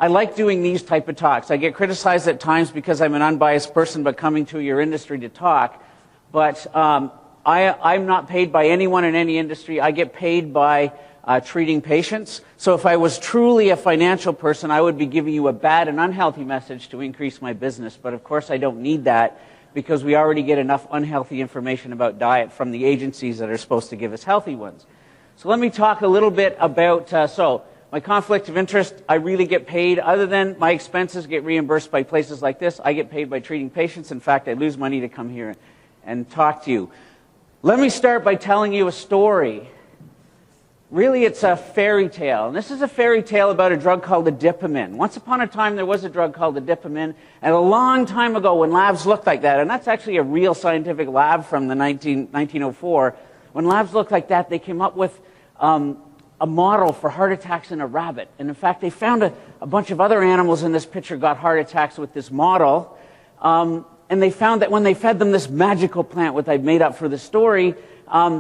I like doing these type of talks. I get criticized at times because I'm an unbiased person but coming to your industry to talk. But I'm not paid by anyone in any industry. I get paid by treating patients. So if I was truly a financial person, I would be giving you a bad and unhealthy message to increase my business. But of course I don't need that because we already get enough unhealthy information about diet from the agencies that are supposed to give us healthy ones. So let me talk a little bit about, my conflict of interest. I really get paid, other than my expenses get reimbursed by places like this, I get paid by treating patients. In fact, I lose money to come here and talk to you. Let me start by telling you a story. Really, it's a fairy tale. And this is a fairy tale about a drug called adipamine. Once upon a time, there was a drug called adipamine. And a long time ago, when labs looked like that, and that's actually a real scientific lab from the 1904, when labs looked like that, they came up with a model for heart attacks in a rabbit. And in fact, they found a bunch of other animals in this picture got heart attacks with this model. And they found that when they fed them this magical plant, what I've made up for the story,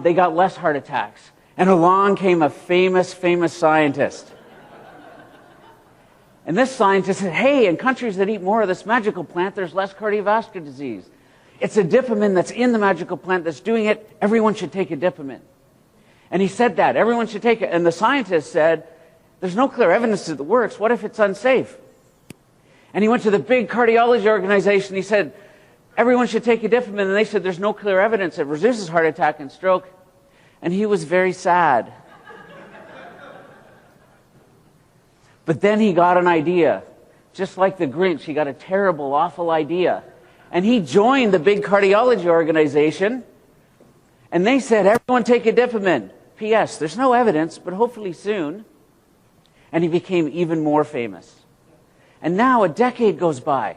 they got less heart attacks. And along came a famous scientist. And this scientist said, hey, in countries that eat more of this magical plant, there's less cardiovascular disease. It's adipamine that's in the magical plant that's doing it. Everyone should take adipamine. And he said that. Everyone should take it. And the scientist said, there's no clear evidence that it works. What if it's unsafe? And he went to the big cardiology organization. He said, everyone should take adipamine. And they said, there's no clear evidence it reduces heart attack and stroke. And he was very sad. But then he got an idea. Just like the Grinch, he got a terrible, awful idea. And he joined the big cardiology organization. And they said, everyone take adipamine. P.S. There's no evidence, but hopefully soon. And he became even more famous. And now a decade goes by.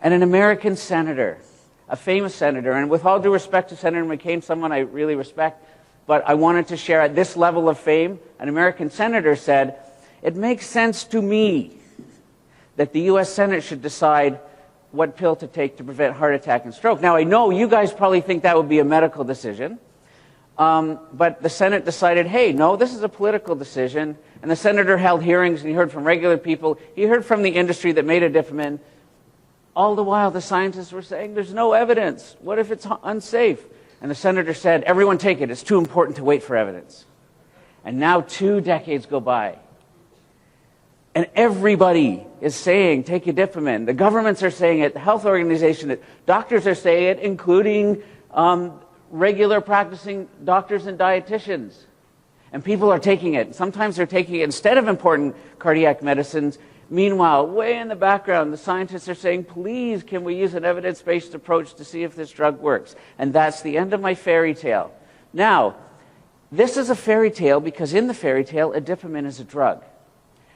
And an American senator, a famous senator, and with all due respect to Senator McCain, someone I really respect, but I wanted to share at this level of fame, an American senator said, it makes sense to me that the U.S. Senate should decide what pill to take to prevent heart attack and stroke. Now, I know you guys probably think that would be a medical decision, but the Senate decided, hey, no, this is a political decision. And the senator held hearings, and he heard from regular people. He heard from the industry that made adipamine. All the while, the scientists were saying, there's no evidence. What if it's unsafe? And the senator said, everyone take it. It's too important to wait for evidence. And now 2 decades go by. And everybody is saying, take adipamine. The governments are saying it, the health organization, doctors are saying it, including regular practicing doctors and dietitians. And people are taking it. Sometimes they're taking it instead of important cardiac medicines. Meanwhile, way in the background, the scientists are saying, please, can we use an evidence-based approach to see if this drug works? And that's the end of my fairy tale. Now, this is a fairy tale because in the fairy tale, adipamine is a drug.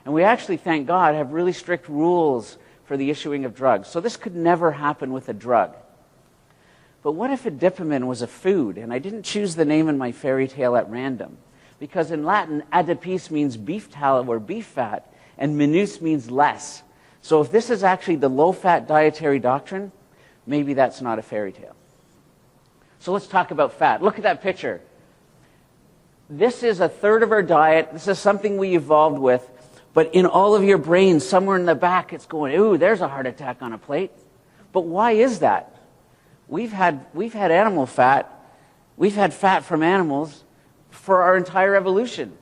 And we actually, thank God, have really strict rules for the issuing of drugs. So this could never happen with a drug. But what if adipamine was a food? And I didn't choose the name in my fairy tale at random. Because in Latin, adipis means beef tallow or beef fat, and minus means less. So if this is actually the low-fat dietary doctrine, maybe that's not a fairy tale. So let's talk about fat. Look at that picture. This is a third of our diet. This is something we evolved with. But in all of your brains, somewhere in the back, it's going, ooh, there's a heart attack on a plate. But why is that? We've had animal fat. We've had fat from animals for our entire evolution.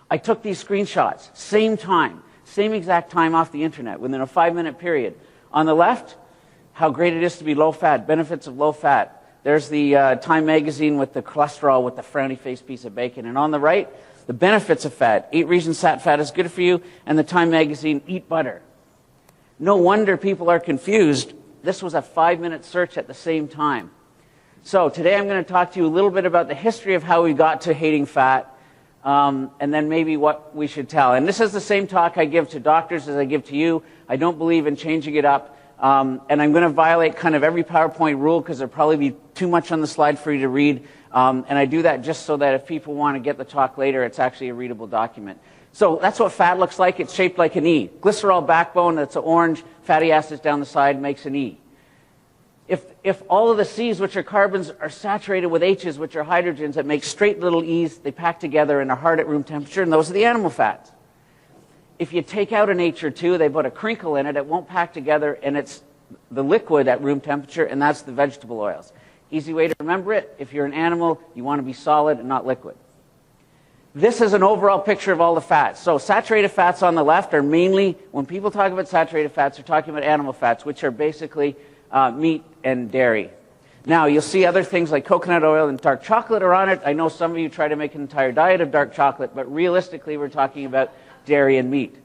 I took these screenshots, same time, same exact time off the internet, within a 5-minute period. On the left, how great it is to be low fat, benefits of low fat. There's the Time magazine with the cholesterol with the frowny face piece of bacon. And on the right, the benefits of fat. 8 reasons fat is good for you, and the Time magazine, eat butter. No wonder people are confused. This was a 5-minute search at the same time. So today I'm going to talk to you a little bit about the history of how we got to hating fat, and then maybe what we should tell. And this is the same talk I give to doctors as I give to you. I don't believe in changing it up. And I'm going to violate kind of every PowerPoint rule because there'll probably be too much on the slide for you to read. And I do that just so that if people want to get the talk later, it's actually a readable document. So that's what fat looks like. It's shaped like an E. Glycerol backbone, that's orange, fatty acids down the side makes an E. If all of the C's, which are carbons, are saturated with H's, which are hydrogens that make straight little E's, they pack together and are hard at room temperature, and those are the animal fats. If you take out an H or two, they put a crinkle in it, it won't pack together, and it's the liquid at room temperature, and that's the vegetable oils. Easy way to remember it, if you're an animal, you want to be solid and not liquid. This is an overall picture of all the fats. So saturated fats on the left are mainly, when people talk about saturated fats, they're talking about animal fats, which are basically meat and dairy. Now, you'll see other things like coconut oil and dark chocolate are on it. I know some of you try to make an entire diet of dark chocolate, but realistically, we're talking about dairy and meat.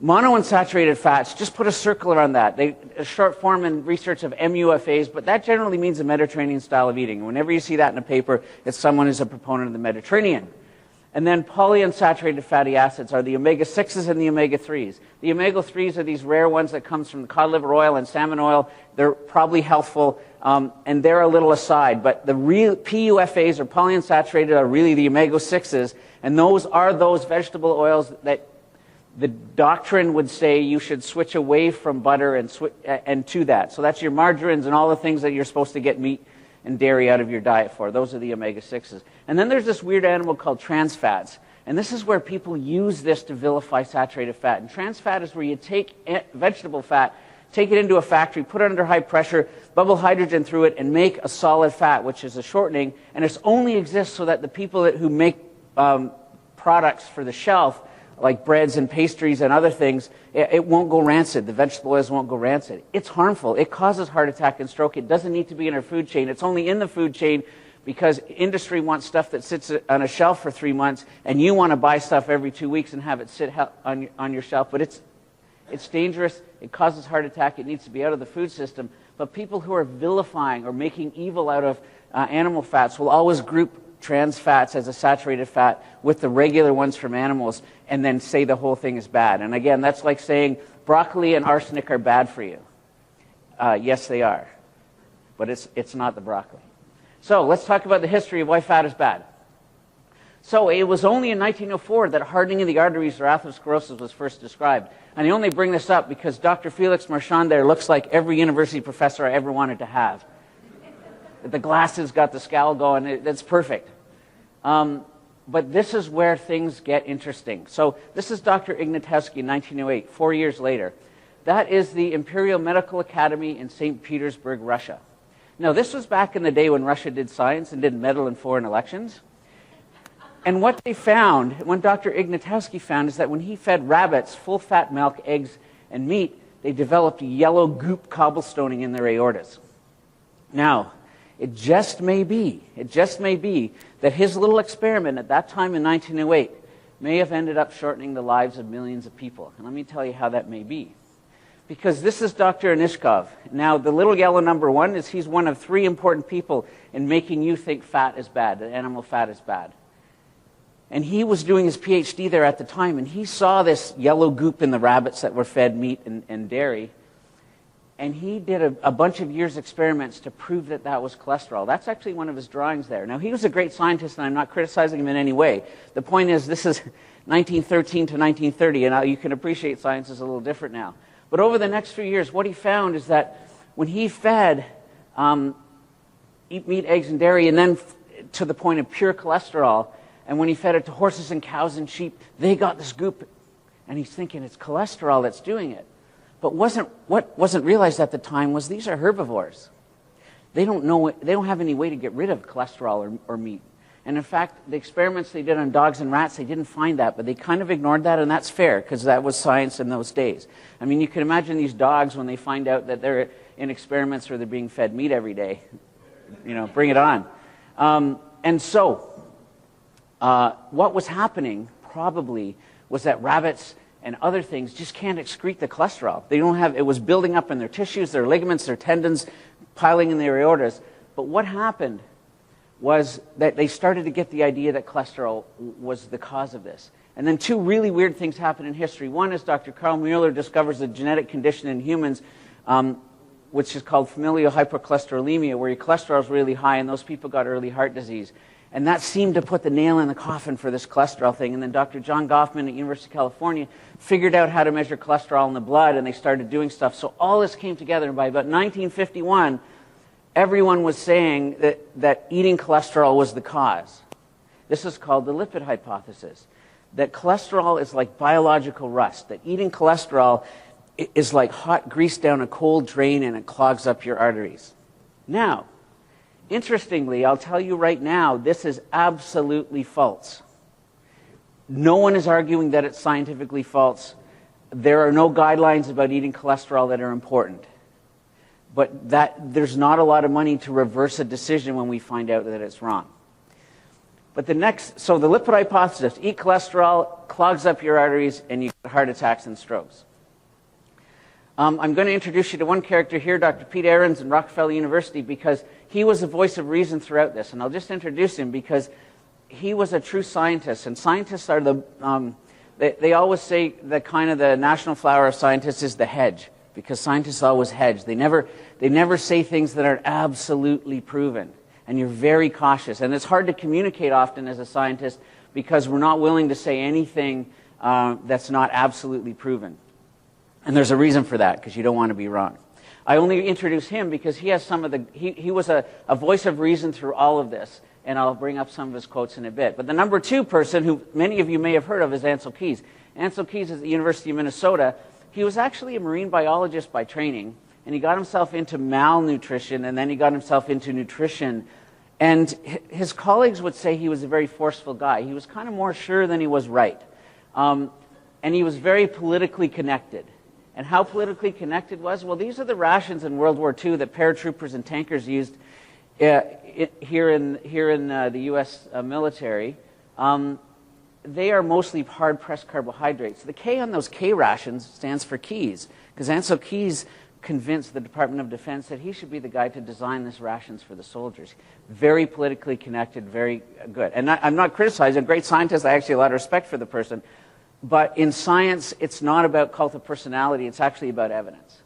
Monounsaturated fats, just put a circle around that. A short form in research of MUFAs, but that generally means a Mediterranean style of eating. Whenever you see that in a paper, it's someone who's a proponent of the Mediterranean. And then polyunsaturated fatty acids are the omega-6s and the omega-3s. The omega-3s are these rare ones that comes from cod liver oil and salmon oil. They're probably healthful, and they're a little aside. But the real PUFAs, or polyunsaturated, are really the omega-6s, and those are those vegetable oils that the doctrine would say you should switch away from butter and to that. So that's your margarines and all the things that you're supposed to get meat and dairy out of your diet for. Those are the omega-6s. And then there's this weird animal called trans fats. And this is where people use this to vilify saturated fat. And trans fat is where you take vegetable fat, take it into a factory, put it under high pressure, bubble hydrogen through it, and make a solid fat, which is a shortening. And it only exists so that the people who make products for the shelf, like breads and pastries and other things, it won't go rancid. The vegetable oils won't go rancid. It's harmful. It causes heart attack and stroke. It doesn't need to be in our food chain. It's only in the food chain because industry wants stuff that sits on a shelf for 3 months, and you want to buy stuff every 2 weeks and have it sit on your shelf. But it's dangerous. It causes heart attack. It needs to be out of the food system. But people who are vilifying or making evil out of animal fats will always group trans fats as a saturated fat with the regular ones from animals and then say the whole thing is bad. And again, that's like saying broccoli and arsenic are bad for you. Yes, they are. But it's not the broccoli. So let's talk about the history of why fat is bad. So it was only in 1904 that hardening of the arteries or atherosclerosis was first described. And I only bring this up because Dr. Felix Marchand there looks like every university professor I ever wanted to have. The glasses got the scowl going. That's perfect. But this is where things get interesting. So this is Dr. Ignatowski in 1908, 4 years later. That is the Imperial Medical Academy in St. Petersburg, Russia. Now, this was back in the day when Russia did science and didn't meddle in foreign elections. And what they found, what Dr. Ignatowski found, is that when he fed rabbits full-fat milk, eggs, and meat, they developed yellow goop cobblestoning in their aortas. Now, it just may be that his little experiment at that time in 1908 may have ended up shortening the lives of millions of people. And let me tell you how that may be. Because this is Dr. Anishkov. Now, the little yellow number 1 is he's one of 3 important people in making you think fat is bad, that animal fat is bad. And he was doing his PhD there at the time, and he saw this yellow goop in the rabbits that were fed meat and dairy. And he did a bunch of years' experiments to prove that that was cholesterol. That's actually one of his drawings there. Now, he was a great scientist, and I'm not criticizing him in any way. The point is, this is 1913 to 1930, and you can appreciate science is a little different now. But over the next few years, what he found is that when he fed eat meat, eggs, and dairy, and then to the point of pure cholesterol, and when he fed it to horses and cows and sheep, they got this goop. And he's thinking it's cholesterol that's doing it. But what wasn't realized at the time was these are herbivores. They don't have any way to get rid of cholesterol or meat. And in fact, the experiments they did on dogs and rats, they didn't find that, but they kind of ignored that, and that's fair, because that was science in those days. I mean, you can imagine these dogs when they find out that they're in experiments where they're being fed meat every day. You know, bring it on. And so, what was happening probably was that rabbits and other things just can't excrete the cholesterol. They don't have, it was building up in their tissues, their ligaments, their tendons, piling in their aortas. But what happened was that they started to get the idea that cholesterol was the cause of this. And then 2 really weird things happened in history. One is Dr. Carl Mueller discovers a genetic condition in humans, which is called familial hypercholesterolemia, where your cholesterol is really high, and those people got early heart disease. And that seemed to put the nail in the coffin for this cholesterol thing. And then Dr. John Goffman at University of California figured out how to measure cholesterol in the blood, and they started doing stuff. So all this came together, and by about 1951, everyone was saying that eating cholesterol was the cause. This is called the lipid hypothesis, that cholesterol is like biological rust, that eating cholesterol is like hot grease down a cold drain and it clogs up your arteries. Now, interestingly, I'll tell you right now, this is absolutely false. No one is arguing that it's scientifically false. There are no guidelines about eating cholesterol that are important. But there's not a lot of money to reverse a decision when we find out that it's wrong. But so the lipid hypothesis, eat cholesterol, clogs up your arteries, and you get heart attacks and strokes. I'm going to introduce you to one character here, Dr. Pete Erin in Rockefeller University, because he was a voice of reason throughout this. And I'll just introduce him because he was a true scientist. And scientists are they always say that kind of the national flower of scientists is the hedge, because scientists always hedge. They never say things that are absolutely proven. And you're very cautious. And it's hard to communicate often as a scientist because we're not willing to say anything that's not absolutely proven. And there's a reason for that, because you don't want to be wrong. I only introduce him because he has he was a voice of reason through all of this, and I'll bring up some of his quotes in a bit. But the number two person, who many of you may have heard of, is Ancel Keys. Ancel Keys is at the University of Minnesota. He was actually a marine biologist by training, and he got himself into malnutrition, and then he got himself into nutrition. And his colleagues would say he was a very forceful guy. He was kind of more sure than he was right. And he was very politically connected. And how politically connected was? Well, these are the rations in World War II that paratroopers and tankers used here in the U.S. Military. They are mostly hard-pressed carbohydrates. The K on those K rations stands for Keys, because Ancel Keys convinced the Department of Defense that he should be the guy to design these rations for the soldiers. Very politically connected, very good. And I'm not criticizing, a great scientist, I actually have a lot of respect for the person. But in science, it's not about cult of personality, it's actually about evidence.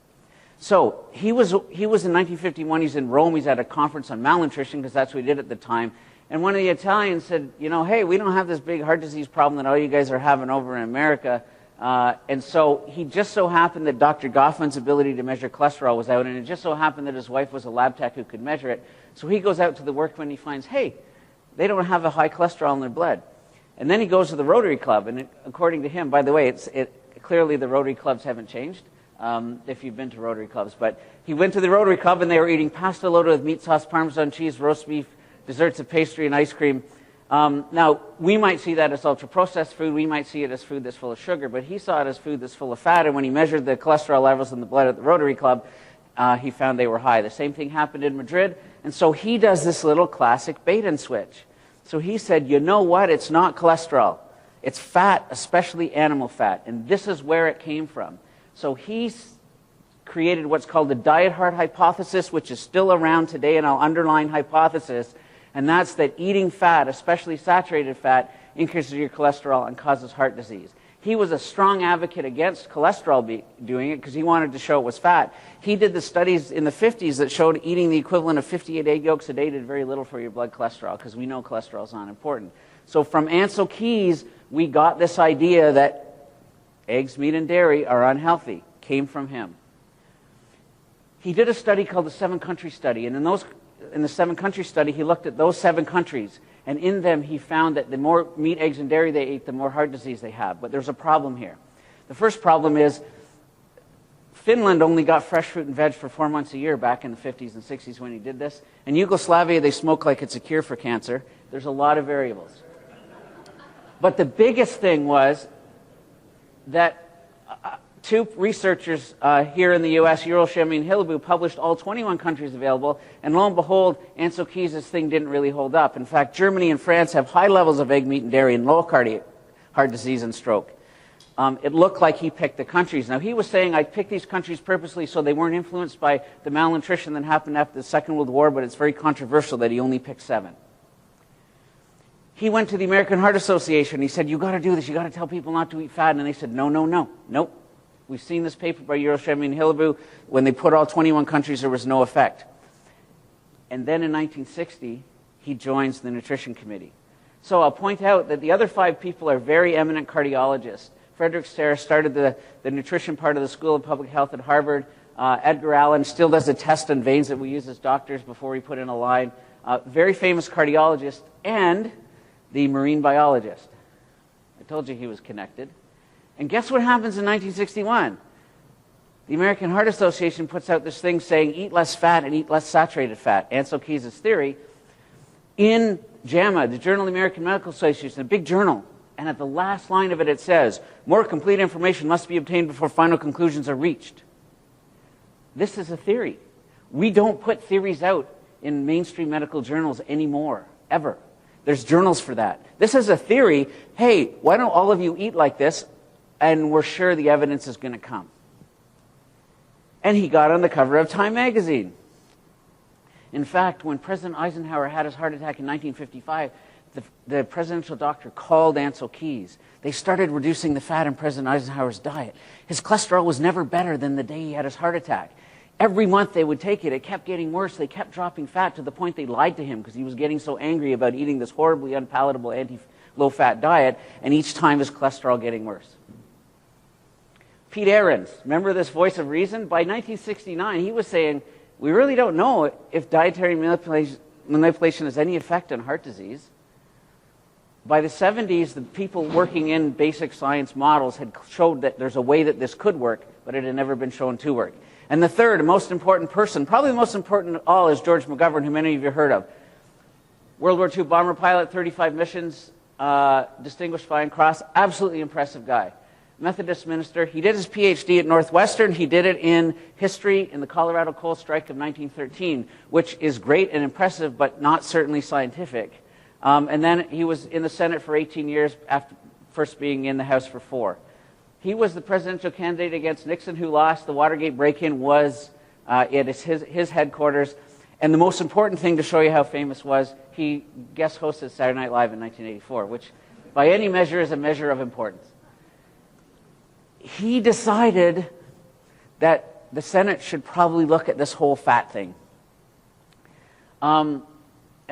So he was in 1951, he's in Rome, he's at a conference on malnutrition, because that's what he did at the time. And one of the Italians said, hey, we don't have this big heart disease problem that all you guys are having over in America. And so he just so happened that Dr. Goffman's ability to measure cholesterol was out, and it just so happened that his wife was a lab tech who could measure it. So he goes out to the workman and he finds, hey, they don't have a high cholesterol in their blood. And then he goes to the Rotary Club, and according to him, by the way, clearly the Rotary Clubs haven't changed, if you've been to Rotary Clubs. But he went to the Rotary Club, and they were eating pasta loaded with meat sauce, Parmesan cheese, roast beef, desserts of pastry, and ice cream. Now, we might see that as ultra-processed food. We might see it as food that's full of sugar. But he saw it as food that's full of fat. And when he measured the cholesterol levels in the blood at the Rotary Club, he found they were high. The same thing happened in Madrid. And so he does this little classic bait and switch. So he said, you know what? It's not cholesterol. It's fat, especially animal fat. And this is where it came from. So he created what's called the diet heart hypothesis, which is still around today, and I'll underline hypothesis. And that's that eating fat, especially saturated fat, increases your cholesterol and causes heart disease. He was a strong advocate against cholesterol doing it because he wanted to show it was fat. He did the studies in the 50s that showed eating the equivalent of 58 egg yolks a day did very little for your blood cholesterol, because we know cholesterol is not important. So from Ancel Keys, we got this idea that eggs, meat, and dairy are unhealthy. Came from him. He did a study called the 7-country study, and in the 7-country study, he looked at those 7 countries, and in them he found that the more meat, eggs, and dairy they ate, the more heart disease they have. But there's a problem here. The first problem is Finland only got fresh fruit and veg for 4 months a year back in the 50s and 60s when he did this. In Yugoslavia, they smoke like it's a cure for cancer. There's a lot of variables. But the biggest thing was that 2 researchers here in the U.S., Ural Shemi and Hillebue, published all 21 countries available, and lo and behold, Ancel Keys' thing didn't really hold up. In fact, Germany and France have high levels of egg, meat, and dairy and low heart disease and stroke. It looked like he picked the countries. Now, he was saying, I picked these countries purposely so they weren't influenced by the malnutrition that happened after the Second World War, but it's very controversial that he only picked 7. He went to the American Heart Association. He said, you got to do this. You got to tell people not to eat fat. And they said, no, no, no, nope. We've seen this paper by Ural Shemi and Hillebue. When they put all 21 countries, there was no effect. And then in 1960, he joins the nutrition committee. So I'll point out that the other 5 people are very eminent cardiologists. Frederick Sayre started the nutrition part of the School of Public Health at Harvard. Edgar Allen still does a test on veins that we use as doctors before we put in a line. Very famous cardiologist and the marine biologist. I told you he was connected. And guess what happens in 1961? The American Heart Association puts out this thing saying eat less fat and eat less saturated fat, Ansel Keys' theory, in JAMA, the Journal of the American Medical Association, a big journal. And at the last line of it, it says, more complete information must be obtained before final conclusions are reached. This is a theory. We don't put theories out in mainstream medical journals anymore, ever. There's journals for that. This is a theory. Hey, why don't all of you eat like this? And we're sure the evidence is going to come. And he got on the cover of Time magazine. In fact, when President Eisenhower had his heart attack in 1955, the presidential doctor called Ansel Keys. They started reducing the fat in President Eisenhower's diet. His cholesterol was never better than the day he had his heart attack. Every month they would take it. It kept getting worse. They kept dropping fat to the point they lied to him because he was getting so angry about eating this horribly unpalatable anti-low-fat diet, and each time his cholesterol getting worse. Pete Erin, remember this voice of reason? By 1969, he was saying, we really don't know if dietary manipulation has any effect on heart disease. By the 70s, the people working in basic science models had showed that there's a way that this could work, but it had never been shown to work. And the third, most important person, probably the most important of all, is George McGovern, who many of you heard of. World War II bomber pilot, 35 missions, Distinguished Flying Cross, absolutely impressive guy. Methodist minister. He did his PhD at Northwestern. He did it in history in the Colorado coal strike of 1913, which is great and impressive, but not certainly scientific. And then he was in the Senate for 18 years, after first being in the House for 4. He was the presidential candidate against Nixon, who lost. The Watergate break-in was at his headquarters. And the most important thing to show you how famous was, he guest hosted Saturday Night Live in 1984, which by any measure is a measure of importance. He decided that the Senate should probably look at this whole fat thing. And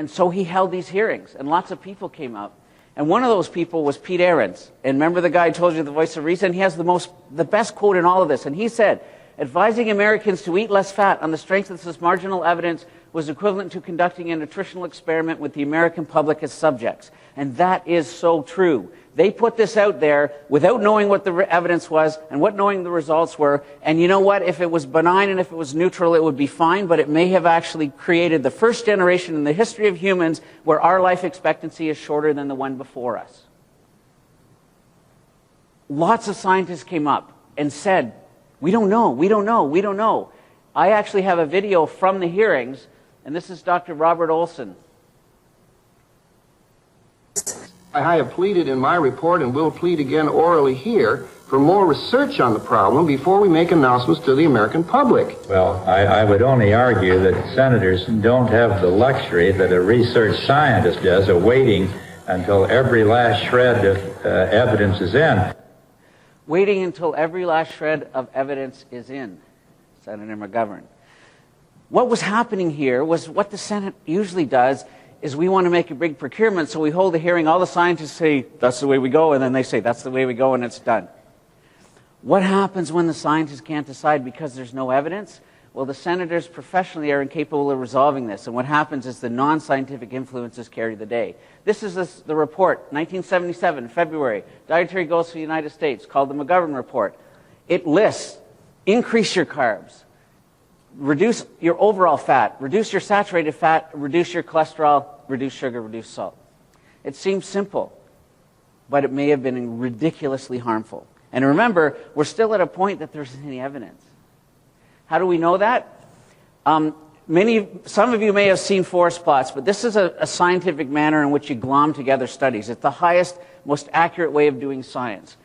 so he held these hearings, and lots of people came up. And one of those people was Pete Erin. And remember the guy I told you, the voice of reason? He has the best quote in all of this. And he said, advising Americans to eat less fat on the strength of this marginal evidence was equivalent to conducting a nutritional experiment with the American public as subjects. And that is so true. They put this out there without knowing what the evidence was and what knowing the results were. And you know what? If it was benign and if it was neutral, it would be fine, but it may have actually created the first generation in the history of humans where our life expectancy is shorter than the one before us. Lots of scientists came up and said, we don't know, we don't know, we don't know. I actually have a video from the hearings, and this is Dr. Robert Olson. I have pleaded in my report and will plead again orally here for more research on the problem before we make announcements to the American public. Well, I would only argue that senators don't have the luxury that a research scientist does of waiting until every last shred of evidence is in. Waiting until every last shred of evidence is in, Senator McGovern. What was happening here was what the Senate usually does is we want to make a big procurement, so we hold a hearing, all the scientists say, that's the way we go, and then they say, that's the way we go, and it's done. What happens when the scientists can't decide because there's no evidence? Well, the senators professionally are incapable of resolving this, and what happens is the non-scientific influences carry the day. This is the report, 1977, February, Dietary Goals for the United States, called the McGovern Report. It lists, increase your carbs, reduce your overall fat, reduce your saturated fat, reduce your cholesterol, reduce sugar, reduce salt. It seems simple, but it may have been ridiculously harmful. And remember, we're still at a point that there isn't any evidence. How do we know that? Some of you may have seen forest plots, but this is a scientific manner in which you glom together studies. It's the highest, most accurate way of doing science.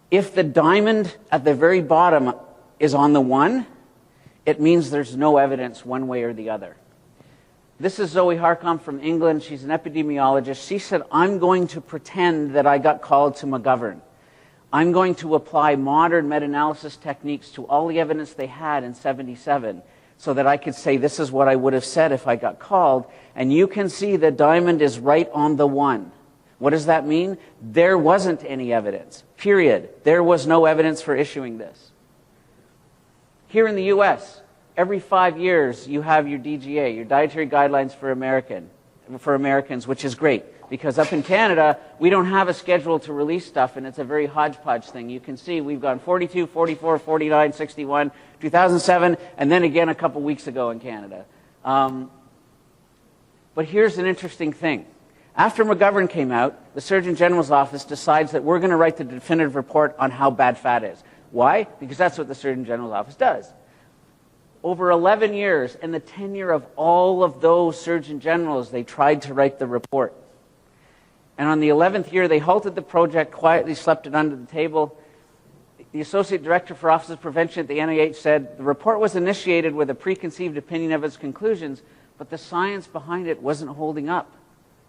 If the diamond at the very bottom is on the 1, it means there's no evidence one way or the other. This is Zoe Harcombe from England. She's an epidemiologist. She said, I'm going to pretend that I got called to McGovern. I'm going to apply modern meta-analysis techniques to all the evidence they had in 77 so that I could say this is what I would have said if I got called. And you can see that Diamond is right on the one. What does that mean? There wasn't any evidence, period. There was no evidence for issuing this. Here in the U.S., every 5 years you have your DGA, your Dietary Guidelines for Americans, which is great. Because up in Canada, we don't have a schedule to release stuff, and it's a very hodgepodge thing. You can see we've gone 42, 44, 49, 61, 2007, and then again a couple weeks ago in Canada. But here's an interesting thing. After McGovern came out, the Surgeon General's office decides that we're going to write the definitive report on how bad fat is. Why? Because that's what the Surgeon General's office does. Over 11 years, and the tenure of all of those Surgeon Generals, they tried to write the report. And on the 11th year, they halted the project, quietly swept it under the table. The Associate Director for Office of Prevention at the NIH said, the report was initiated with a preconceived opinion of its conclusions, but the science behind it wasn't holding up.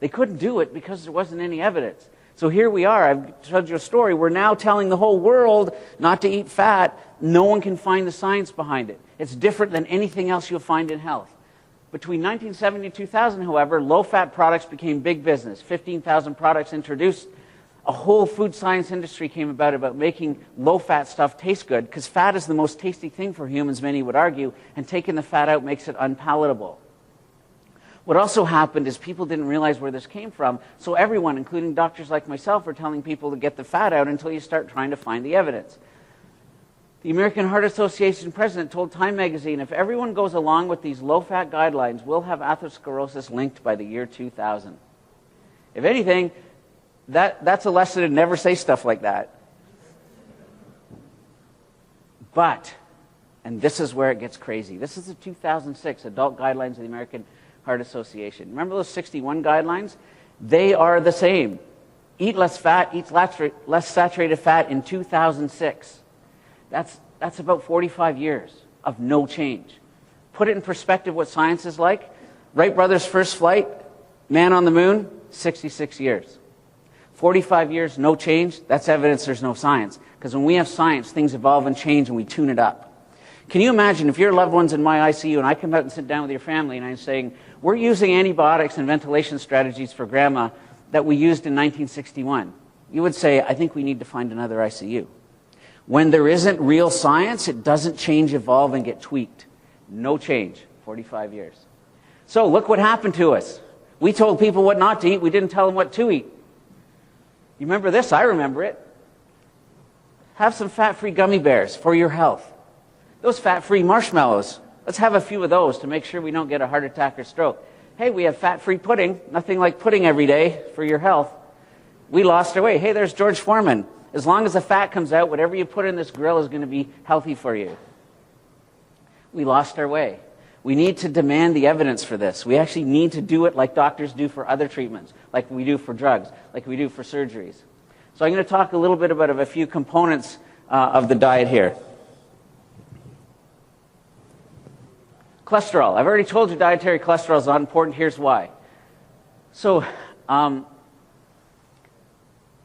They couldn't do it because there wasn't any evidence. So here we are. I've told you a story. We're now telling the whole world not to eat fat. No one can find the science behind it. It's different than anything else you'll find in health. Between 1970 and 2000, however, low-fat products became big business. 15,000 products introduced. A whole food science industry came about making low-fat stuff taste good, because fat is the most tasty thing for humans, many would argue, and taking the fat out makes it unpalatable. What also happened is people didn't realize where this came from, so everyone, including doctors like myself, are telling people to get the fat out until you start trying to find the evidence. The American Heart Association president told Time magazine, if everyone goes along with these low-fat guidelines, we'll have atherosclerosis linked by the year 2000. If anything, that's a lesson to never say stuff like that. But, and this is where it gets crazy, this is the 2006 Adult Guidelines of the American Heart Association. Remember those 61 guidelines? They are the same. Eat less fat, eat less saturated fat in 2006. That's about 45 years of no change. Put it in perspective what science is like. Wright brothers' first flight, man on the moon, 66 years. 45 years, no change, that's evidence there's no science. Because when we have science, things evolve and change and we tune it up. Can you imagine if your loved one's in my ICU and I come out and sit down with your family and I'm saying, we're using antibiotics and ventilation strategies for grandma that we used in 1961. You would say, I think we need to find another ICU. When there isn't real science, it doesn't change, evolve, and get tweaked. No change, 45 years. So look what happened to us. We told people what not to eat. We didn't tell them what to eat. You remember this? I remember it. Have some fat-free gummy bears for your health. Those fat-free marshmallows. Let's have a few of those to make sure we don't get a heart attack or stroke. Hey, we have fat-free pudding. Nothing like pudding every day for your health. We lost our way. Hey, there's George Foreman. As long as the fat comes out, whatever you put in this grill is going to be healthy for you. We lost our way. We need to demand the evidence for this. We actually need to do it like doctors do for other treatments, like we do for drugs, like we do for surgeries. So I'm going to talk a little bit about a few components of the diet here. Cholesterol. I've already told you dietary cholesterol is not important. Here's why. So,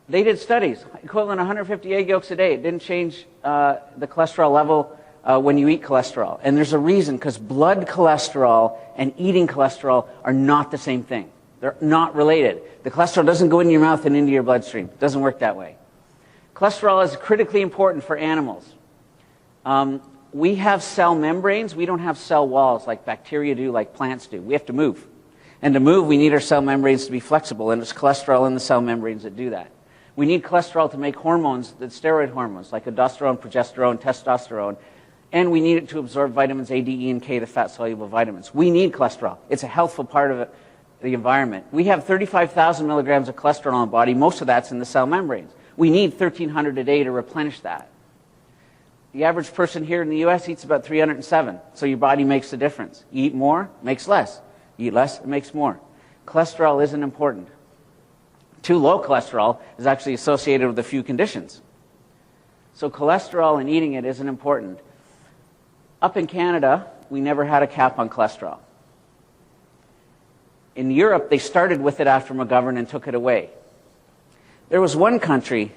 they did studies, equivalent 150 egg yolks a day. It didn't change the cholesterol level when you eat cholesterol. And there's a reason, because blood cholesterol and eating cholesterol are not the same thing. They're not related. The cholesterol doesn't go in your mouth and into your bloodstream. It doesn't work that way. Cholesterol is critically important for animals. We have cell membranes. We don't have cell walls like bacteria do, like plants do. We have to move. And to move, we need our cell membranes to be flexible, and it's cholesterol in the cell membranes that do that. We need cholesterol to make hormones, the steroid hormones, like aldosterone, progesterone, testosterone, and we need it to absorb vitamins A, D, E, and K, the fat-soluble vitamins. We need cholesterol. It's a healthful part of the environment. We have 35,000 milligrams of cholesterol in the body. Most of that's in the cell membranes. We need 1,300 a day to replenish that. The average person here in the U.S. eats about 307, so your body makes the difference. You eat more, makes less. You eat less, it makes more. Cholesterol isn't important. Too low cholesterol is actually associated with a few conditions. So cholesterol and eating it isn't important. Up in Canada, we never had a cap on cholesterol. In Europe, they started with it after McGovern and took it away. There was one country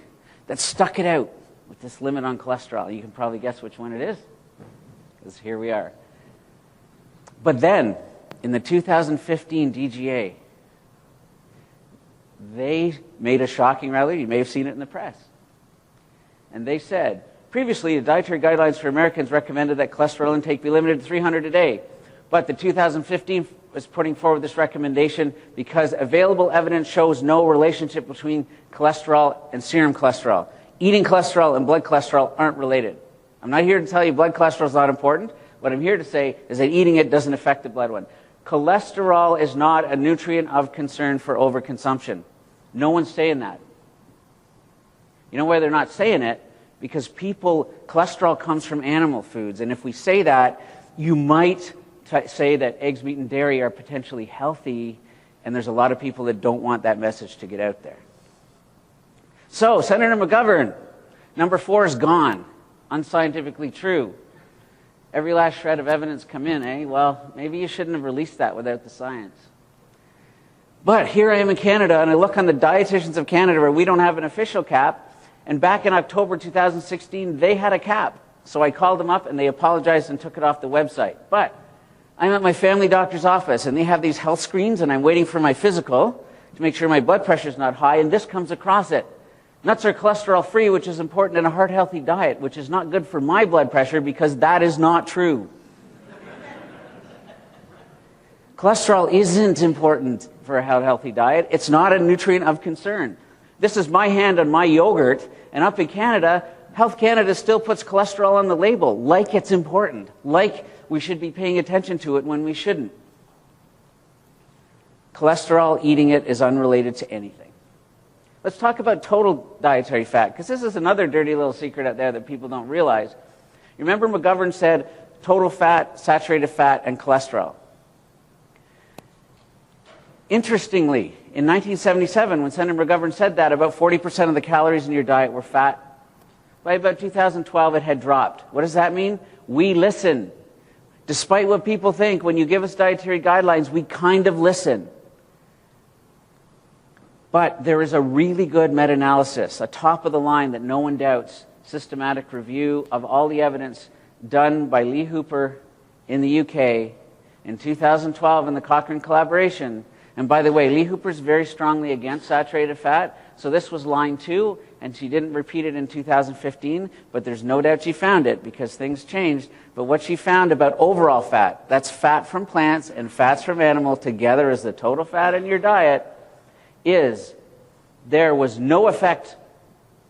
that stuck it out with this limit on cholesterol. You can probably guess which one it is, because here we are. But then, in the 2015 DGA, they made a shocking rally. You may have seen it in the press. And they said, previously, the dietary guidelines for Americans recommended that cholesterol intake be limited to 300 a day. But the 2015 was putting forward this recommendation because available evidence shows no relationship between cholesterol and serum cholesterol. Eating cholesterol and blood cholesterol aren't related. I'm not here to tell you blood cholesterol is not important. What I'm here to say is that eating it doesn't affect the blood one. Cholesterol is not a nutrient of concern for overconsumption. No one's saying that. You know why they're not saying it? Because cholesterol comes from animal foods. And if we say that, you might say that eggs, meat, and dairy are potentially healthy, and there's a lot of people that don't want that message to get out there. So, Senator McGovern, number 4 is gone. Unscientifically true. Every last shred of evidence come in, eh? Well, maybe you shouldn't have released that without the science. But here I am in Canada, and I look on the Dietitians of Canada where we don't have an official cap, and back in October 2016, they had a cap. So I called them up, and they apologized and took it off the website. But I'm at my family doctor's office, and they have these health screens, and I'm waiting for my physical to make sure my blood pressure is not high, and this comes across it. Nuts are cholesterol-free, which is important in a heart-healthy diet, which is not good for my blood pressure because that is not true. Cholesterol isn't important for a healthy diet. It's not a nutrient of concern. This is my hand on my yogurt, and up in Canada, Health Canada still puts cholesterol on the label, like it's important, like we should be paying attention to it when we shouldn't. Cholesterol, eating it, is unrelated to anything. Let's talk about total dietary fat, because this is another dirty little secret out there that people don't realize. You remember McGovern said total fat, saturated fat, and cholesterol. Interestingly, in 1977, when Senator McGovern said that, about 40% of the calories in your diet were fat. By about 2012, it had dropped. What does that mean? We listen. Despite what people think, when you give us dietary guidelines, we kind of listen. But there is a really good meta-analysis, a top of the line that no one doubts, systematic review of all the evidence done by Lee Hooper in the UK in 2012 in the Cochrane collaboration. And by the way, Lee Hooper's very strongly against saturated fat, so this was line 2, and she didn't repeat it in 2015, but there's no doubt she found it because things changed. But what she found about overall fat, that's fat from plants and fats from animals together as the total fat in your diet, is there was no effect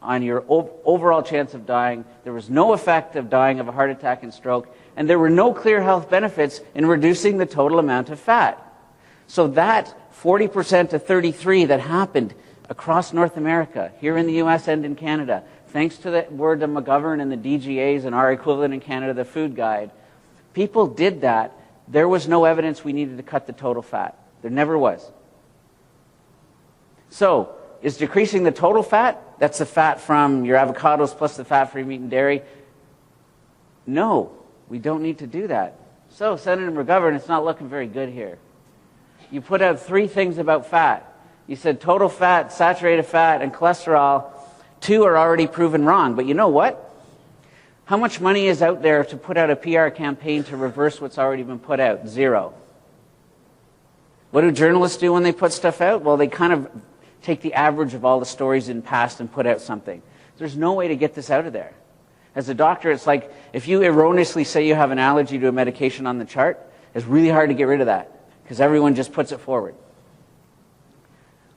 on your overall chance of dying. There was no effect of dying of a heart attack and stroke, and there were no clear health benefits in reducing the total amount of fat. So that 40% to 33% that happened across North America, here in the US and in Canada, thanks to the word of McGovern and the DGAs and our equivalent in Canada, the Food Guide, people did that. There was no evidence we needed to cut the total fat. There never was. So, is decreasing the total fat, that's the fat from your avocados plus the fat from meat and dairy? No, we don't need to do that. So, Senator McGovern, it's not looking very good here. You put out 3 things about fat. You said total fat, saturated fat, and cholesterol. 2 are already proven wrong. But you know what? How much money is out there to put out a PR campaign to reverse what's already been put out? 0. What do journalists do when they put stuff out? Well, they kind of take the average of all the stories in the past and put out something. There's no way to get this out of there. As a doctor, it's like if you erroneously say you have an allergy to a medication on the chart, it's really hard to get rid of that because everyone just puts it forward.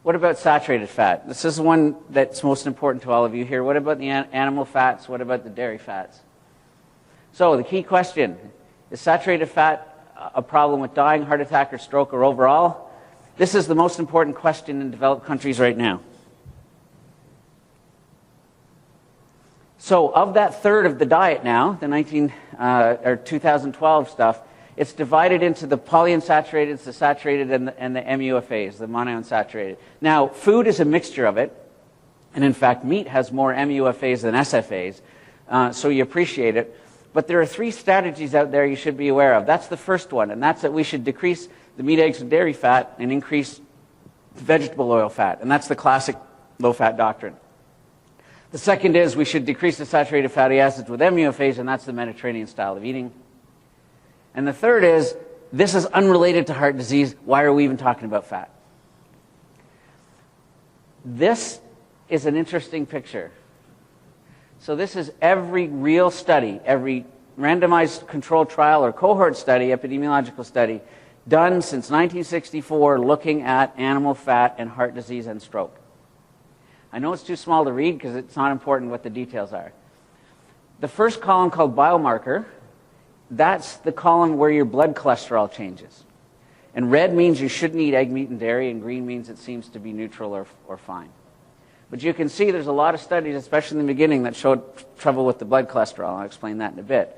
What about saturated fat? This is one that's most important to all of you here. What about the animal fats? What about the dairy fats? So the key question, is saturated fat a problem with dying, heart attack, or stroke, or overall? This is the most important question in developed countries right now. So of that third of the diet now, the 2012 stuff, it's divided into the polyunsaturated, the saturated, and the MUFAs, the monounsaturated. Now, food is a mixture of it, and in fact, meat has more MUFAs than SFAs, so you appreciate it. But there are 3 strategies out there you should be aware of. That's the first one, and that's that we should decrease the meat, eggs, and dairy fat and increase vegetable oil fat, and that's the classic low-fat doctrine. The second is we should decrease the saturated fatty acids with MUFAs, and that's the Mediterranean style of eating. And the third is this is unrelated to heart disease. Why are we even talking about fat? This is an interesting picture. So this is every real study, every randomized controlled trial or cohort study, epidemiological study, done since 1964 looking at animal fat and heart disease and stroke. I know it's too small to read because it's not important what the details are. The first column called biomarker, that's the column where your blood cholesterol changes. And red means you shouldn't eat egg, meat, and dairy, and green means it seems to be neutral or fine. But you can see there's a lot of studies, especially in the beginning, that showed trouble with the blood cholesterol. I'll explain that in a bit.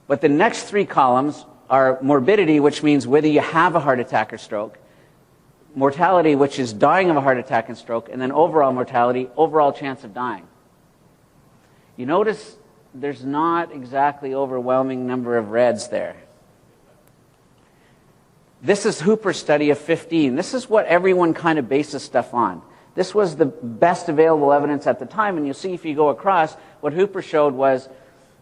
But the next three columns are morbidity, which means whether you have a heart attack or stroke, mortality, which is dying of a heart attack and stroke, and then overall mortality, overall chance of dying. You notice there's not exactly overwhelming number of reds there. This is Hooper's study of 15. This is what everyone kind of bases stuff on. This was the best available evidence at the time, and you'll see if you go across, what Hooper showed was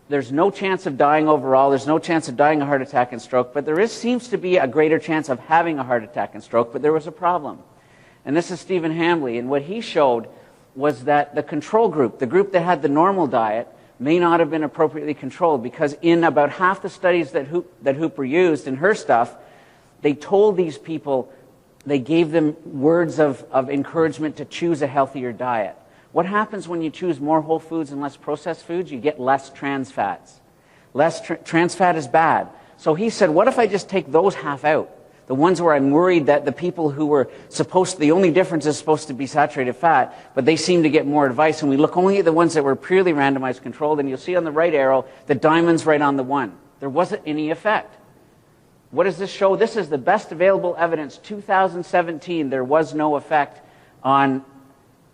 there's no chance of dying overall, there's no chance of dying a heart attack and stroke, but there seems to be a greater chance of having a heart attack and stroke, but there was a problem. And this is Stephen Hambley, and what he showed was that the control group, the group that had the normal diet, may not have been appropriately controlled, because in about half the studies that Hooper used in her stuff, they told these people, they gave them words of encouragement to choose a healthier diet. What happens when you choose more whole foods and less processed foods? You get less trans fats. Trans fat is bad. So he said, what if I just take those half out? The ones where I'm worried that the people who were the only difference is supposed to be saturated fat, but they seem to get more advice, and we look only at the ones that were purely randomized controlled, and you'll see on the right arrow, the diamond's right on the one. There wasn't any effect. What does this show? This is the best available evidence. 2017, there was no effect on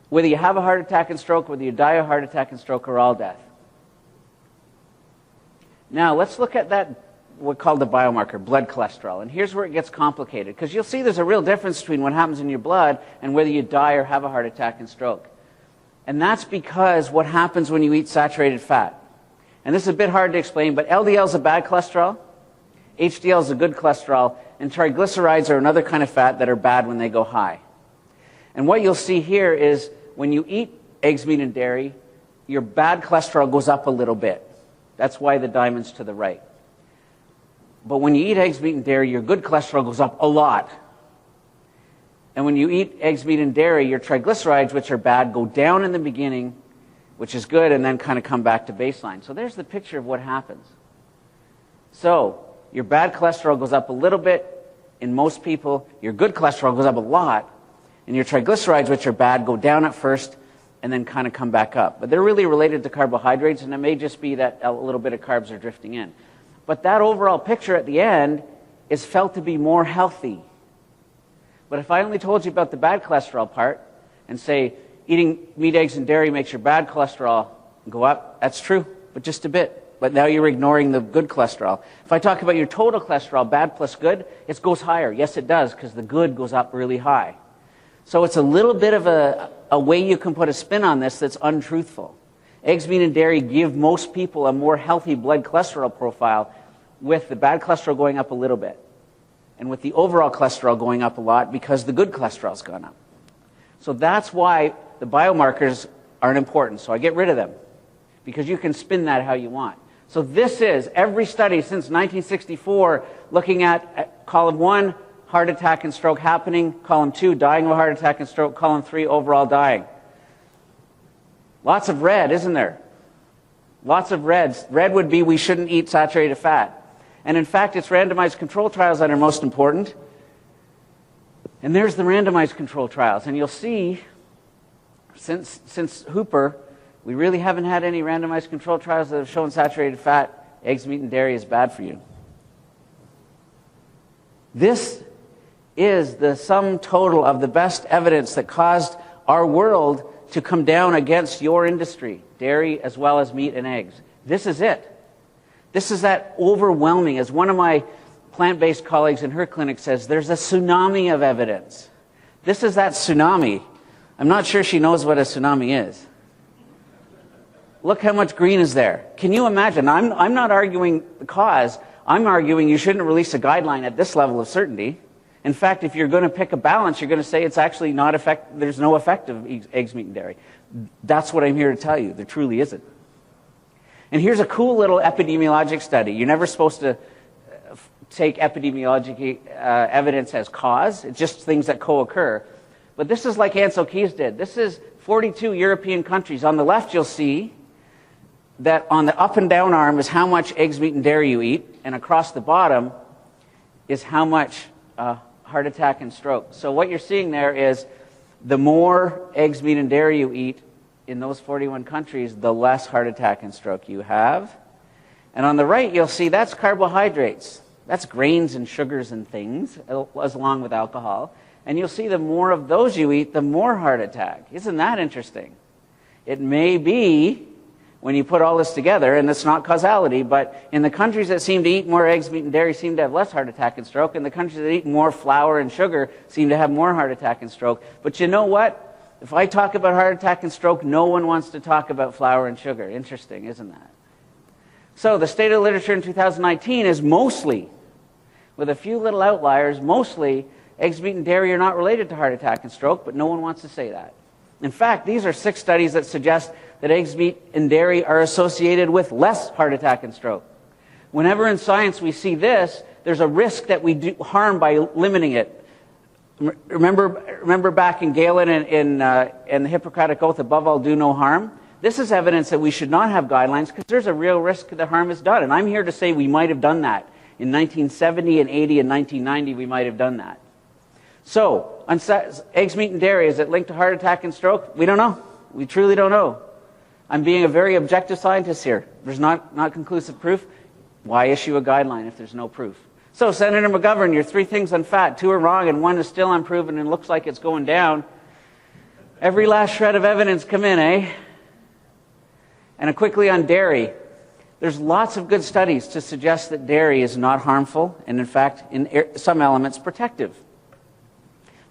whether you have a heart attack and stroke, whether you die of heart attack and stroke, or all death. Now, let's look at that, what's called the biomarker, blood cholesterol. And here's where it gets complicated, because you'll see there's a real difference between what happens in your blood and whether you die or have a heart attack and stroke. And that's because what happens when you eat saturated fat. And this is a bit hard to explain, but LDL is a bad cholesterol, HDL is a good cholesterol, and triglycerides are another kind of fat that are bad when they go high. And what you'll see here is when you eat eggs, meat, and dairy, your bad cholesterol goes up a little bit. That's why the diamond's to the right. But when you eat eggs, meat, and dairy, your good cholesterol goes up a lot. And when you eat eggs, meat, and dairy, your triglycerides, which are bad, go down in the beginning, which is good, and then kind of come back to baseline. So there's the picture of what happens. So your bad cholesterol goes up a little bit in most people. Your good cholesterol goes up a lot. And your triglycerides, which are bad, go down at first and then kind of come back up. But they're really related to carbohydrates, and it may just be that a little bit of carbs are drifting in. But that overall picture at the end is felt to be more healthy. But if I only told you about the bad cholesterol part and say eating meat, eggs, and dairy makes your bad cholesterol go up, that's true, but just a bit. But now you're ignoring the good cholesterol. If I talk about your total cholesterol, bad plus good, it goes higher. Yes, it does, because the good goes up really high. So it's a little bit of a way you can put a spin on this that's untruthful. Eggs, meat, and dairy give most people a more healthy blood cholesterol profile, with the bad cholesterol going up a little bit, and with the overall cholesterol going up a lot because the good cholesterol's gone up. So that's why the biomarkers aren't important. So I get rid of them, because you can spin that how you want. So this is every study since 1964 looking at column 1, heart attack and stroke happening, column 2, dying of a heart attack and stroke, column 3, overall dying. Lots of red, isn't there? Lots of reds. Red would be we shouldn't eat saturated fat. And in fact, it's randomized control trials that are most important. And there's the randomized control trials. And you'll see, since Hooper, we really haven't had any randomized control trials that have shown saturated fat, eggs, meat, and dairy is bad for you. This is the sum total of the best evidence that caused our world to come down against your industry, dairy as well as meat and eggs. This is it. This is that overwhelming, as one of my plant-based colleagues in her clinic says, there's a tsunami of evidence. This is that tsunami. I'm not sure she knows what a tsunami is. Look how much green is there. Can you imagine? I'm not arguing the cause. I'm arguing you shouldn't release a guideline at this level of certainty. In fact, if you're going to pick a balance, you're going to say it's actually not there's no effect of eggs, meat, and dairy. That's what I'm here to tell you. There truly isn't. And here's a cool little epidemiologic study. You're never supposed to take epidemiologic evidence as cause. It's just things that co-occur. But this is like Ansel Keys did. This is 42 European countries. On the left, you'll see that on the up and down arm is how much eggs, meat, and dairy you eat, and across the bottom is how much heart attack and stroke. So what you're seeing there is the more eggs, meat, and dairy you eat in those 41 countries, the less heart attack and stroke you have. And on the right, you'll see that's carbohydrates. That's grains and sugars and things, as along with alcohol. And you'll see the more of those you eat, the more heart attack. Isn't that interesting? It may be, when you put all this together, and it's not causality, but in the countries that seem to eat more eggs, meat, and dairy seem to have less heart attack and stroke, and the countries that eat more flour and sugar seem to have more heart attack and stroke. But you know what? If I talk about heart attack and stroke, no one wants to talk about flour and sugar. Interesting, isn't that? So the state of literature in 2019 is mostly, with a few little outliers, mostly eggs, meat, and dairy are not related to heart attack and stroke, but no one wants to say that. In fact, these are 6 studies that suggest that eggs, meat, and dairy are associated with less heart attack and stroke. Whenever in science we see this, there's a risk that we do harm by limiting it. Remember back in Galen and the Hippocratic Oath, above all, do no harm? This is evidence that we should not have guidelines because there's a real risk that harm is done. And I'm here to say we might have done that. In 1970 and 80 and 1990, we might have done that. So, on eggs, meat, and dairy, is it linked to heart attack and stroke? We don't know. We truly don't know. I'm being a very objective scientist here. There's not conclusive proof. Why issue a guideline if there's no proof? So, Senator McGovern, your 3 things on fat, 2 are wrong and 1 is still unproven and looks like it's going down. Every last shred of evidence come in, eh? And quickly on dairy. There's lots of good studies to suggest that dairy is not harmful and, in fact, in some elements, protective.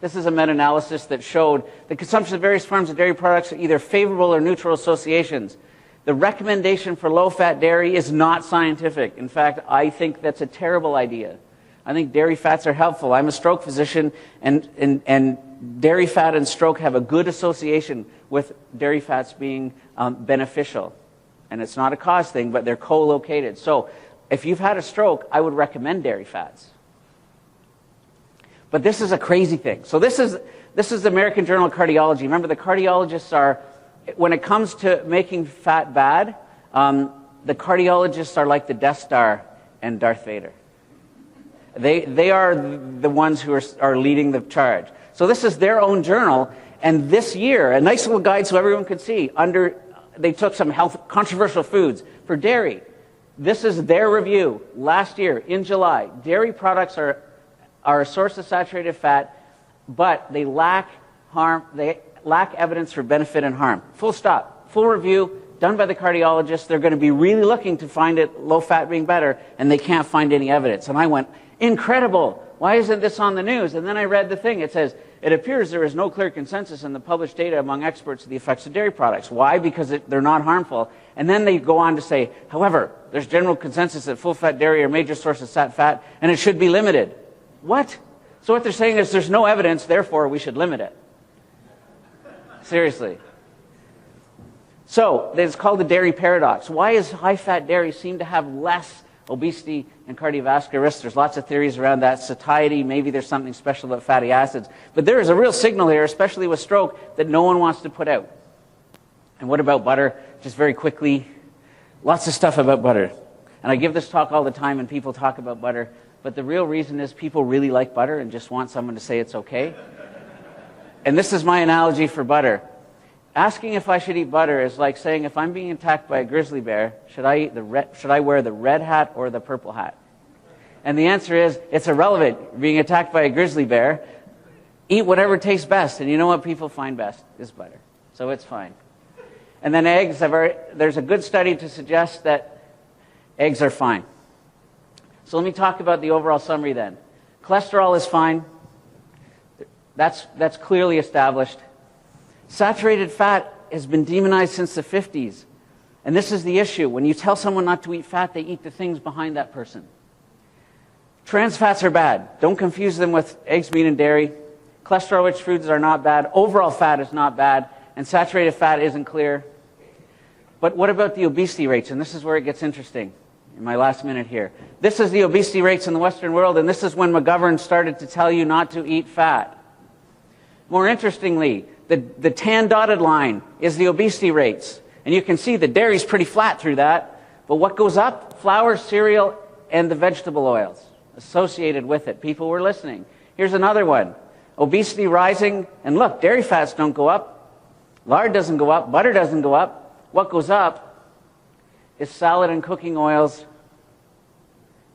This is a meta-analysis that showed the consumption of various forms of dairy products are either favorable or neutral associations. The recommendation for low-fat dairy is not scientific. In fact, I think that's a terrible idea. I think dairy fats are helpful. I'm a stroke physician, and dairy fat and stroke have a good association with dairy fats being beneficial. And it's not a cause thing, but they're co-located. So if you've had a stroke, I would recommend dairy fats. But this is a crazy thing. So this is the American Journal of Cardiology. Remember, the cardiologists are, when it comes to making fat bad, the cardiologists are like the Death Star and Darth Vader. They are the ones who are leading the charge. So this is their own journal, and this year, a nice little guide so everyone could see, they took some controversial foods for dairy. This is their review last year in July. Dairy products are a source of saturated fat, but they lack evidence for benefit and harm. Full stop. Full review, done by the cardiologists. They're going to be really looking to find it low fat being better, and they can't find any evidence. And I went, incredible. Why isn't this on the news? And then I read the thing. It says, it appears there is no clear consensus in the published data among experts of the effects of dairy products. Why? Because they're not harmful. And then they go on to say, however, there's general consensus that full-fat dairy are a major source of sat fat, and it should be limited. What? So what they're saying is there's no evidence, therefore we should limit it. Seriously. So, it's called the dairy paradox. Why does high-fat dairy seem to have less obesity and cardiovascular risk? There's lots of theories around that. Satiety, maybe there's something special about fatty acids. But there is a real signal here, especially with stroke, that no one wants to put out. And what about butter? Just very quickly, lots of stuff about butter. And I give this talk all the time and people talk about butter. But the real reason is people really like butter and just want someone to say it's okay. And this is my analogy for butter. Asking if I should eat butter is like saying if I'm being attacked by a grizzly bear, should I wear the red hat or the purple hat? And the answer is, it's irrelevant. You're being attacked by a grizzly bear. Eat whatever tastes best. And you know what people find best is butter. So it's fine. And then eggs, there's a good study to suggest that eggs are fine. So let me talk about the overall summary then. Cholesterol is fine. That's clearly established. Saturated fat has been demonized since the 50s. And this is the issue. When you tell someone not to eat fat, they eat the things behind that person. Trans fats are bad. Don't confuse them with eggs, meat, and dairy. Cholesterol-rich foods are not bad. Overall fat is not bad. And saturated fat isn't clear. But what about the obesity rates? And this is where it gets interesting in my last minute here. This is the obesity rates in the Western world, and this is when McGovern started to tell you not to eat fat. More interestingly, the tan dotted line is the obesity rates. And you can see the dairy's pretty flat through that. But what goes up? Flour, cereal, and the vegetable oils associated with it. People were listening. Here's another one. Obesity rising, and look, dairy fats don't go up. Lard doesn't go up. Butter doesn't go up. What goes up is salad and cooking oils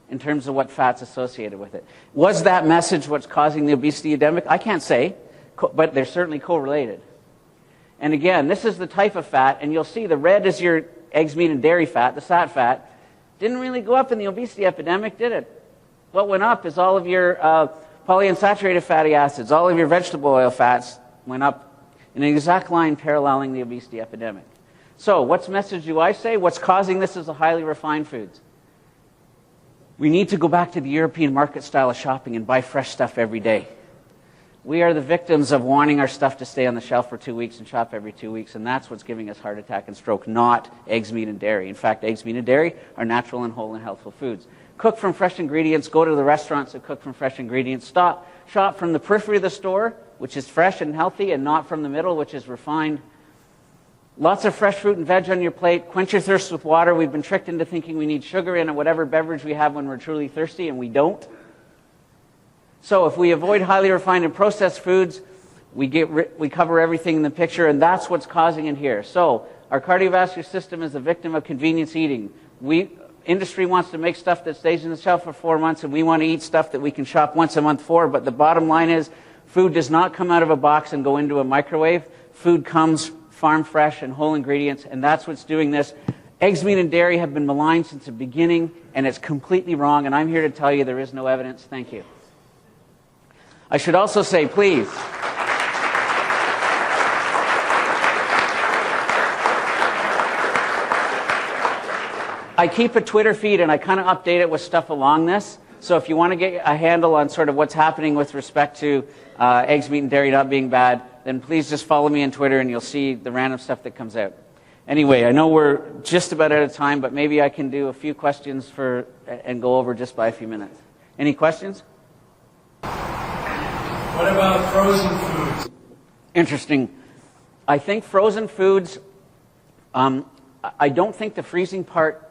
in terms of what fat's associated with it. Was that message what's causing the obesity epidemic? I can't say, but they're certainly correlated. And again, this is the type of fat, and you'll see the red is your eggs, meat, and dairy fat, the SAT fat. Didn't really go up in the obesity epidemic, did it? What went up is all of your polyunsaturated fatty acids, all of your vegetable oil fats went up in an exact line paralleling the obesity epidemic. So, what message do I say? What's causing this is the highly refined foods. We need to go back to the European market style of shopping and buy fresh stuff every day. We are the victims of wanting our stuff to stay on the shelf for 2 weeks and shop every 2 weeks, and that's what's giving us heart attack and stroke, not eggs, meat, and dairy. In fact, eggs, meat, and dairy are natural and whole and healthful foods. Cook from fresh ingredients. Go to the restaurants that cook from fresh ingredients. Shop from the periphery of the store, which is fresh and healthy, and not from the middle, which is refined. Lots of fresh fruit and veg on your plate. Quench your thirst with water. We''ve been tricked into thinking we need sugar in whatever beverage we have when we're truly thirsty, and we don't. So if we avoid highly refined and processed foods, we cover everything in the picture, and that's what's causing it here. So our cardiovascular system is a victim of convenience eating. Industry wants to make stuff that stays on the shelf for 4 months, and we want to eat stuff that we can shop once a month for, but the bottom line is food does not come out of a box and go into a microwave. Food comes farm fresh and whole ingredients, and that's what's doing this. Eggs, meat, and dairy have been maligned since the beginning, and it's completely wrong, and I'm here to tell you there is no evidence. Thank you. I should also say, please, I keep a Twitter feed and I kind of update it with stuff along this. So if you want to get a handle on sort of what's happening with respect to eggs, meat, and dairy not being bad, then please just follow me on Twitter and you'll see the random stuff that comes out. Anyway, I know we're just about out of time, but maybe I can do a few questions and go over just by a few minutes. Any questions? What about frozen foods? Interesting. I think frozen foods, I don't think the freezing part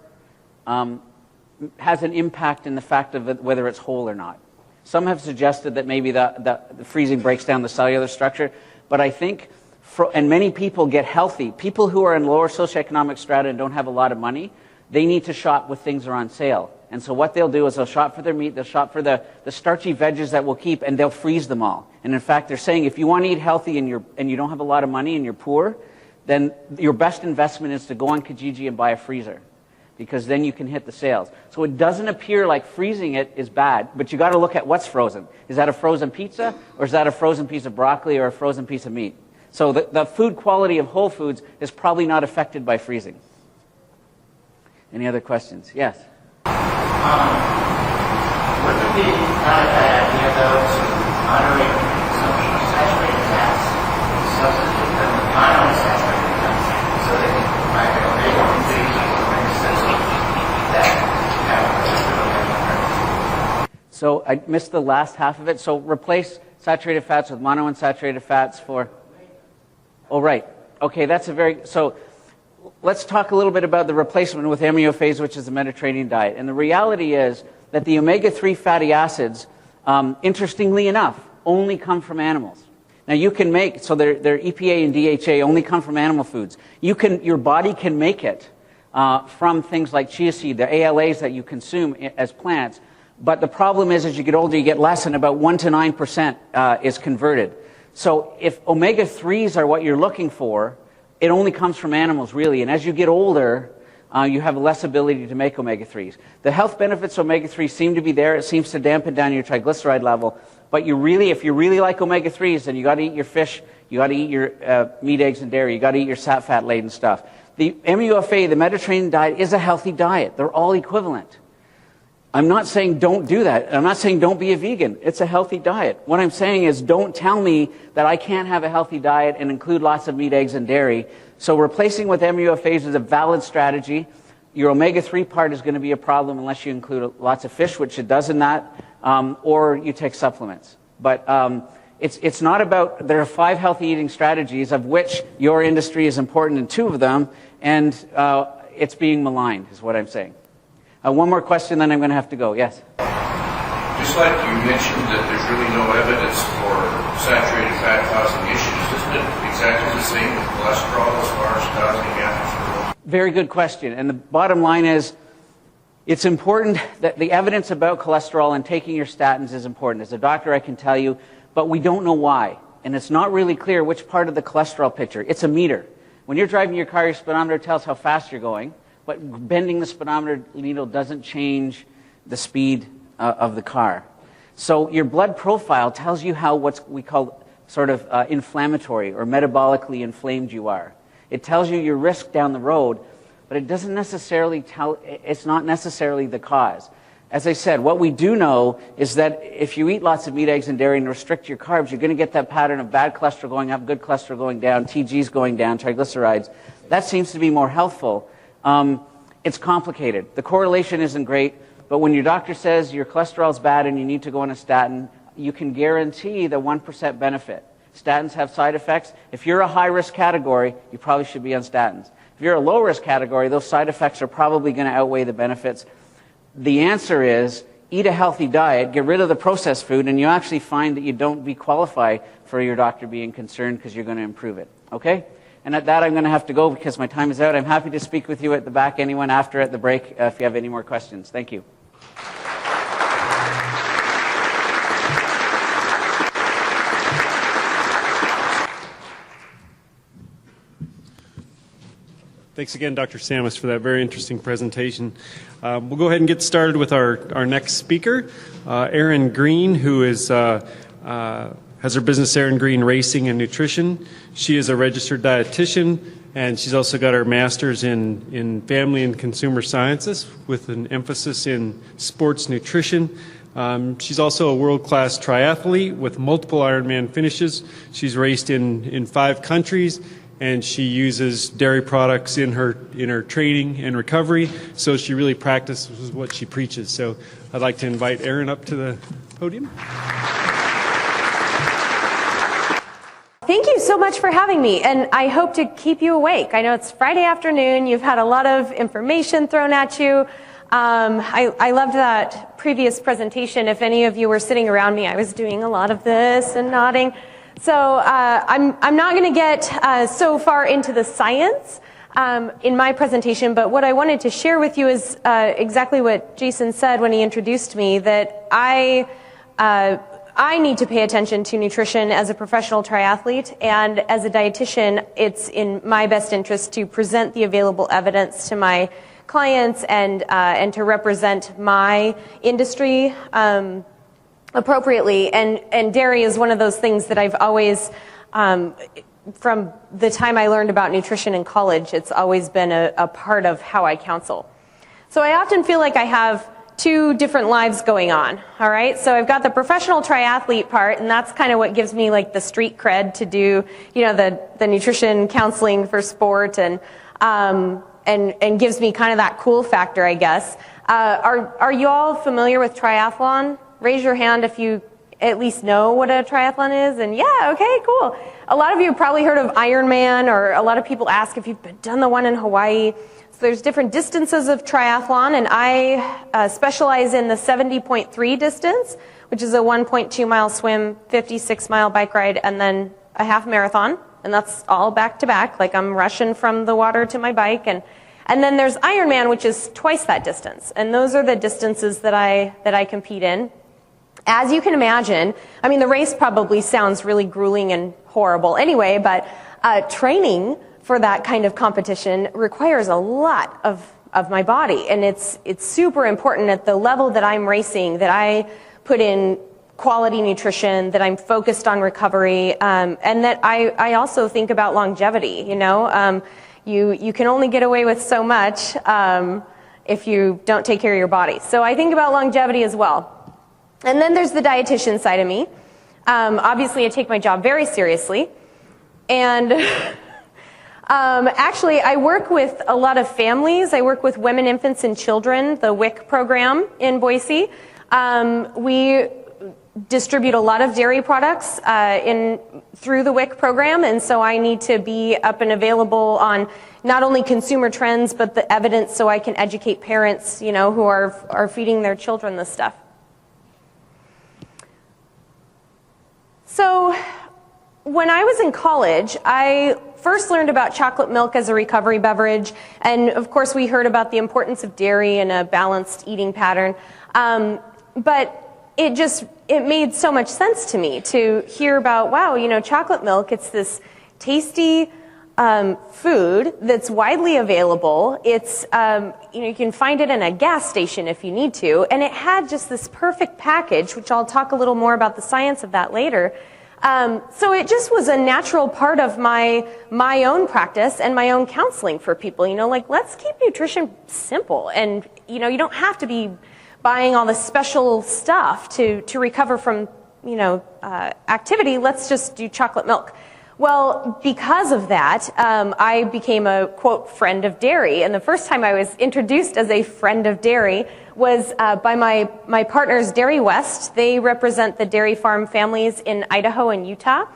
has an impact in the fact of whether it's whole or not. Some have suggested that maybe the freezing breaks down the cellular structure, but I think, and many people get healthy. People who are in lower socioeconomic strata and don't have a lot of money, they need to shop with things that are on sale. And so what they'll do is they'll shop for their meat, they'll shop for the starchy veggies that will keep, and they'll freeze them all. And in fact, they're saying if you want to eat healthy and you don't have a lot of money and you're poor, then your best investment is to go on Kijiji and buy a freezer, because then you can hit the sales. So it doesn't appear like freezing it is bad, but you got to look at what's frozen. Is that a frozen pizza, or is that a frozen piece of broccoli or a frozen piece of meat? So the food quality of whole foods is probably not affected by freezing. Any other questions? Yes? Wouldn't it be not a bad idea, though, to moderate consumption of saturated fats, substitute them with monounsaturated fats, so that they don't increase that? So I missed the last half of it. So replace saturated fats with monounsaturated fats for... Oh, right. Okay, that's so let's talk a little bit about the replacement with aminophase, which is the Mediterranean diet. And the reality is that the omega-3 fatty acids, interestingly enough, only come from animals. Now you can make, so their EPA and DHA only come from animal foods. Your body can make it from things like chia seed, the ALAs that you consume as plants. But the problem is, as you get older, you get less, and about 1 to 9% is converted. So if omega-3s are what you're looking for, it only comes from animals, really. And as you get older, you have less ability to make omega-3s. The health benefits of omega-3 seem to be there. It seems to dampen down your triglyceride level. But if you really like omega-3s, then you got to eat your fish, you got to eat your meat, eggs, and dairy. You got to eat your fat-laden stuff. The MUFA, the Mediterranean diet, is a healthy diet. They're all equivalent. I'm not saying don't do that. I'm not saying don't be a vegan. It's a healthy diet. What I'm saying is don't tell me that I can't have a healthy diet and include lots of meat, eggs, and dairy. So replacing with MUFAs is a valid strategy. Your omega-3 part is going to be a problem unless you include lots of fish, which it does in that, or you take supplements. But it's not about, there are 5 healthy eating strategies, of which your industry is important in 2 of them, and it's being maligned, is what I'm saying. One more question, then I'm going to have to go. Yes? Just like you mentioned that there's really no evidence for saturated fat causing issues, isn't it exactly the same with cholesterol as far as causing atherosclerosis? Very good question. And the bottom line is, it's important that the evidence about cholesterol and taking your statins is important. As a doctor, I can tell you, but we don't know why. And it's not really clear which part of the cholesterol picture. It's a meter. When you're driving your car, your speedometer tells how fast you're going. But bending the speedometer needle doesn't change the speed of the car. So your blood profile tells you how what we call sort of inflammatory or metabolically inflamed you are. It tells you your risk down the road, but it doesn't necessarily tell, it's not necessarily the cause. As I said, what we do know is that if you eat lots of meat, eggs, and dairy and restrict your carbs, you're going to get that pattern of bad cholesterol going up, good cholesterol going down, TGs going down, triglycerides. That seems to be more healthful. It's complicated. The correlation isn't great, but when your doctor says your cholesterol's bad and you need to go on a statin, you can guarantee the 1% benefit. Statins have side effects. If you're a high-risk category, you probably should be on statins. If you're a low-risk category, those side effects are probably going to outweigh the benefits. The answer is eat a healthy diet, get rid of the processed food, and you actually find that you don't qualify for your doctor being concerned because you're going to improve it. Okay? And at that, I'm going to have to go because my time is out. I'm happy to speak with you at the back, anyone after at the break, if you have any more questions. Thank you. Thanks again, Dr. Samis, for that very interesting presentation. We'll go ahead and get started with our next speaker, Erin Green, who is has her business Erin Green Racing and Nutrition. She is a registered dietitian, and she's also got her master's in family and consumer sciences with an emphasis in sports nutrition. She's also a world-class triathlete with multiple Ironman finishes. She's raced in 5 countries, and she uses dairy products in her training and recovery, so she really practices what she preaches. So I'd like to invite Erin up to the podium. Thank you so much for having me, and I hope to keep you awake. I know it's Friday afternoon. You've had a lot of information thrown at you. I loved that previous presentation. If any of you were sitting around me, I was doing a lot of this and nodding. So I'm not going to get so far into the science in my presentation, but what I wanted to share with you is exactly what Jason said when he introduced me, that I need to pay attention to nutrition as a professional triathlete, and as a dietitian, it's in my best interest to present the available evidence to my clients and to represent my industry appropriately. And dairy is one of those things that I've always, from the time I learned about nutrition in college, it's always been a part of how I counsel. So I often feel like I have 2 different lives going on, all right? So I've got the professional triathlete part, and that's kind of what gives me like the street cred to do, you know, the nutrition counseling for sport, and gives me kind of that cool factor, I guess. Are you all familiar with triathlon? Raise your hand if you at least know what a triathlon is. And yeah, okay, cool. A lot of you have probably heard of Ironman, or a lot of people ask if you've done the one in Hawaii. So there's different distances of triathlon, and I specialize in the 70.3 distance, which is a 1.2 mile swim, 56 mile bike ride, and then a half marathon. And that's all back to back, like I'm rushing from the water to my bike. And then there's Ironman, which is twice that distance. And those are the distances that I compete in. As you can imagine, I mean, the race probably sounds really grueling and horrible anyway, but training for that kind of competition requires a lot of my body. And it's super important at the level that I'm racing that I put in quality nutrition, that I'm focused on recovery, and that I also think about longevity, you know. You can only get away with so much. if you don't take care of your body. So I think about longevity as well. And then there's the dietitian side of me. Obviously, I take my job very seriously. And actually, I work with a lot of families. I work with women, infants, and children, the WIC program in Boise. We distribute a lot of dairy products through the WIC program, and so I need to be up and available on not only consumer trends, but the evidence so I can educate parents, who are feeding their children this stuff. So when I was in college, I first learned about chocolate milk as a recovery beverage, and of course we heard about the importance of dairy and a balanced eating pattern. But it made so much sense to me to hear about, wow, chocolate milk, it's this tasty food that's widely available. It's, you can find it in a gas station if you need to, and it had just this perfect package, which I'll talk a little more about the science of that later. So it just was a natural part of my own practice and my own counseling for people, let's keep nutrition simple, and, you don't have to be buying all the special stuff to recover from, activity. Let's just do chocolate milk. Well, because of that, I became a, quote, friend of dairy. And the first time I was introduced as a friend of dairy was by my partners, Dairy West. They represent the dairy farm families in Idaho and Utah.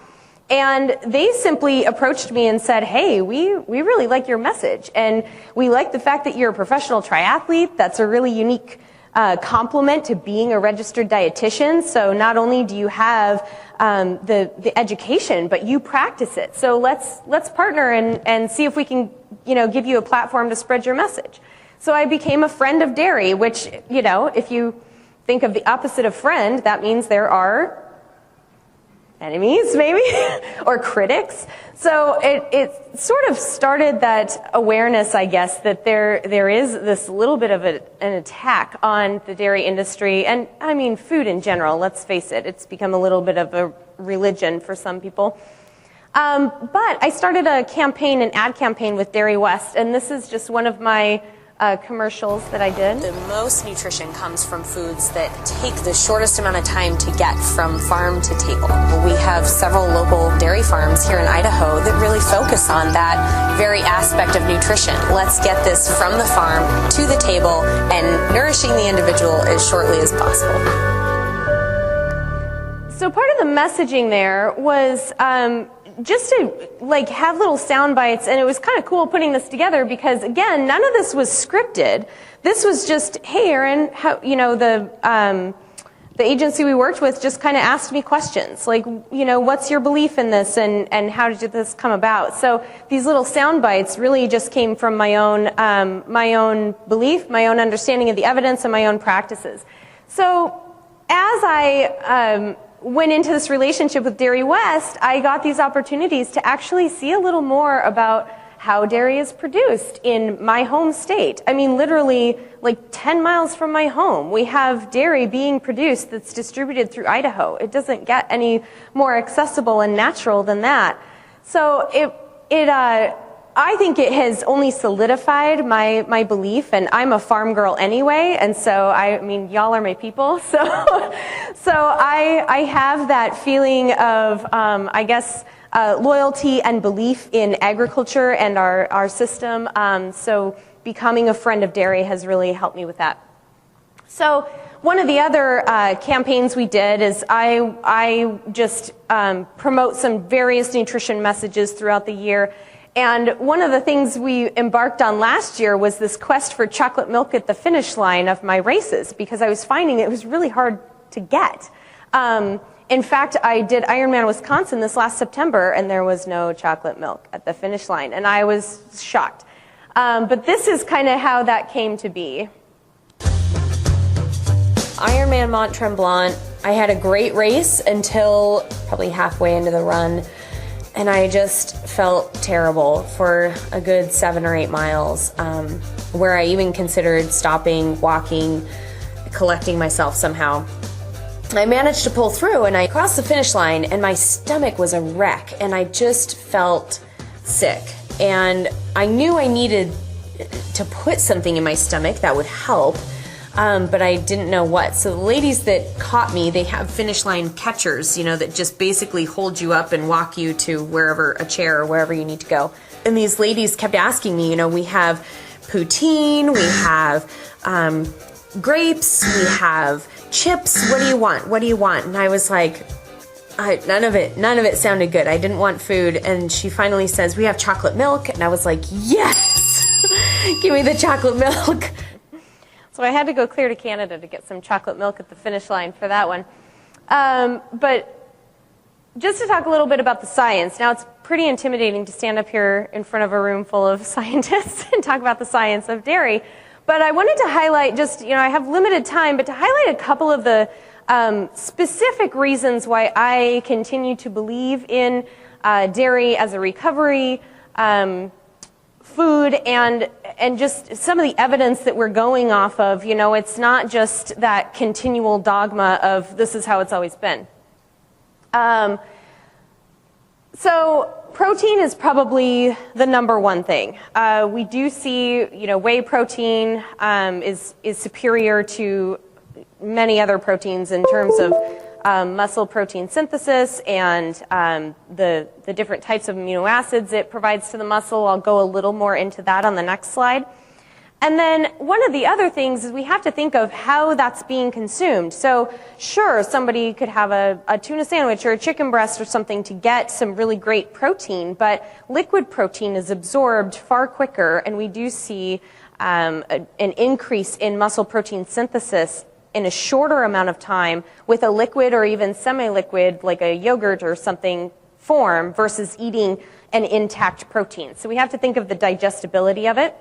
And they simply approached me and said, hey, we really like your message. And we like the fact that you're a professional triathlete. That's a really unique complement to being a registered dietitian. So not only do you have the education, but you practice it. So let's partner and see if we can, give you a platform to spread your message. So I became a friend of dairy, which, if you think of the opposite of friend, that means there are enemies, maybe, or critics. So it sort of started that awareness, I guess, that there is this little bit of an attack on the dairy industry, and I mean food in general, let's face it. It's become a little bit of a religion for some people. But I started an ad campaign with Dairy West, and this is just one of my commercials that I did. The most nutrition comes from foods that take the shortest amount of time to get from farm to table. We have several local dairy farms here in Idaho that really focus on that very aspect of nutrition. Let's get this from the farm to the table and nourishing the individual as shortly as possible. So part of the messaging there was just to have little sound bites, and it was kind of cool putting this together because, again, none of this was scripted. This was just, hey, Erin, how, the agency we worked with just kind of asked me questions like, what's your belief in this, and how did this come about? So these little sound bites really just came from my own belief, my own understanding of the evidence, and my own practices. So as I went into this relationship with Dairy West, I got these opportunities to actually see a little more about how dairy is produced in my home state. I mean, literally 10 miles from my home, we have dairy being produced that's distributed through Idaho. It doesn't get any more accessible and natural than that. So I think it has only solidified my belief, and I'm a farm girl anyway, and so y'all are my people. So I have that feeling of loyalty and belief in agriculture and our system. So becoming a friend of dairy has really helped me with that. So one of the other campaigns we did is I just promote some various nutrition messages throughout the year. And one of the things we embarked on last year was this quest for chocolate milk at the finish line of my races, because I was finding it was really hard to get. In fact, I did Ironman Wisconsin this last September, and there was no chocolate milk at the finish line, and I was shocked. But this is kind of how that came to be. Ironman Mont Tremblant, I had a great race until probably halfway into the run. And I just felt terrible for a good 7 or 8 miles, where I even considered stopping, walking, collecting myself somehow. I managed to pull through, and I crossed the finish line, and my stomach was a wreck, and I just felt sick. And I knew I needed to put something in my stomach that would help. But I didn't know what. So the ladies that caught me, they have finish line catchers, that just basically hold you up and walk you to wherever, a chair or wherever you need to go. And these ladies kept asking me, we have poutine, we have grapes, we have chips. What do you want? What do you want? And I was like, none of it sounded good. I didn't want food. And she finally says, we have chocolate milk. And I was like, yes, give me the chocolate milk. So I had to go clear to Canada to get some chocolate milk at the finish line for that one. But just to talk a little bit about the science. Now, it's pretty intimidating to stand up here in front of a room full of scientists and talk about the science of dairy. But I wanted to highlight just, I have limited time, but to highlight a couple of the specific reasons why I continue to believe in dairy as a recovery food and just some of the evidence that we're going off of. It's not just that continual dogma of this is how it's always been. So protein is probably the number one thing. We do see, whey protein is superior to many other proteins in terms of muscle protein synthesis and the different types of amino acids it provides to the muscle. I'll go a little more into that on the next slide. And then one of the other things is we have to think of how that's being consumed. So sure, somebody could have a tuna sandwich or a chicken breast or something to get some really great protein, but liquid protein is absorbed far quicker, and we do see an increase in muscle protein synthesis in a shorter amount of time with a liquid or even semi-liquid like a yogurt or something form versus eating an intact protein. So we have to think of the digestibility of it.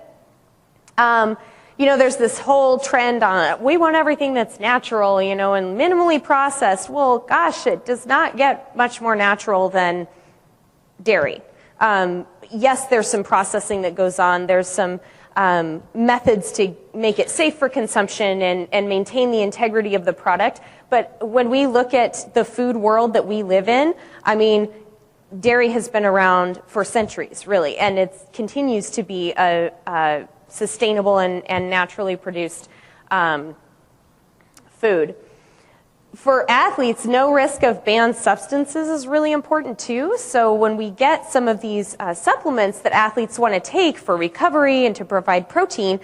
There's this whole trend on we want everything that's natural, and minimally processed. Well, gosh, it does not get much more natural than dairy. Yes, there's some processing that goes on. There's some methods to make it safe for consumption and maintain the integrity of the product. But when we look at the food world that we live in, dairy has been around for centuries, really, and it continues to be a sustainable and naturally produced food. For athletes, no risk of banned substances is really important too. So when we get some of these supplements that athletes want to take for recovery and to provide protein,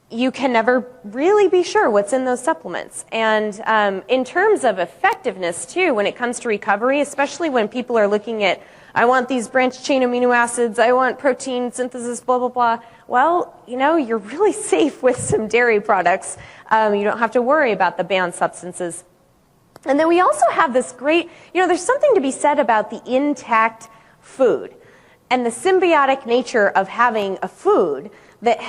you can never really be sure what's in those supplements. And in terms of effectiveness too, when it comes to recovery, especially when people are looking at, I want these branched chain amino acids, I want protein synthesis, blah, blah, blah. Well, you're really safe with some dairy products. You don't have to worry about the banned substances. And then we also have this great, there's something to be said about the intact food and the symbiotic nature of having a food that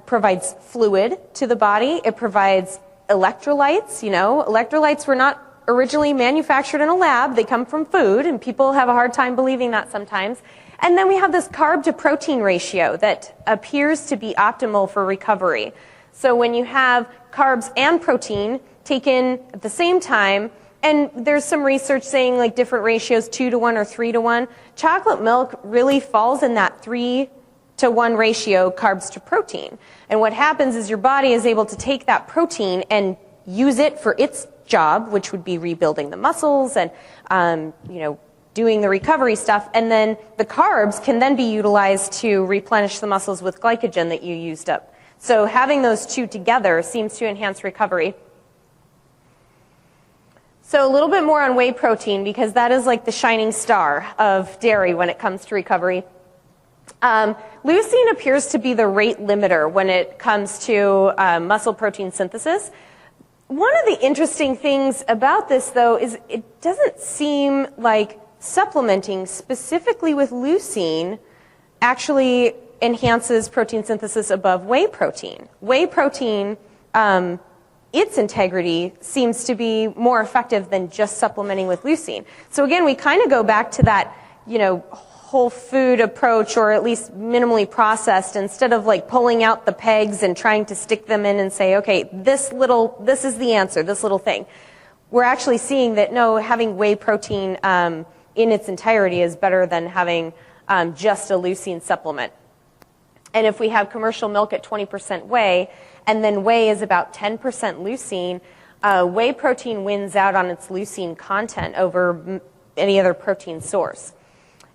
provides fluid to the body. It provides electrolytes. Electrolytes were not originally manufactured in a lab. They come from food, and people have a hard time believing that sometimes. And then we have this carb to protein ratio that appears to be optimal for recovery. So when you have carbs and protein taken at the same time, and there's some research saying like different ratios, 2-to-1 or 3-to-1, chocolate milk really falls in that 3-to-1 ratio carbs to protein. And what happens is your body is able to take that protein and use it for its job, which would be rebuilding the muscles and, doing the recovery stuff. And then the carbs can then be utilized to replenish the muscles with glycogen that you used up. So having those two together seems to enhance recovery. So a little bit more on whey protein, because that is like the shining star of dairy when it comes to recovery. Leucine appears to be the rate limiter when it comes to muscle protein synthesis. One of the interesting things about this, though, is it doesn't seem like supplementing specifically with leucine actually enhances protein synthesis above whey protein. Whey protein, its integrity seems to be more effective than just supplementing with leucine. So again, we kind of go back to that, whole food approach, or at least minimally processed, instead of like pulling out the pegs and trying to stick them in and say, okay, this is the answer, this little thing. We're actually seeing that no, having whey protein in its entirety is better than having just a leucine supplement. And if we have commercial milk at 20% whey, and then whey is about 10% leucine, whey protein wins out on its leucine content over any other protein source.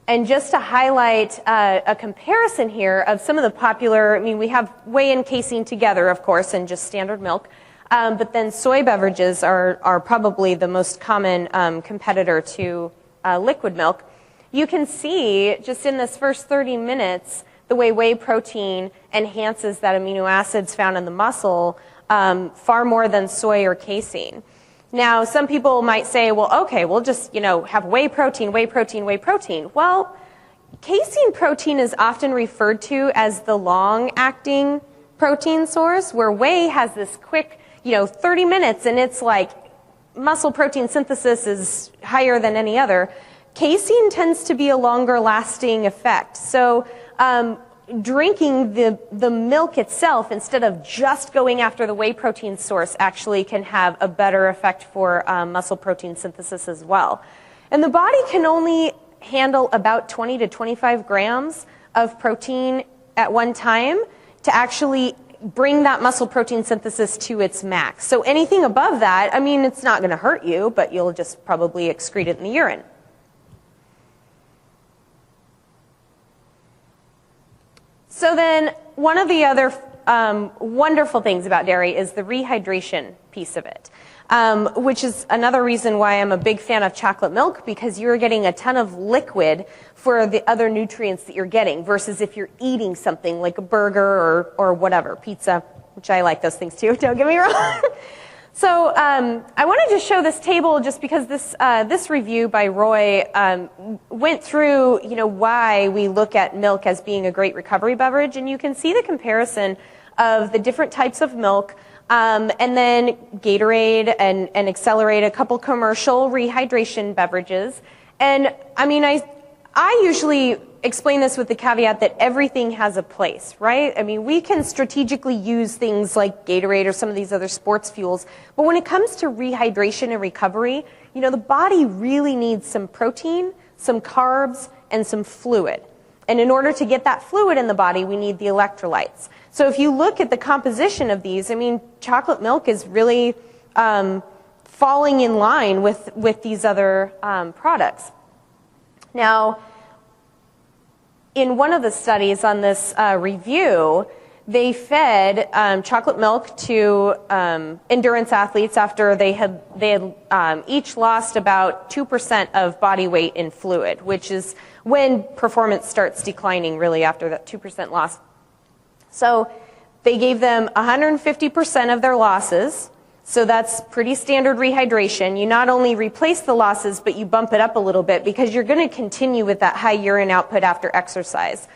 And just to highlight a comparison here of some of the popular, I mean, we have whey and casein together, of course, and just standard milk. But then soy beverages are probably the most common competitor to liquid milk. You can see just in this first 30 minutes the way whey protein enhances that amino acids found in the muscle far more than soy or casein. Now, some people might say, well, okay, we'll just, have whey protein, whey protein, whey protein. Well, casein protein is often referred to as the long-acting protein source, where whey has this quick, 30 minutes, and it's like muscle protein synthesis is higher than any other. Casein tends to be a longer-lasting effect. So drinking the milk itself instead of just going after the whey protein source actually can have a better effect for muscle protein synthesis as well. And the body can only handle about 20 to 25 grams of protein at one time to actually bring that muscle protein synthesis to its max. So anything above that, I mean, it's not going to hurt you, but you'll just probably excrete it in the urine. So then one of the other wonderful things about dairy is the rehydration piece of it, which is another reason why I'm a big fan of chocolate milk, because you're getting a ton of liquid for the other nutrients that you're getting versus if you're eating something like a burger or whatever, pizza, which I like those things too, don't get me wrong. So I wanted to show this table just because this review by Roy went through why we look at milk as being a great recovery beverage, and you can see the comparison of the different types of milk, and then Gatorade and Accelerate, a couple commercial rehydration beverages. And I mean, I usually explain this with the caveat that everything has a place, right? I mean, we can strategically use things like Gatorade or some of these other sports fuels, but when it comes to rehydration and recovery, the body really needs some protein, some carbs, and some fluid. And in order to get that fluid in the body, we need the electrolytes. So if you look at the composition of these, I mean, chocolate milk is really falling in line with these other products. Now, in one of the studies on this review, they fed chocolate milk to endurance athletes after they had each lost about 2% of body weight in fluid, which is when performance starts declining really after that 2% loss. So they gave them 150% of their losses. So that's pretty standard rehydration. You not only replace the losses, but you bump it up a little bit because you're going to continue with that high urine output after exercise.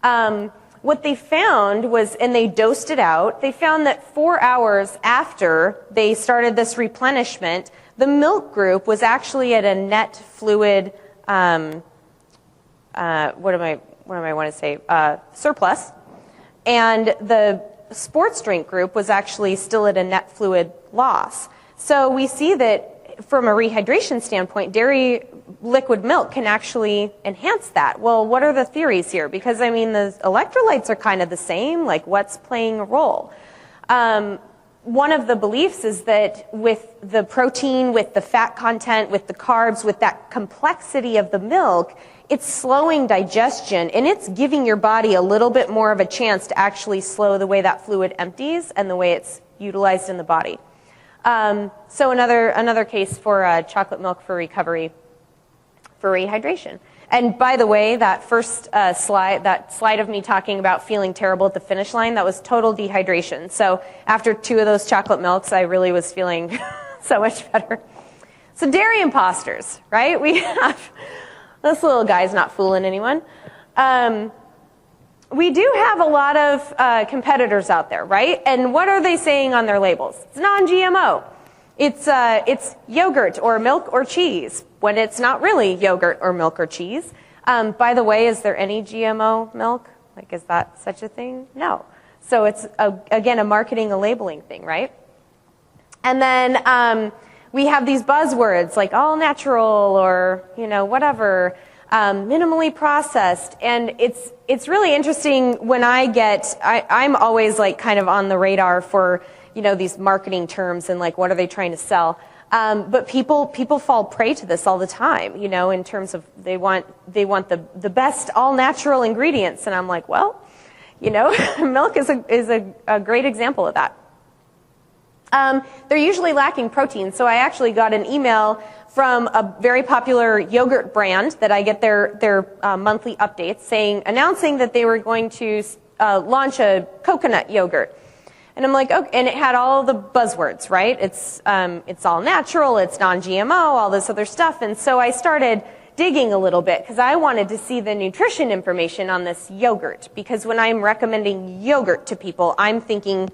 What they found was, and they dosed it out, they found that 4 hours after they started this replenishment, the milk group was actually at a net fluid, surplus, and the sports drink group was actually still at a net fluid loss. So we see that from a rehydration standpoint, dairy liquid milk can actually enhance that. Well, what are the theories here? Because, I mean, the electrolytes are kind of the same, like what's playing a role? One of the beliefs is that with the protein, with the fat content, with the carbs, with that complexity of the milk, it's slowing digestion, and it's giving your body a little bit more of a chance to actually slow the way that fluid empties and the way it's utilized in the body. So another case for chocolate milk for recovery, for rehydration. And by the way, that first slide, that slide of me talking about feeling terrible at the finish line, that was total dehydration. So after 2 of those chocolate milks, I really was feeling so much better. So dairy imposters, right? We have... This little guy's not fooling anyone. We do have a lot of competitors out there, right? And what are they saying on their labels? It's non-GMO. It's yogurt or milk or cheese, when it's not really yogurt or milk or cheese. By the way, is there any GMO milk? Like, is that such a thing? No. So it's, again, a marketing, a labeling thing, right? And then we have these buzzwords like all natural or, whatever. minimally processed. And it's really interesting when I'm always like kind of on the radar for, these marketing terms and like what are they trying to sell. But people fall prey to this all the time, in terms of they want the best all natural ingredients. And I'm like, well, milk is a great example of that. They're usually lacking protein. So I actually got an email from a very popular yogurt brand that I get their monthly updates announcing that they were going to launch a coconut yogurt. And I'm like, okay, and it had all the buzzwords, right? It's all natural, it's non-GMO, all this other stuff. And so I started digging a little bit because I wanted to see the nutrition information on this yogurt. Because when I'm recommending yogurt to people, I'm thinking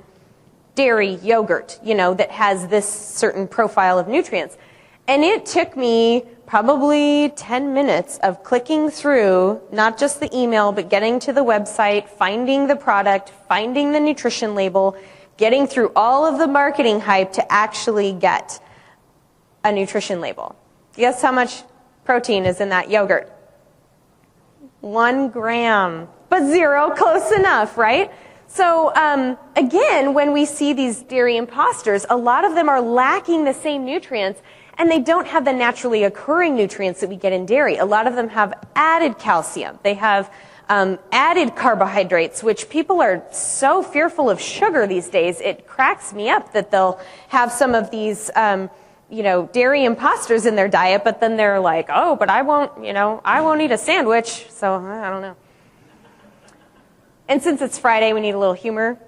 dairy yogurt, that has this certain profile of nutrients. And it took me probably 10 minutes of clicking through, not just the email, but getting to the website, finding the product, finding the nutrition label, getting through all of the marketing hype to actually get a nutrition label. Guess how much protein is in that yogurt? 1 gram, but 0 close enough, right? So again, when we see these dairy imposters, a lot of them are lacking the same nutrients, and they don't have the naturally occurring nutrients that we get in dairy. A lot of them have added calcium. They have added carbohydrates, which people are so fearful of sugar these days. It cracks me up that they'll have some of these, dairy imposters in their diet, but then they're like, oh, but I won't eat a sandwich. So I don't know. And since it's Friday, we need a little humor.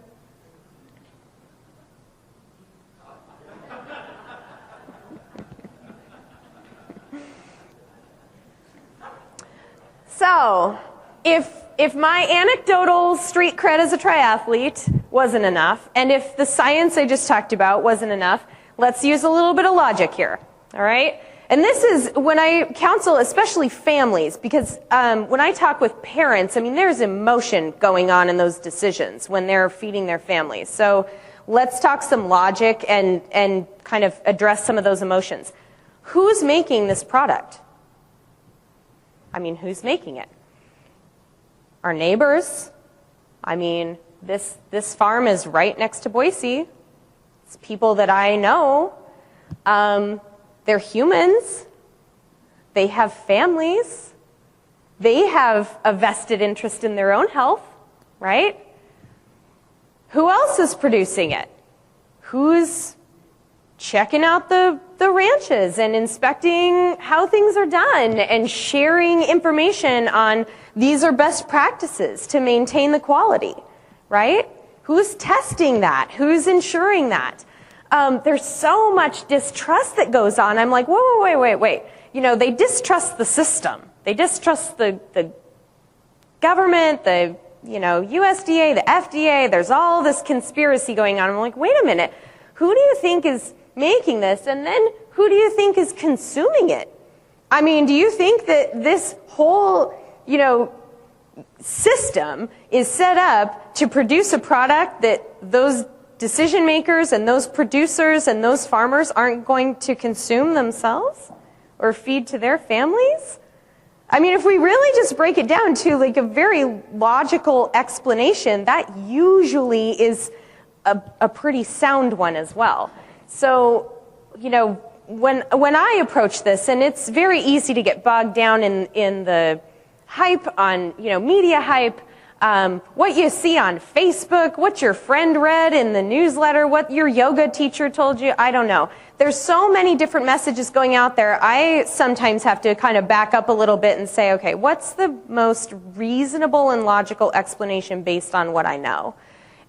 So, if my anecdotal street cred as a triathlete wasn't enough, and if the science I just talked about wasn't enough, let's use a little bit of logic here, all right? And this is when I counsel, especially families, because when I talk with parents, there's emotion going on in those decisions when they're feeding their families. So let's talk some logic and kind of address some of those emotions. Who's making this product? Who's making it? Our neighbors. This farm is right next to Boise. It's people that I know. They're humans. They have families. They have a vested interest in their own health, right? Who else is producing it? Who's checking out the ranches and inspecting how things are done and sharing information on these are best practices to maintain the quality, right? Who's testing that? Who's ensuring that? There's so much distrust that goes on. I'm like, whoa, wait. They distrust the system. They distrust the government, the USDA, the FDA. There's all this conspiracy going on. I'm like, wait a minute. Who do you think is making this? And then who do you think is consuming it? Do you think that this whole, system is set up to produce a product that those decision makers and those producers and those farmers aren't going to consume themselves or feed to their families? If we really just break it down to like a very logical explanation, that usually is a pretty sound one as well. So, when I approach this, and it's very easy to get bogged down in the hype on, media hype, what you see on Facebook, what your friend read in the newsletter, what your yoga teacher told you, I don't know. There's so many different messages going out there. I sometimes have to kind of back up a little bit and say, okay, what's the most reasonable and logical explanation based on what I know?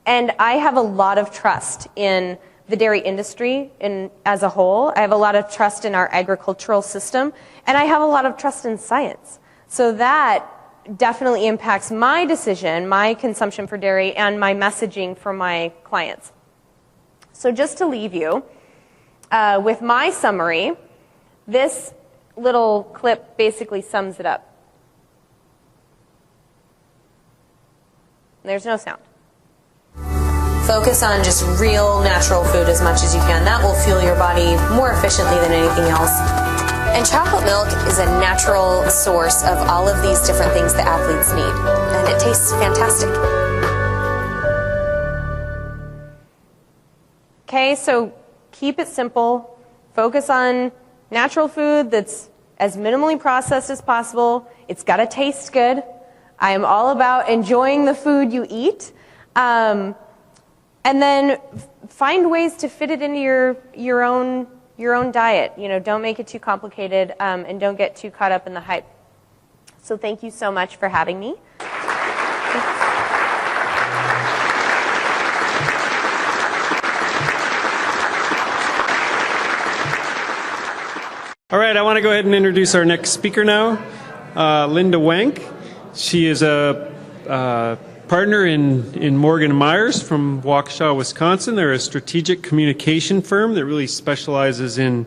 And I have a lot of trust in the dairy industry as a whole. I have a lot of trust in our agricultural system, and I have a lot of trust in science. So that definitely impacts my decision, my consumption for dairy, and my messaging for my clients. So just to leave you with my summary, this little clip basically sums it up. There's no sound. Focus on just real natural food as much as you can. That will fuel your body more efficiently than anything else. And chocolate milk is a natural source of all of these different things that athletes need. And it tastes fantastic. Okay, so keep it simple. Focus on natural food that's as minimally processed as possible. It's got to taste good. I am all about enjoying the food you eat. And then find ways to fit it into your own diet. You know, don't make it too complicated, and don't get too caught up in the hype. So thank you so much for having me. All right, I want to go ahead and introduce our next speaker now, Linda Wenck. She is a partner in MorganMyers from Waukesha, Wisconsin. They're a strategic communication firm that really specializes in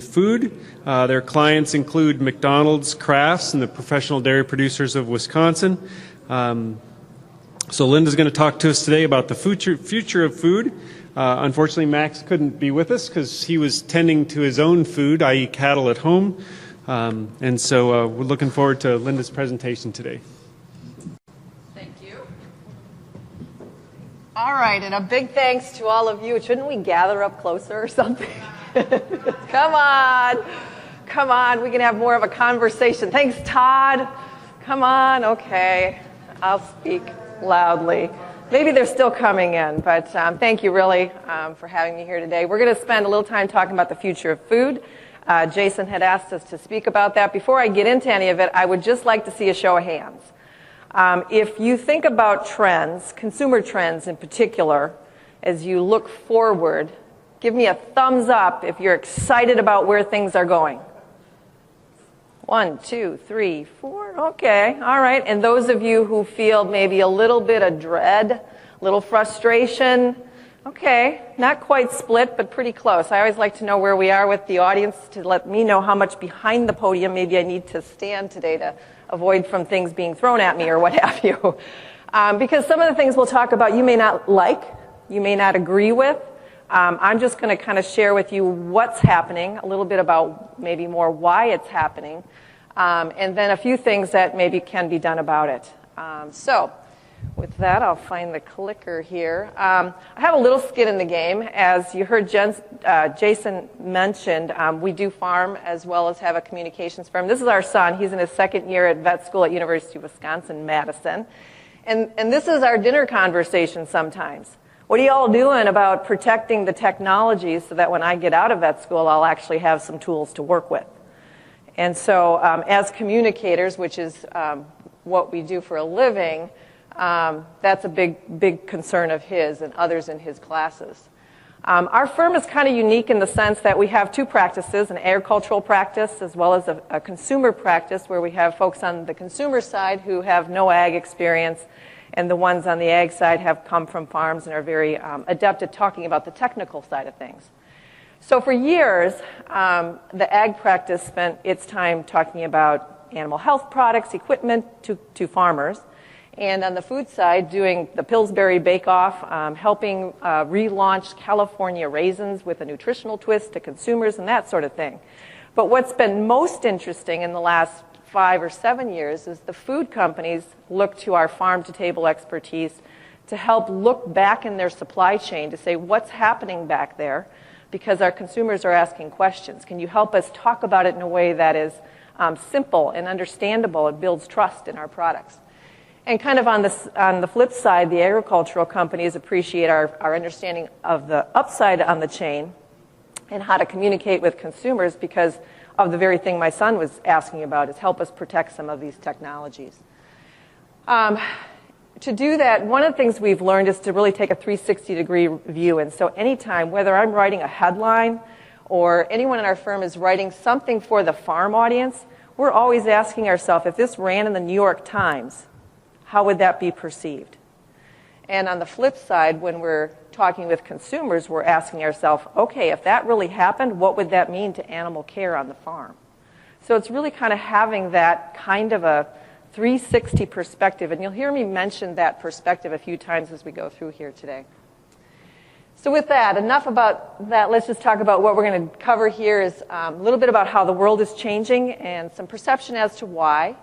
food. Their clients include McDonald's, Kraft's, and the Professional Dairy Producers of Wisconsin. So Linda's going to talk to us today about the future of food. Unfortunately, Max couldn't be with us because he was tending to his own food, i.e. cattle at home. And so we're looking forward to Linda's presentation today. Thank you. All right, and a big thanks to all of you. Shouldn't we gather up closer or something? Come on, we can have more of a conversation. Thanks, Todd. Come on, okay, I'll speak loudly. Maybe they're still coming in, but thank you really for having me here today. We're going to spend a little time talking about the future of food. Jason had asked us to speak about that. Before I get into any of it, I would just like to see a show of hands. If you think about trends, consumer trends in particular, as you look forward, give me a thumbs up if you're excited about where things are going. 1, 2, 3, 4. Okay, all right. And those of you who feel maybe a little bit of dread, a little frustration, okay, not quite split, but pretty close. I always like to know where we are with the audience to let me know how much behind the podium maybe I need to stand today to avoid from things being thrown at me or what have you. Because some of the things we'll talk about you may not like, you may not agree with. I'm just going to kind of share with you what's happening, a little bit about maybe more why it's happening, and then a few things that maybe can be done about it. So with that, I'll find the clicker here. I have a little skin in the game. As you heard Jason mentioned, we do farm as well as have a communications firm. This is our son. He's in his second year at vet school at University of Wisconsin-Madison. And this is our dinner conversation sometimes. What are you all doing about protecting the technology so that when I get out of vet school, I'll actually have some tools to work with? And so as communicators, which is what we do for a living, that's a big concern of his and others in his classes. Our firm is kind of unique in the sense that we have two practices, an agricultural practice as well as a consumer practice where we have folks on the consumer side who have no ag experience, and the ones on the ag side have come from farms and are very adept at talking about the technical side of things. So for years, the ag practice spent its time talking about animal health products, equipment to farmers. And on the food side, doing the Pillsbury Bake-Off, helping relaunch California raisins with a nutritional twist to consumers and that sort of thing. But what's been most interesting in the last 5 or 7 years is the food companies look to our farm-to-table expertise to help look back in their supply chain to say what's happening back there, because our consumers are asking questions. Can you help us talk about it in a way that is simple and understandable and builds trust in our products? And kind of on the flip side, the agricultural companies appreciate our understanding of the upside on the chain and how to communicate with consumers because of the very thing my son was asking about, is help us protect some of these technologies. To do that, one of the things we've learned is to really take a 360-degree view. And so anytime, whether I'm writing a headline or anyone in our firm is writing something for the farm audience, we're always asking ourselves, if this ran in the New York Times, how would that be perceived? And on the flip side, when we're talking with consumers, we're asking ourselves, okay, if that really happened, what would that mean to animal care on the farm? So it's really kind of having that kind of a 360 perspective, and you'll hear me mention that perspective a few times as we go through here today. So with that, enough about that. Let's just talk about what we're going to cover here is a little bit about how the world is changing and some perception as to why.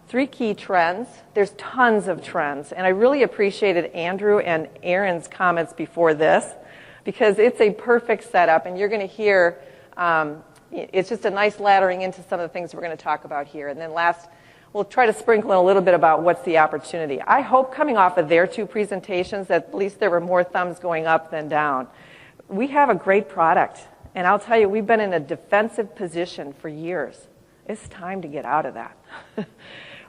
3 key trends. There's tons of trends, and I really appreciated Andrew and Erin's comments before this because it's a perfect setup, and you're going to hear it's just a nice laddering into some of the things we're going to talk about here. And then last, we'll try to sprinkle in a little bit about what's the opportunity. I hope coming off of their 2 presentations that at least there were more thumbs going up than down. We have a great product, and I'll tell you, we've been in a defensive position for years. It's time to get out of that.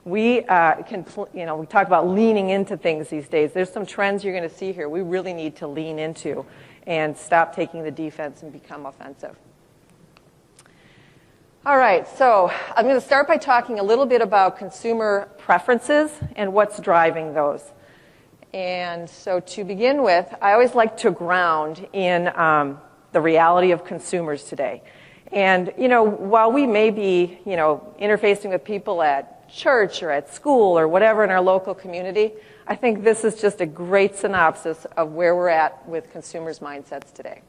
We we talk about leaning into things these days. There's some trends you're going to see here we really need to lean into and stop taking the defense and become offensive. All right, so I'm going to start by talking a little bit about consumer preferences and what's driving those. And so to begin with, I always like to ground in the reality of consumers today. And, while we may be, interfacing with people at church or at school or whatever in our local community, I think this is just a great synopsis of where we're at with consumers' mindsets today.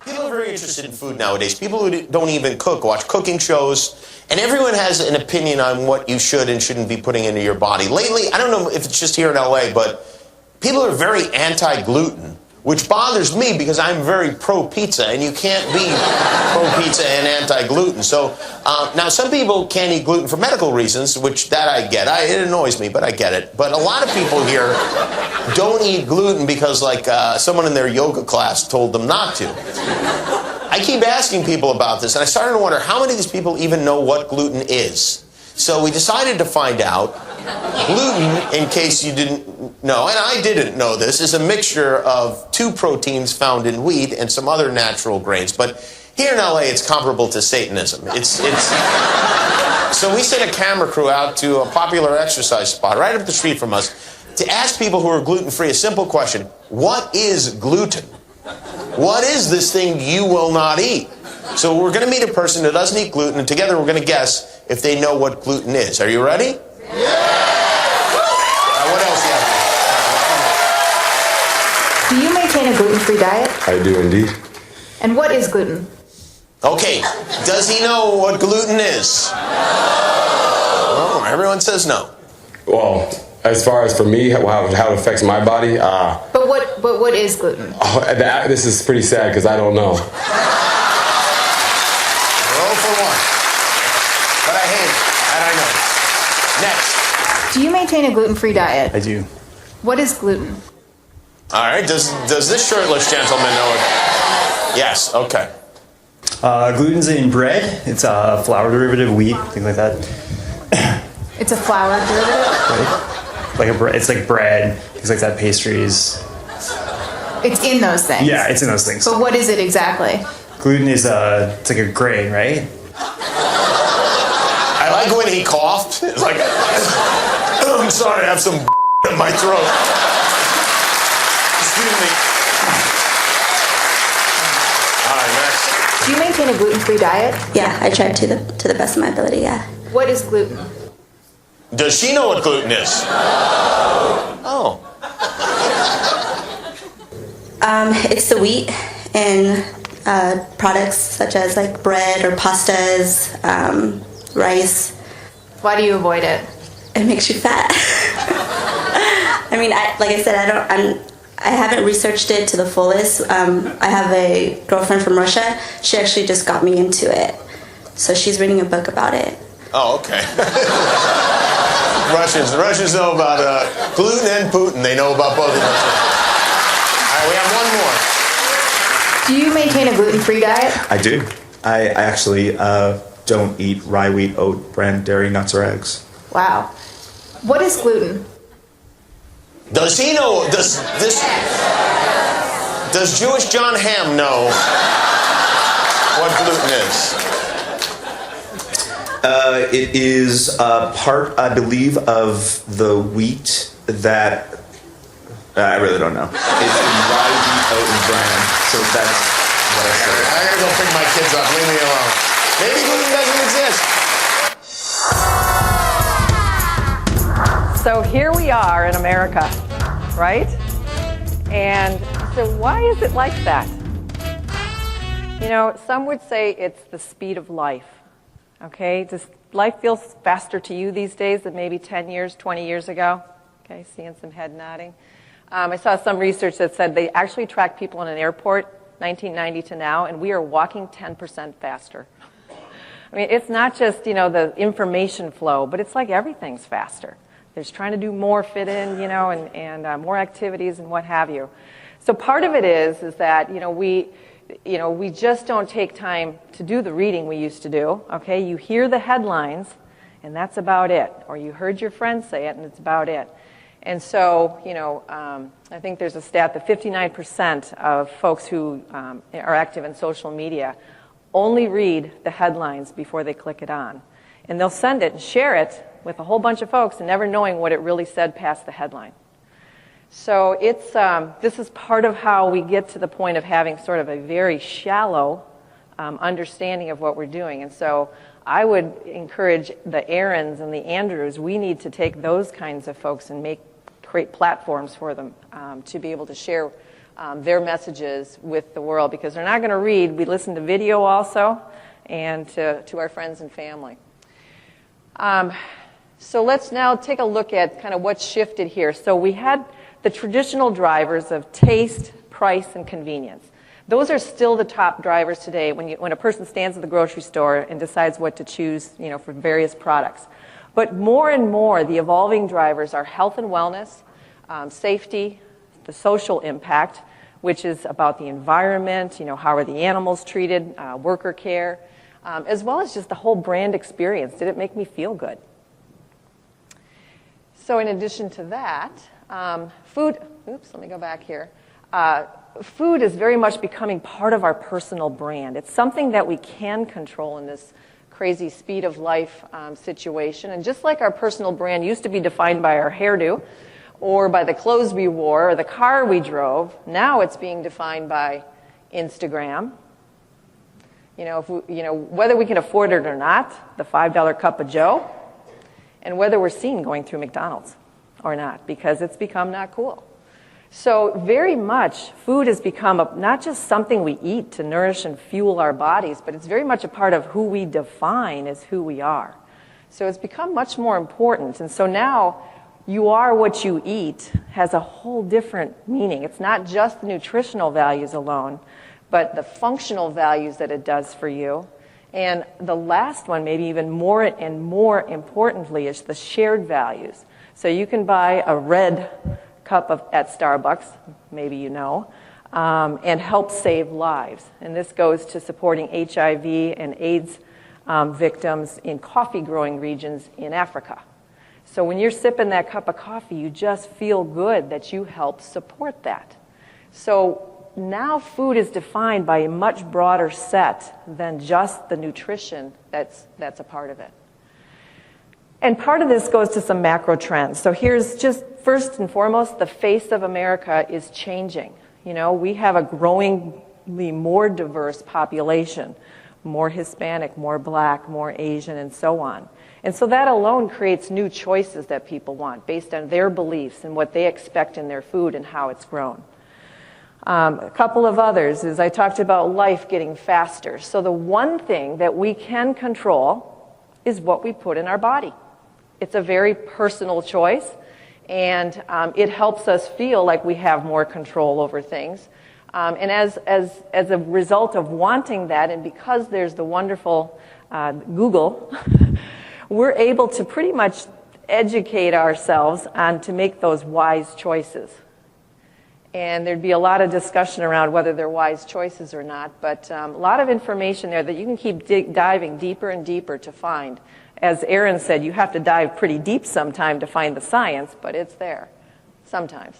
People are very interested in food nowadays. People who don't even cook watch cooking shows, and everyone has an opinion on what you should and shouldn't be putting into your body. Lately, I don't know if it's just here in LA, but people are very anti-gluten, which bothers me because I'm very pro-pizza, and you can't be pro-pizza and anti-gluten. So now some people can't eat gluten for medical reasons, which that I get. It annoys me, but I get it. But a lot of people here don't eat gluten because someone in their yoga class told them not to. I keep asking people about this, and I started to wonder how many of these people even know what gluten is. So we decided to find out. Gluten, in case you didn't know, and I didn't know this, is a mixture of 2 proteins found in wheat and some other natural grains. But here in LA, it's comparable to Satanism. So we sent a camera crew out to a popular exercise spot right up the street from us to ask people who are gluten-free a simple question. What is gluten? What is this thing you will not eat? So we're going to meet a person who doesn't eat gluten, and together we're going to guess if they know what gluten is. Are you ready? What else do you have? Do you maintain a gluten-free diet? I do indeed. And what is gluten? Okay, does he know what gluten is? Oh, everyone says no. Well, as far as for me, how it affects my body, But what is gluten? This is pretty sad because I don't know. 0 for 1. But I hate it, and I know. Next. Do you maintain a gluten-free diet? I do. What is gluten? All right, does this shirtless gentleman know it? Yes, okay. Gluten's in bread. It's a flour derivative, wheat, things like that. It's a flour derivative? Right? It's like bread, things like that, pastries. It's in those things? Yeah, it's in those things. But what is it exactly? Gluten is it's like a grain, right? I like when he coughed. It's like, I'm sorry, I have some in my throat. Excuse me. All right, next. Do you maintain a gluten-free diet? Yeah, I try to the best of my ability, yeah. What is gluten? Does she know what gluten is? Oh. It's the wheat in products such as like bread or pastas, rice. Why do you avoid it? It makes you fat. I mean, like I said, I haven't researched it to the fullest. I have a girlfriend from Russia. She actually just got me into it. So she's reading a book about it. Oh, okay. Russians know about gluten and Putin. They know about both of them. All right, we have one more. Do you maintain a gluten-free diet? I do. I actually don't eat rye, wheat, oat, bran, dairy, nuts, or eggs. Wow. What is gluten? Does he know? Does Jewish John Hamm know what gluten is? It is part, I believe, of the wheat that I really don't know. It's in rye, wheat, oat, and bran. So that's what I said. I gotta go pick my kids up. Leave me alone. Maybe gluten doesn't exist. So here we are in America, right? And so why is it like that? You know, some would say it's the speed of life. Okay, does life feel faster to you these days than maybe 10 years, 20 years ago? Okay, seeing some head nodding. I saw some research that said they actually tracked people in an airport 1990 to now, and we are walking 10% faster. I mean, it's not just, you know, the information flow, but it's like everything's faster. There's trying to do more fit in, you know, and more activities and what have you. So part of it is that, you know, we just don't take time to do the reading we used to do, okay? You hear the headlines, and that's about it. Or you heard your friend say it, and it's about it. And so, you know, I think there's a stat that 59% of folks who are active in social media only read the headlines before they click it on. And they'll send it and share it with a whole bunch of folks and never knowing what it really said past the headline. So it's, this is part of how we get to the point of having sort of a very shallow understanding of what we're doing. And so I would encourage the Erins and the Andrews, we need to take those kinds of folks and create platforms for them to be able to share their messages with the world, because they're not going to read. We listen to video also, and to our friends and family. So let's now take a look at kind of what's shifted here. So we had the traditional drivers of taste, price, and convenience. Those are still the top drivers today when a person stands at the grocery store and decides what to choose, you know, for various products. But more and more, the evolving drivers are health and wellness, safety, the social impact, which is about the environment, you know, how are the animals treated, worker care, as well as just the whole brand experience. Did it make me feel good? So in addition to that, food, let me go back here. Food is very much becoming part of our personal brand. It's something that we can control in this crazy speed of life situation. And just like our personal brand used to be defined by our hairdo, or by the clothes we wore, or the car we drove, now it's being defined by Instagram. You know, whether we can afford it or not, the $5 cup of Joe, and whether we're seen going through McDonald's or not, because it's become not cool. So very much food has become not just something we eat to nourish and fuel our bodies, but it's very much a part of who we define as who we are. So it's become much more important. And so now, you are what you eat has a whole different meaning. It's not just the nutritional values alone, but the functional values that it does for you. And the last one, maybe even more and more importantly, is the shared values. So you can buy a red cup at Starbucks, maybe you know, and help save lives. And this goes to supporting HIV and AIDS victims in coffee growing regions in Africa. So when you're sipping that cup of coffee, you just feel good that you helped support that. So now food is defined by a much broader set than just the nutrition that's a part of it. And part of this goes to some macro trends. So here's just first and foremost, the face of America is changing. You know, we have a growingly more diverse population, more Hispanic, more Black, more Asian, and so on. And so that alone creates new choices that people want based on their beliefs and what they expect in their food and how it's grown. A couple of others is I talked about life getting faster. So the one thing that we can control is what we put in our body. It's a very personal choice, and it helps us feel like we have more control over things. And as a result of wanting that, and because there's the wonderful Google, we're able to pretty much educate ourselves on to make those wise choices. And there'd be a lot of discussion around whether they're wise choices or not, but a lot of information there that you can keep diving deeper and deeper to find. As Erin said, you have to dive pretty deep sometime to find the science, but it's there sometimes.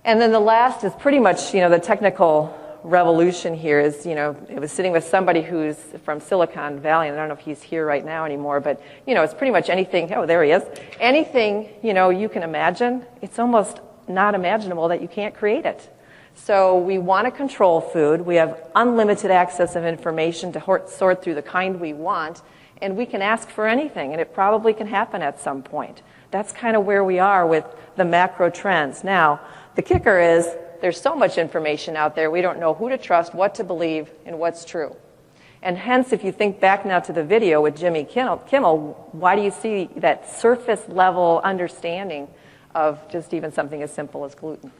And then the last is pretty much, you know, the technical revolution here is, you know, it was sitting with somebody who's from Silicon Valley, and I don't know if he's here right now anymore, but, you know, it's pretty much anything, oh, there he is, anything, you know, you can imagine, it's almost not imaginable that you can't create it. So we want to control food, we have unlimited access of information to sort through the kind we want, and we can ask for anything, and it probably can happen at some point. That's kind of where we are with the macro trends. Now, the kicker is there's so much information out there, we don't know who to trust, what to believe, and what's true. And hence, if you think back now to the video with Jimmy Kimmel, why do you see that surface level understanding of just even something as simple as gluten?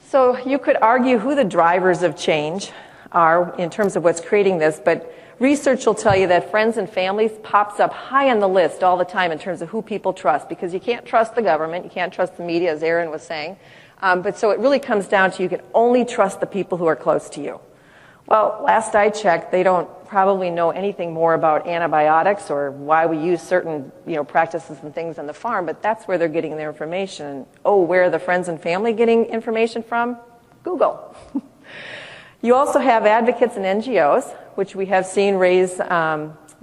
So you could argue who the drivers of change are in terms of what's creating this, but research will tell you that friends and families pops up high on the list all the time in terms of who people trust, because you can't trust the government, you can't trust the media, as Erin was saying. But so it really comes down to you can only trust the people who are close to you. Well, last I checked, they don't probably know anything more about antibiotics or why we use certain practices and things on the farm, but that's where they're getting their information. Oh, where are the friends and family getting information from? Google. You also have advocates and NGOs, which we have seen raise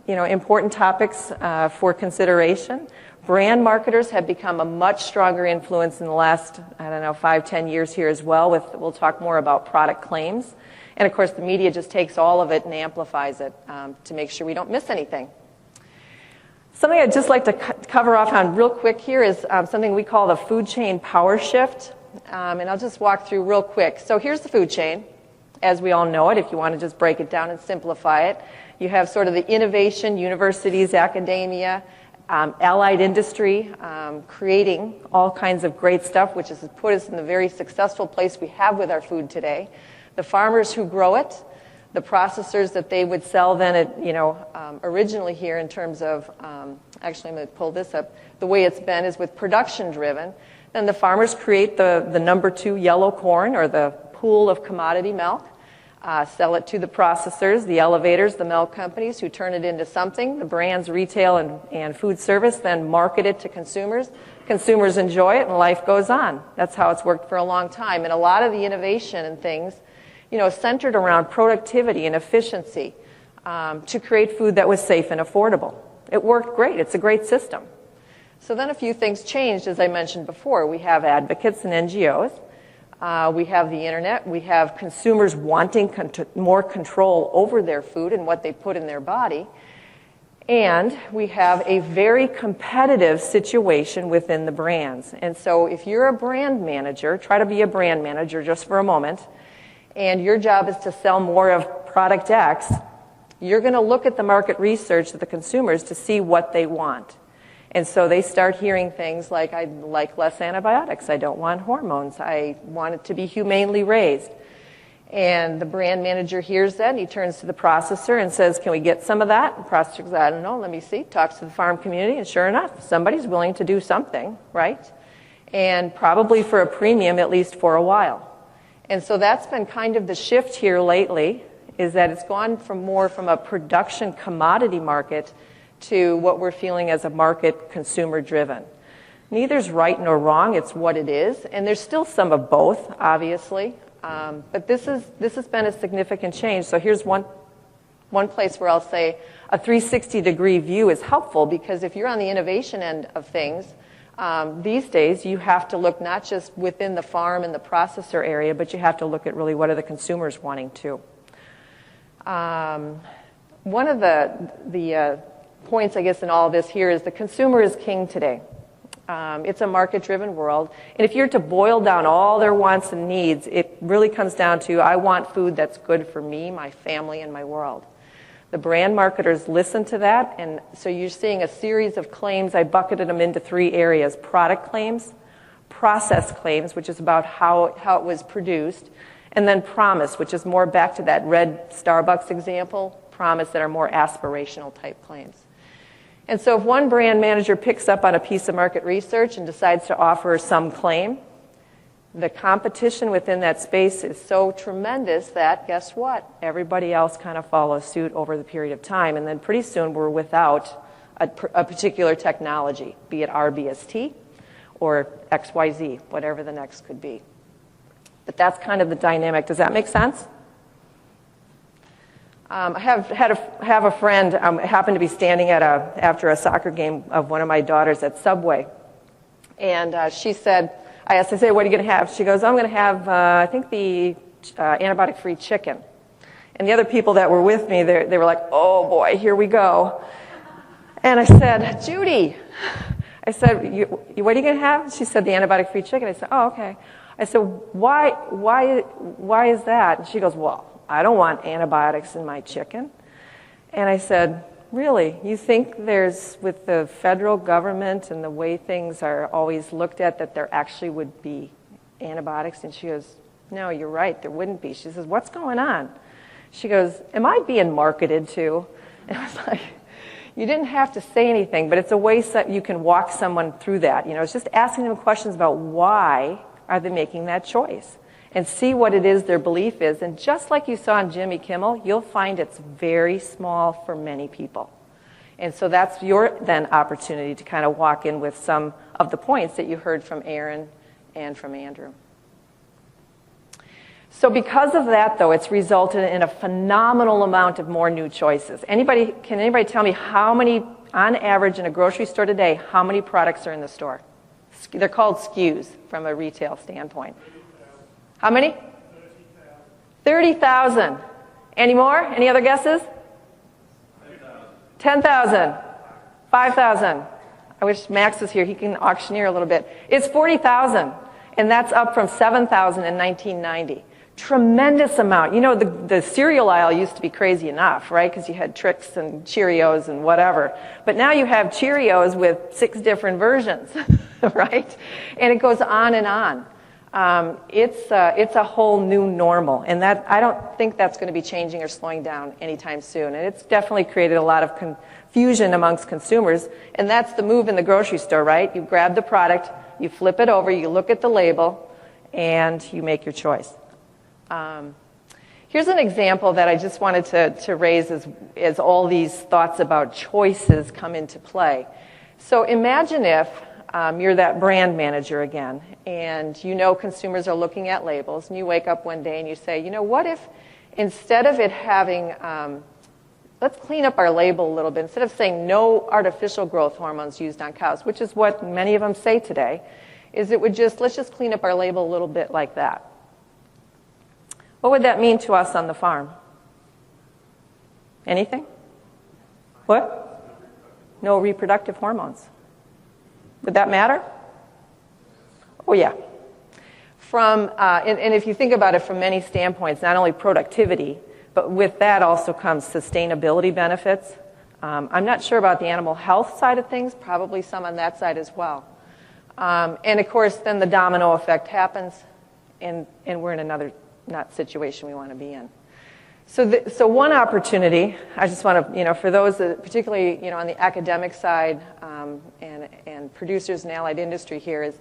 important topics for consideration. Brand marketers have become a much stronger influence in the last, 5-10 years here as well. We'll talk more about product claims. And of course, the media just takes all of it and amplifies it to make sure we don't miss anything. Something I'd just like to cover off on real quick here is something we call the food chain power shift. And I'll just walk through real quick. So here's the food chain, as we all know it, if you want to just break it down and simplify it. You have sort of the innovation, universities, academia, allied industry, creating all kinds of great stuff, which has put us in the very successful place we have with our food today. The farmers who grow it, the processors that they would sell then at, originally here in terms of, actually I'm going to pull this up, the way it's been is with production driven. Then the farmers create the number 2 yellow corn or the pool of commodity milk, sell it to the processors, the elevators, the milk companies who turn it into something. The brands, retail and food service then market it to consumers. Consumers enjoy it and life goes on. That's how it's worked for a long time. And a lot of the innovation and things centered around productivity and efficiency to create food that was safe and affordable. It worked great. It's a great system. So then a few things changed, as I mentioned before. We have advocates and NGOs. We have the internet. We have consumers wanting more control over their food and what they put in their body. And we have a very competitive situation within the brands. And so if you're a brand manager, try to be a brand manager just for a moment, and your job is to sell more of product X, you're going to look at the market research of the consumers to see what they want. And so they start hearing things like, I like less antibiotics, I don't want hormones, I want it to be humanely raised. And the brand manager hears that, and he turns to the processor and says, can we get some of that? And the processor goes, I don't know, let me see. Talks to the farm community, and sure enough, somebody's willing to do something, right? And probably for a premium, at least for a while. And so that's been kind of the shift here lately, is that it's gone from a production commodity market to what we're feeling as a market consumer driven. Neither's right nor wrong, it's what it is. And there's still some of both, obviously. But this has been a significant change. So here's one place where I'll say a 360-degree view is helpful, because if you're on the innovation end of things, these days you have to look not just within the farm and the processor area, but you have to look at really what are the consumers wanting to. One of the points, I guess, in all of this here is the consumer is king today. It's a market-driven world. And if you're to boil down all their wants and needs, it really comes down to, I want food that's good for me, my family, and my world. The brand marketers listen to that, and so you're seeing a series of claims. I bucketed them into 3 areas: product claims, process claims, which is about how it was produced, and then promise, which is more back to that red Starbucks example, promise that are more aspirational type claims. And so if one brand manager picks up on a piece of market research and decides to offer some claim, the competition within that space is so tremendous that, guess what? Everybody else kind of follows suit over the period of time, and then pretty soon we're without a particular technology, be it RBST or XYZ, whatever the next could be. But that's kind of the dynamic. Does that make sense? I have a friend, happened to be standing after a soccer game of one of my daughters at Subway. And she said, I asked, what are you going to have? She goes, I'm going to have, I think, the antibiotic-free chicken. And the other people that were with me, they were like, oh boy, here we go. And I said, Judy, what are you going to have? She said, the antibiotic-free chicken. I said, oh, okay. I said, why is that? And she goes, well, I don't want antibiotics in my chicken. And I said, really? You think there's, with the federal government and the way things are always looked at, that there actually would be antibiotics? And she goes, no, you're right, there wouldn't be. She says, what's going on? She goes, am I being marketed to? And I was like, you didn't have to say anything, but it's a way that you can walk someone through that. You know, it's just asking them questions about why are they making that choice, and see what it is their belief is. And just like you saw on Jimmy Kimmel, you'll find it's very small for many people. And so that's your then opportunity to kind of walk in with some of the points that you heard from Erin and from Andrew. So because of that, though, it's resulted in a phenomenal amount of more new choices. Can anybody tell me how many, on average, in a grocery store today, how many products are in the store? They're called SKUs from a retail standpoint. How many? 30,000. Any more? Any other guesses? 10,000. 5,000. I wish Max was here. He can auctioneer a little bit. It's 40,000, and that's up from 7,000 in 1990. Tremendous amount. You know, the cereal aisle used to be crazy enough, right? Because you had Trix and Cheerios and whatever. But now you have Cheerios with 6 different versions, right? And it goes on and on. It's a whole new normal, and that I don't think that's going to be changing or slowing down anytime soon. And it's definitely created a lot of confusion amongst consumers, and that's the move in the grocery store, right? You grab the product, you flip it over, you look at the label, and you make your choice. Here's an example that I just wanted to raise as all these thoughts about choices come into play. So imagine if you're that brand manager again, and you know consumers are looking at labels, and you wake up one day and you say, you know, what if instead of it having, let's clean up our label a little bit, instead of saying no artificial growth hormones used on cows, which is what many of them say today, is it would just, let's just clean up our label a little bit like that. What would that mean to us on the farm? Anything? What? No reproductive hormones. Would that matter? Oh, yeah. And if you think about it from many standpoints, not only productivity, but with that also comes sustainability benefits. I'm not sure about the animal health side of things, probably some on that side as well. And of course, then the domino effect happens, and we're in another situation we want to be in. So one opportunity, I just want to, for those that, particularly, on the academic side and producers and allied industry here,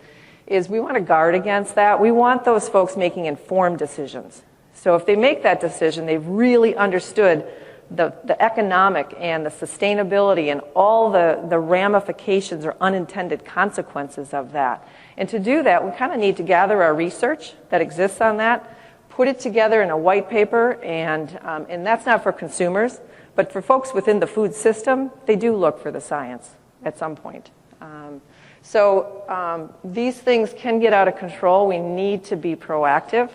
is we want to guard against that. We want those folks making informed decisions. So if they make that decision, they've really understood the economic and the sustainability and all the ramifications or unintended consequences of that. And to do that, we kind of need to gather our research that exists on that, put it together in a white paper, and that's not for consumers, but for folks within the food system, they do look for the science at some point. So these things can get out of control. We need to be proactive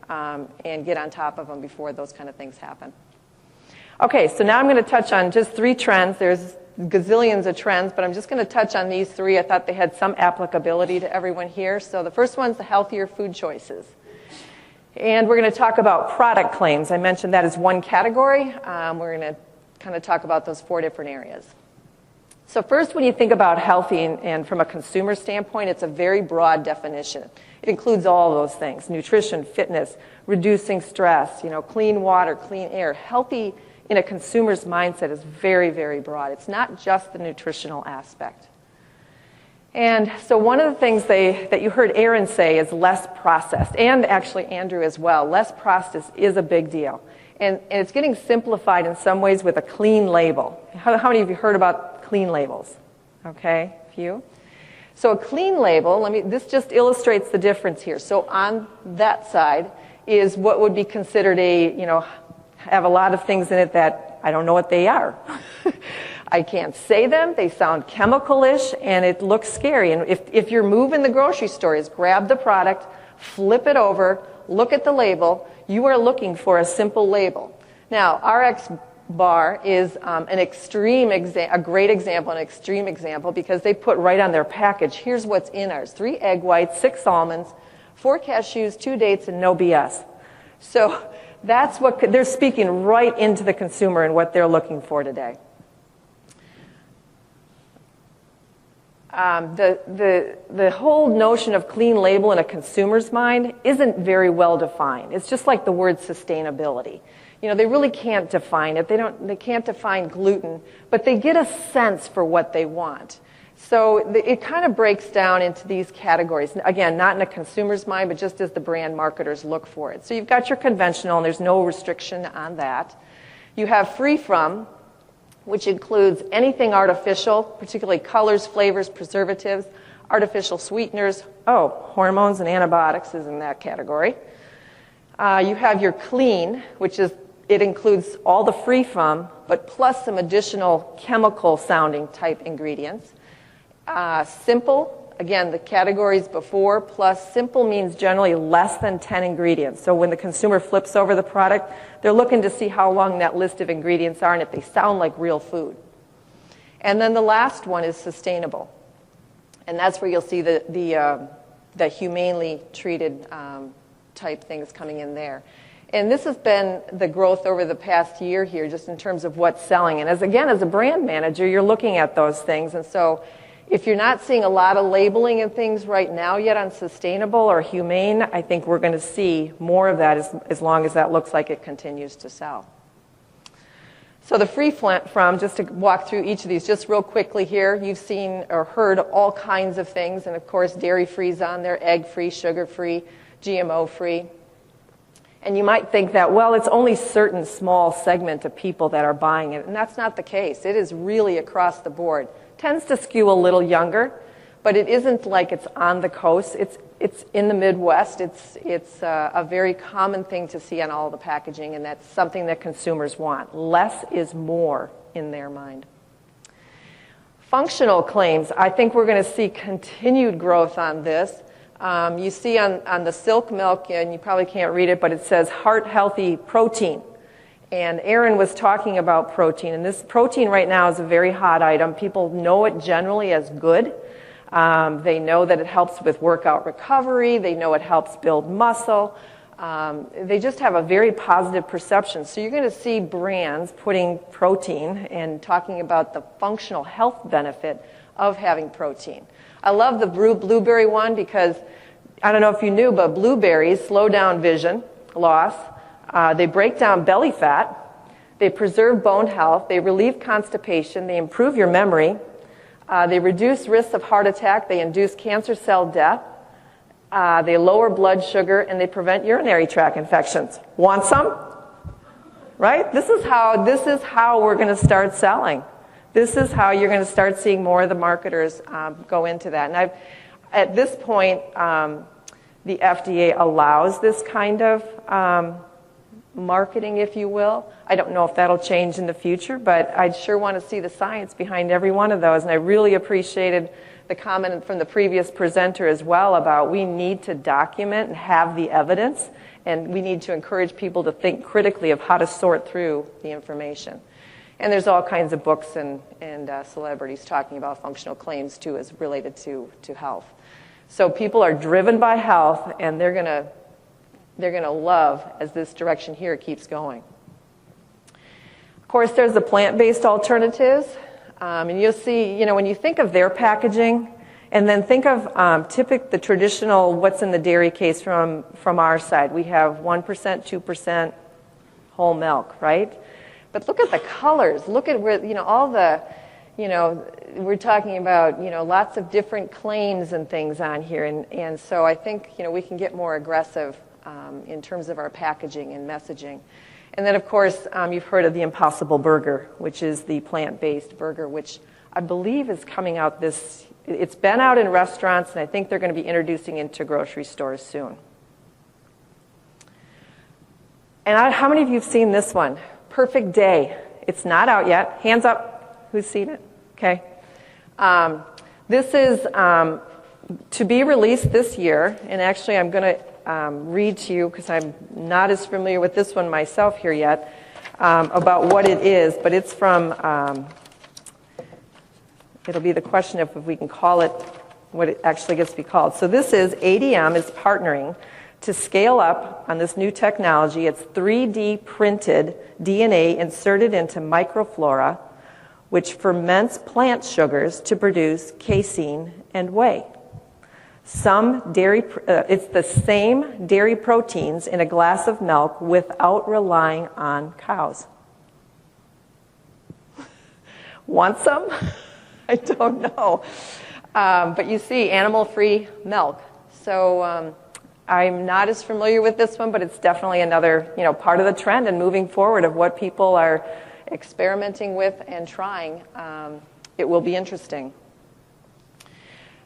and get on top of them before those kind of things happen. Okay, so now I'm going to touch on just 3 trends. There's gazillions of trends, but I'm just going to touch on these 3. I thought they had some applicability to everyone here. So the first one's the healthier food choices. And we're going to talk about product claims. I mentioned that as one category. We're going to kind of talk about those 4 different areas. So first, when you think about healthy and from a consumer standpoint, it's a very broad definition. It includes all those things: nutrition, fitness, reducing stress, clean water, clean air. Healthy in a consumer's mindset is very, very broad. It's not just the nutritional aspect. And so one of the things that you heard Erin say is less processed, and actually Andrew as well. Less processed is a big deal. And it's getting simplified in some ways with a clean label. How many of you heard about clean labels? Okay, a few. So a clean label, this just illustrates the difference here. So on that side is what would be considered have a lot of things in it that I don't know what they are. I can't say them, they sound chemical-ish, and it looks scary. And if your move in the grocery store is grab the product, flip it over, look at the label, you are looking for a simple label. Now, RX bar is a great example, an extreme example, because they put right on their package, here's what's in ours: 3 egg whites, 6 almonds, 4 cashews, 2 dates, and no BS. So that's what they're speaking right into the consumer and what they're looking for today. The whole notion of clean label in a consumer's mind isn't very well defined. It's just like the word sustainability. You know, they really can't define it. They can't define gluten, but they get a sense for what they want. So it kind of breaks down into these categories. Again, not in a consumer's mind, but just as the brand marketers look for it. So you've got your conventional, and there's no restriction on that. You have free from, which includes anything artificial, particularly colors, flavors, preservatives, artificial sweeteners. Oh, hormones and antibiotics is in that category. You have your clean, which is, it includes all the free from, but plus some additional chemical sounding type ingredients. Simple, again, the categories before, plus simple means generally less than 10 ingredients. So when the consumer flips over the product, they're looking to see how long that list of ingredients are and if they sound like real food. And then the last one is sustainable. And that's where you'll see the humanely treated type things coming in there. And this has been the growth over the past year here, just in terms of what's selling. And as a brand manager, you're looking at those things. And so if you're not seeing a lot of labeling and things right now yet on sustainable or humane, I think we're going to see more of that as long as that looks like it continues to sell. So the free from, just to walk through each of these just real quickly here, you've seen or heard all kinds of things. And of course, dairy-free's on there, egg-free, sugar-free, GMO-free. And you might think that, well, it's only certain small segment of people that are buying it. And that's not the case. It is really across the board. Tends to skew a little younger, but it isn't like it's on the coast. It's in the Midwest. It's a very common thing to see on all the packaging, and that's something that consumers want. Less is more in their mind. Functional claims. I think we're going to see continued growth on this. You see on the Silk Milk, and you probably can't read it, but it says heart-healthy protein. And Erin was talking about protein, and this protein right now is a very hot item. People know it generally as good. They know that it helps with workout recovery. They know it helps build muscle. They just have a very positive perception. So you're going to see brands putting protein and talking about the functional health benefit of having protein. I love the blueberry one because, I don't know if you knew, but blueberries slow down vision loss. They break down belly fat. They preserve bone health. They relieve constipation. They improve your memory. They reduce risks of heart attack. They induce cancer cell death. They lower blood sugar, and they prevent urinary tract infections. Want some? Right? This is how we're going to start selling. This is how you're going to start seeing more of the marketers go into that. And at this point, the FDA allows this kind of marketing, if you will. I don't know if that'll change in the future, but I'd sure want to see the science behind every one of those. And I really appreciated the comment from the previous presenter as well about we need to document and have the evidence, and we need to encourage people to think critically of how to sort through the information. And there's all kinds of books and celebrities talking about functional claims too as related to health. So people are driven by health, and they're going to love as this direction here keeps going. Of course, there's the plant-based alternatives. And you'll see, when you think of their packaging, and then think of the traditional what's in the dairy case from our side. We have 1%, 2% whole milk, right? But look at the colors. Look at where, all the, we're talking about, lots of different claims and things on here. And so I think, we can get more aggressive in terms of our packaging and messaging. And then, of course, you've heard of the Impossible Burger, which is the plant-based burger, which I believe is coming out it's been out in restaurants, and I think they're going to be introducing into grocery stores soon. And how many of you have seen this one? Perfect Day. It's not out yet. Hands up. Who's seen it? Okay. This is to be released this year, and actually I'm going to read to you, because I'm not as familiar with this one myself here yet, about what it is, but it's from, it'll be the question of if we can call it what it actually gets to be called. So this is, ADM is partnering to scale up on this new technology. It's 3D printed DNA inserted into microflora, which ferments plant sugars to produce casein and whey. It's the same dairy proteins in a glass of milk without relying on cows. Want some? I don't know. But you see, animal-free milk. So I'm not as familiar with this one, but it's definitely another, part of the trend and moving forward of what people are experimenting with and trying. It will be interesting.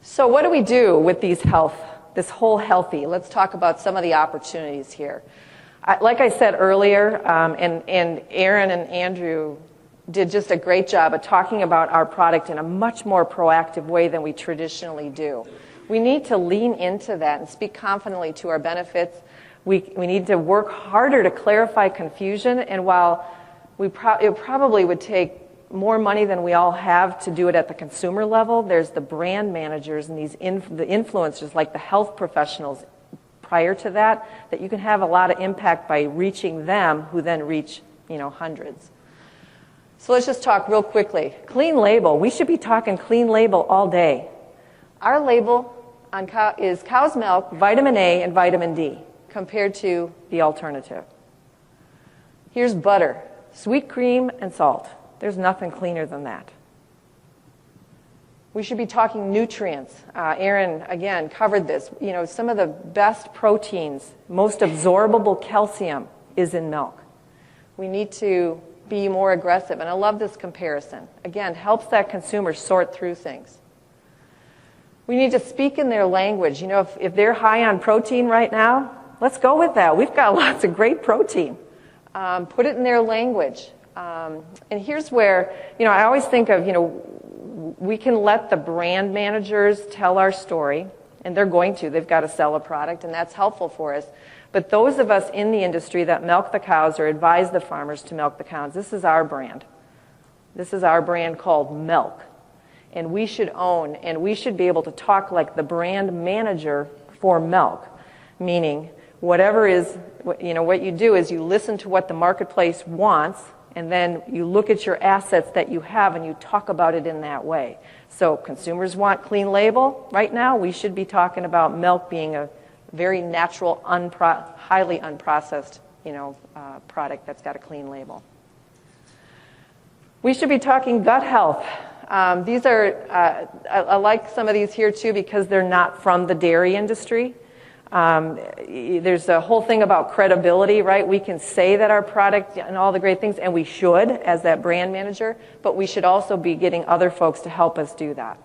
So what do we do with this whole healthy? Let's talk about some of the opportunities here. Like I said earlier, and Erin and Andrew did just a great job of talking about our product in a much more proactive way than we traditionally do. We need to lean into that and speak confidently to our benefits. We need to work harder to clarify confusion, and while it probably would take more money than we all have to do it at the consumer level, there's the brand managers and the influencers like the health professionals prior to that you can have a lot of impact by reaching them, who then reach hundreds. So let's just talk real quickly. Clean label. We should be talking clean label all day. Our label on is cow's milk, vitamin A, and vitamin D compared to the alternative. Here's butter, sweet cream, and salt. There's nothing cleaner than that. We should be talking nutrients. Erin, again, covered this. Some of the best proteins, most absorbable calcium is in milk. We need to be more aggressive. And I love this comparison. Again, helps that consumer sort through things. We need to speak in their language. If they're high on protein right now, let's go with that. We've got lots of great protein. Put it in their language. And here's where, I always think of, we can let the brand managers tell our story, and they're going to. They've got to sell a product, and that's helpful for us. But those of us in the industry that milk the cows or advise the farmers to milk the cows, this is our brand. This is our brand called Milk. And we should own, and we should be able to talk like the brand manager for milk. Meaning, whatever is, what you do is you listen to what the marketplace wants, and then you look at your assets that you have and you talk about it in that way. So consumers want clean label. Right now, we should be talking about milk being a very natural, highly unprocessed, product that's got a clean label. We should be talking gut health. These are, I like some of these here too because they're not from the dairy industry. There's a whole thing about credibility, right? We can say that our product and all the great things, and we should as that brand manager, but we should also be getting other folks to help us do that.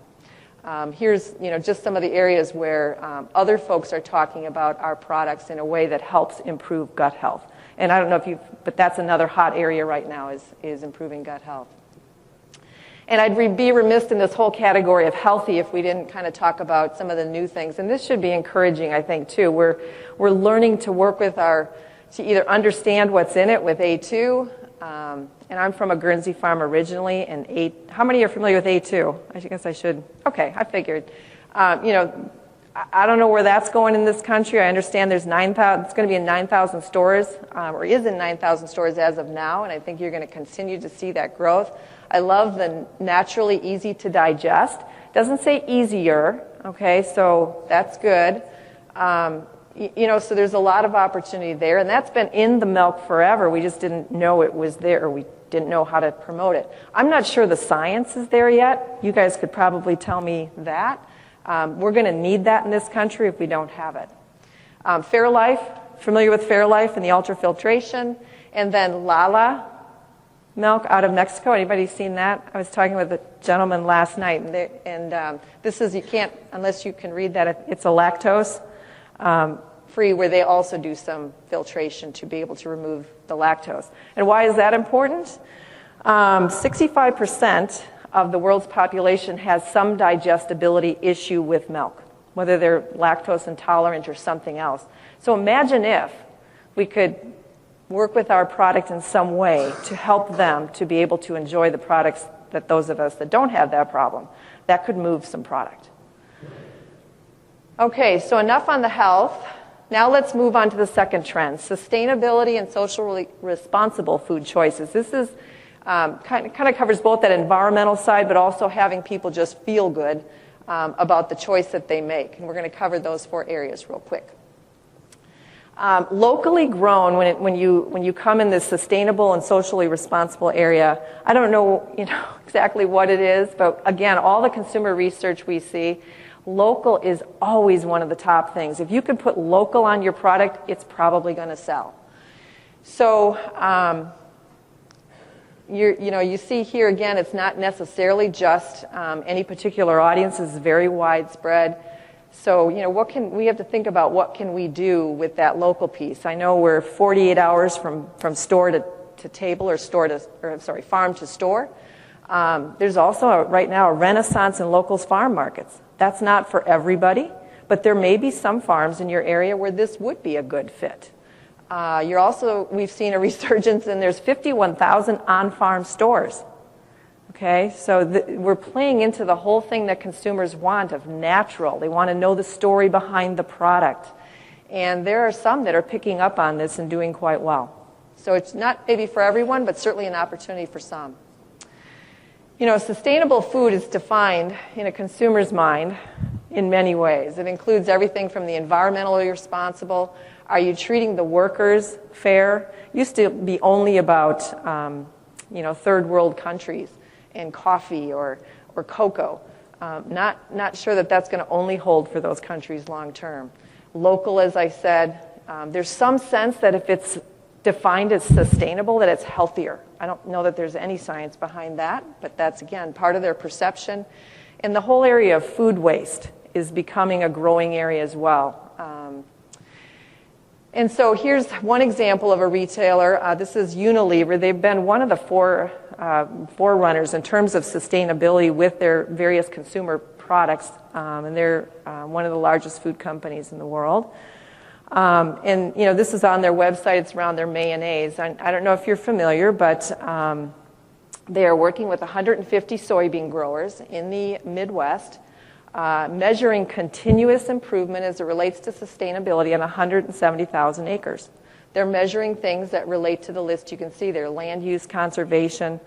Here's just some of the areas where other folks are talking about our products in a way that helps improve gut health. And I don't know but that's another hot area right now is improving gut health. And I'd be remiss in this whole category of healthy if we didn't kind of talk about some of the new things. And this should be encouraging, I think, too. We're learning to work with to either understand what's in it with A2. And I'm from a Guernsey farm originally. And how many are familiar with A2? I guess I should. Okay, I figured. I don't know where that's going in this country. I understand there's 9,000. It's going to be in 9,000 stores, or is in 9,000 stores as of now. And I think you're going to continue to see that growth. I love the naturally easy to digest. Doesn't say easier, okay, so that's good. So there's a lot of opportunity there, and that's been in the milk forever. We just didn't know it was there, or we didn't know how to promote it. I'm not sure the science is there yet. You guys could probably tell me that. We're going to need that in this country if we don't have it. Fairlife, familiar with Fairlife and the ultrafiltration, and then Lala milk out of Mexico. Anybody seen that? I was talking with a gentleman last night, and this is, you can't, unless you can read that, it's a lactose free, where they also do some filtration to be able to remove the lactose. And why is that important? 65% of the world's population has some digestibility issue with milk, whether they're lactose intolerant or something else. So imagine if we could work with our product in some way to help them to be able to enjoy the products that those of us that don't have that problem, that could move some product. Okay, so enough on the health. Now let's move on to the second trend, sustainability and socially responsible food choices. This is kind of covers both that environmental side, but also having people just feel good about the choice that they make. And we're going to cover those 4 areas real quick. Locally grown, when you come in this sustainable and socially responsible area, I don't know, exactly what it is, but again, all the consumer research we see, local is always one of the top things. If you can put local on your product, it's probably going to sell. So, you see here again, it's not necessarily just any particular audience. It's very widespread. So, we have to think about what can we do with that local piece. I know we're 48 hours from store to table or farm to store. There's also right now a renaissance in locals farm markets. That's not for everybody, but there may be some farms in your area where this would be a good fit. We've seen a resurgence, and there's 51,000 on-farm stores. Okay, so we're playing into the whole thing that consumers want of natural. They want to know the story behind the product. And there are some that are picking up on this and doing quite well. So it's not maybe for everyone, but certainly an opportunity for some. Sustainable food is defined in a consumer's mind in many ways. It includes everything from the environmentally responsible. Are you treating the workers fair? Used to be only about, third world countries and coffee or cocoa. Not sure that that's going to only hold for those countries long term. Local, as I said, there's some sense that if it's defined as sustainable, that it's healthier. I don't know that there's any science behind that, but that's, again, part of their perception. And the whole area of food waste is becoming a growing area as well. And so here's one example of a retailer. This is Unilever. They've been one of the forerunners in terms of sustainability with their various consumer products, and they're one of the largest food companies in the world. And this is on their website. It's around their mayonnaise. I don't know if you're familiar, but they are working with 150 soybean growers in the Midwest, measuring continuous improvement as it relates to sustainability on 170,000 acres. They're measuring things that relate to the list you can see there: land use, conservation,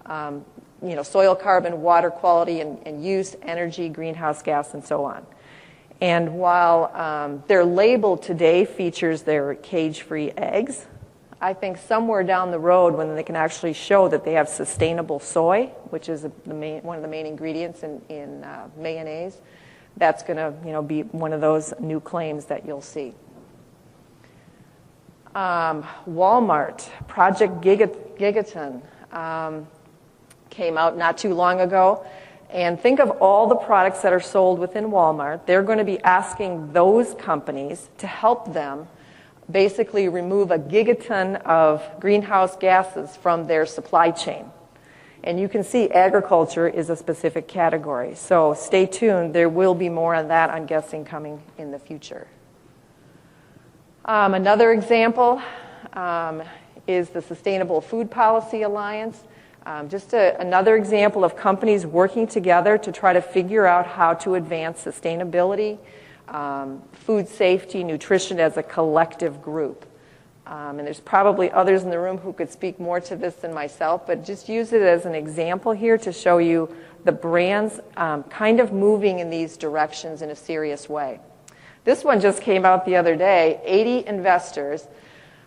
soil carbon, water quality and use, energy, greenhouse gas, and so on. And while their label today features their cage-free eggs, I think somewhere down the road when they can actually show that they have sustainable soy, which is one of the main ingredients in mayonnaise, that's going to be one of those new claims that you'll see. Walmart, Project Gigaton, came out not too long ago. And think of all the products that are sold within Walmart. They're going to be asking those companies to help them basically remove a gigaton of greenhouse gases from their supply chain. And you can see agriculture is a specific category. So stay tuned. There will be more on that, I'm guessing, coming in the future. Another example is the Sustainable Food Policy Alliance. Just another example of companies working together to try to figure out how to advance sustainability, food safety, nutrition as a collective group. And there's probably others in the room who could speak more to this than myself, but just use it as an example here to show you the brands kind of moving in these directions in a serious way. This one just came out the other day. 80 investors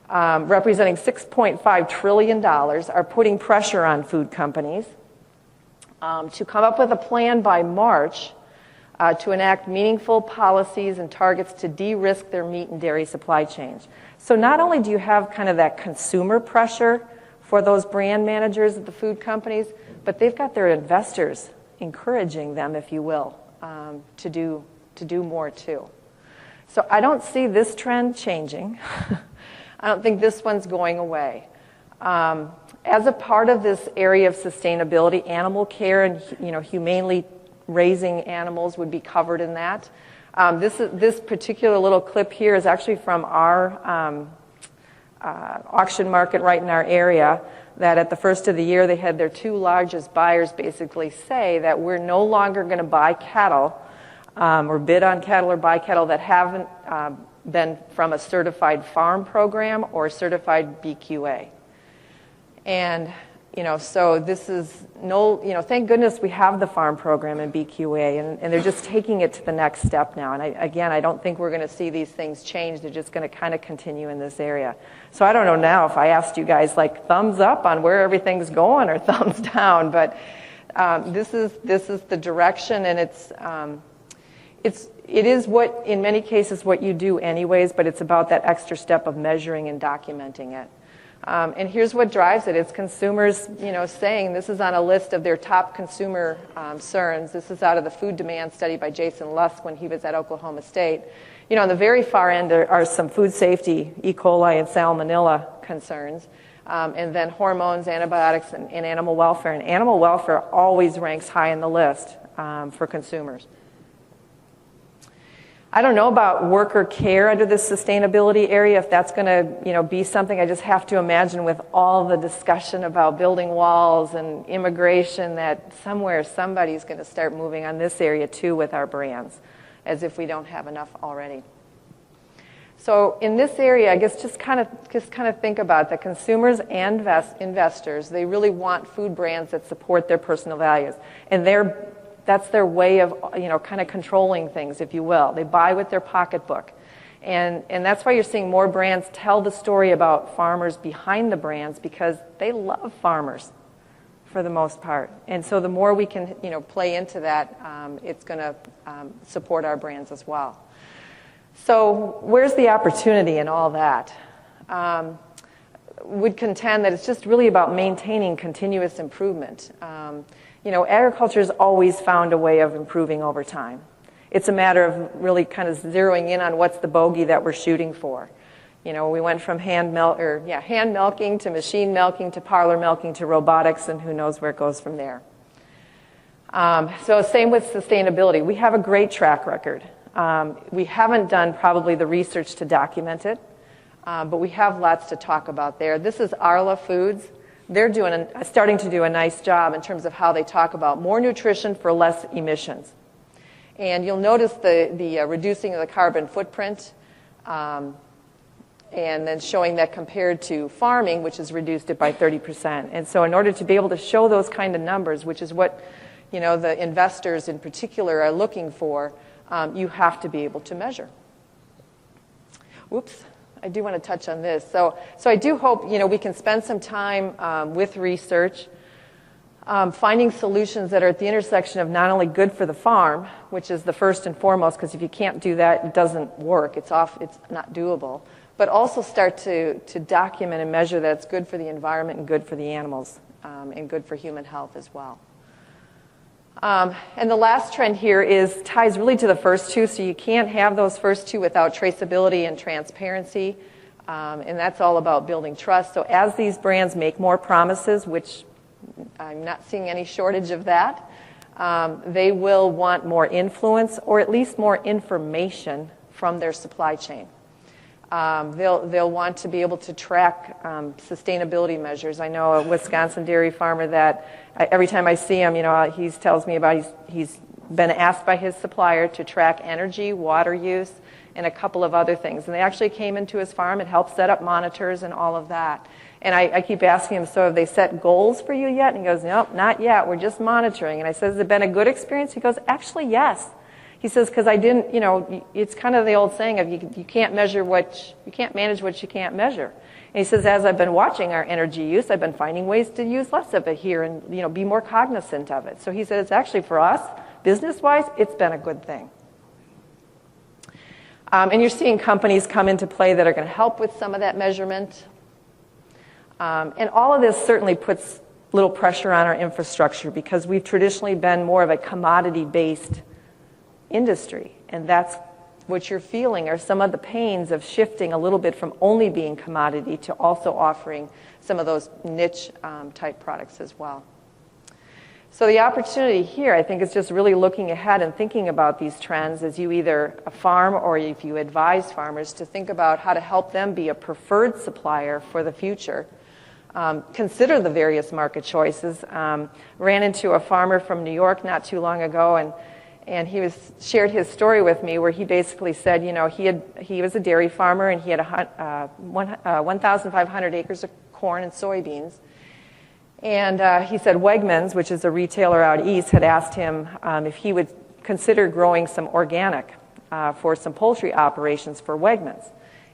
representing $6.5 trillion are putting pressure on food companies to come up with a plan by March to enact meaningful policies and targets to de-risk their meat and dairy supply chains. So not only do you have kind of that consumer pressure for those brand managers at the food companies, but they've got their investors encouraging them, if you will, to do more too. So I don't see this trend changing. I don't think this one's going away. As a part of this area of sustainability, animal care and humanely raising animals would be covered in that. This particular little clip here is actually from our auction market right in our area, that at the first of the year they had their two largest buyers basically say that we're no longer going to buy cattle or bid on cattle or buy cattle that haven't been from a certified farm program or certified BQA. And, so this is thank goodness we have the farm program and BQA, and they're just taking it to the next step now. And I don't think we're going to see these things change. They're just going to kind of continue in this area. So I don't know now if I asked you guys like thumbs up on where everything's going or thumbs down, but this is the direction, and it is what, in many cases, what you do anyways, but it's about that extra step of measuring and documenting it. And here's what drives it. It's consumers, saying this is on a list of their top consumer concerns. This is out of the food demand study by Jason Lusk when he was at Oklahoma State. On the very far end are some food safety, E. coli and salmonella concerns, and then hormones, antibiotics, and animal welfare. And animal welfare always ranks high in the list for consumers. I don't know about worker care under this sustainability area, if that's going to, be something. I just have to imagine with all the discussion about building walls and immigration that somewhere somebody's going to start moving on this area too with our brands, as if we don't have enough already. So in this area, I guess just kind of think about the consumers and investors. They really want food brands that support their personal values, and that's their way of, kind of controlling things, if you will. They buy with their pocketbook. And that's why you're seeing more brands tell the story about farmers behind the brands, because they love farmers for the most part. And so the more we can, play into that, it's going to support our brands as well. So where's the opportunity in all that? Would contend that it's just really about maintaining continuous improvement. Agriculture has always found a way of improving over time. It's a matter of really kind of zeroing in on what's the bogey that we're shooting for. We went from hand milking to machine milking to parlor milking to robotics, and who knows where it goes from there. So same with sustainability. We have a great track record. We haven't done probably the research to document it, but we have lots to talk about there. This is Arla Foods. They're starting to do a nice job in terms of how they talk about more nutrition for less emissions. And you'll notice the reducing of the carbon footprint, and then showing that compared to farming, which has reduced it by 30%. And so in order to be able to show those kind of numbers, which is what the investors in particular are looking for, you have to be able to measure. Whoops. I do want to touch on this. So I do hope, we can spend some time with research, finding solutions that are at the intersection of not only good for the farm, which is the first and foremost, because if you can't do that, it doesn't work. It's not doable. But also start to document and measure that it's good for the environment and good for the animals, and good for human health as well. And the last trend here ties really to the first two, so you can't have those first two without traceability and transparency, and that's all about building trust. So as these brands make more promises, which I'm not seeing any shortage of that, they will want more influence or at least more information from their supply chain. They'll want to be able to track sustainability measures. I know a Wisconsin dairy farmer that every time I see him, he tells me about he's been asked by his supplier to track energy, water use, and a couple of other things. And they actually came into his farm and helped set up monitors and all of that. And I keep asking him, so have they set goals for you yet? And he goes, nope, not yet. We're just monitoring. And I said, has it been a good experience? He goes, actually, yes. He says, because I didn't, it's kind of the old saying of you can't manage what you can't measure. And he says, as I've been watching our energy use, I've been finding ways to use less of it here and, be more cognizant of it. So he said, it's actually for us, business-wise, it's been a good thing. And you're seeing companies come into play that are going to help with some of that measurement. And all of this certainly puts a little pressure on our infrastructure because we've traditionally been more of a commodity-based industry, and that's what you're feeling are some of the pains of shifting a little bit from only being commodity to also offering some of those niche type products as well. So the opportunity here, I think, is just really looking ahead and thinking about these trends as you either farm or if you advise farmers to think about how to help them be a preferred supplier for the future. Consider the various market choices. Ran into a farmer from New York not too long ago, and he shared his story with me, where he basically said, you know, he was a dairy farmer, and he had 1,500 acres of corn and soybeans. And he said Wegmans, which is a retailer out east, had asked him if he would consider growing some organic for some poultry operations for Wegmans.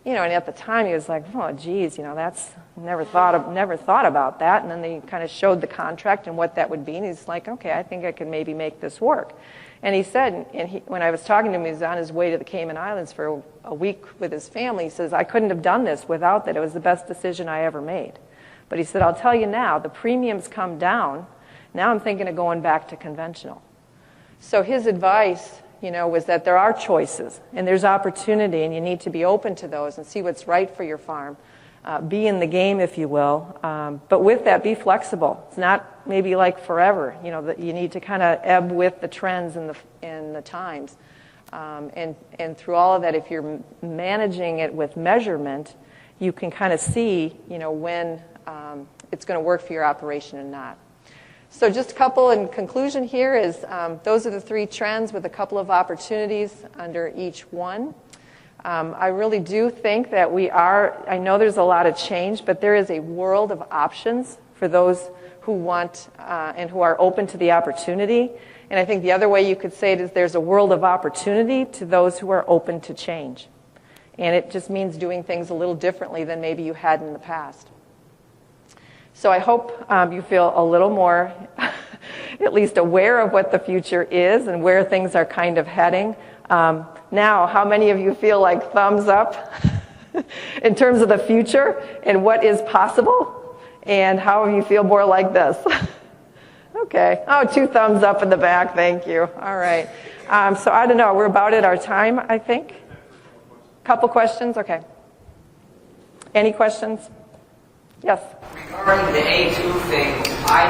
You know, and at the time he was like, oh, geez, you know, that's never thought about that. And then they kind of showed the contract and what that would be, and he's like, okay, I think I can maybe make this work. And he said, when I was talking to him, he was on his way to the Cayman Islands for a week with his family. He says, I couldn't have done this without that. It was the best decision I ever made. But he said, I'll tell you now, the premiums come down. Now I'm thinking of going back to conventional. So his advice, you know, was that there are choices and there's opportunity, and you need to be open to those and see what's right for your farm. Be in the game, if you will. But with that, be flexible. It's not maybe like forever. You know, that you need to kind of ebb with the trends and the times. And through all of that, if you're managing it with measurement, you can kind of see, you know, when it's going to work for your operation and not. So just a couple in conclusion here is those are the three trends with a couple of opportunities under each one. I really do think that I know there's a lot of change, but there is a world of options for those who want and who are open to the opportunity. And I think the other way you could say it is there's a world of opportunity to those who are open to change. And it just means doing things a little differently than maybe you had in the past. So I hope you feel a little more at least aware of what the future is and where things are kind of heading. Now, how many of you feel like thumbs up in terms of the future and what is possible? And how do you feel more like this? Okay. Oh, 2 thumbs up in the back. Thank you. All right. So I don't know. We're about at our time, I think. Couple questions? Okay. Any questions? Yes. Regarding the A2 thing, I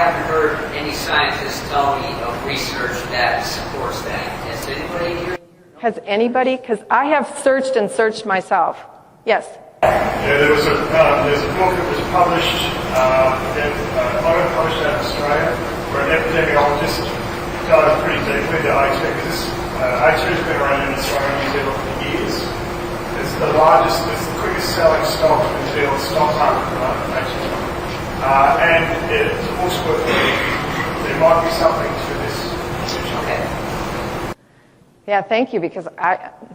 haven't heard any scientists tell me of research that supports that. Has anybody here? Has anybody? Because I have searched and searched myself. Yes. Yeah, there's a book that was published, published out of Australia, where an epidemiologist dives pretty deeply into A2, because A2 has been around in Australia and New Zealand for years. It's the quickest selling stock in New Zealand stock market at the moment, A2. And it's a book's worth reading. There might be something to this. Okay. Yeah, thank you, because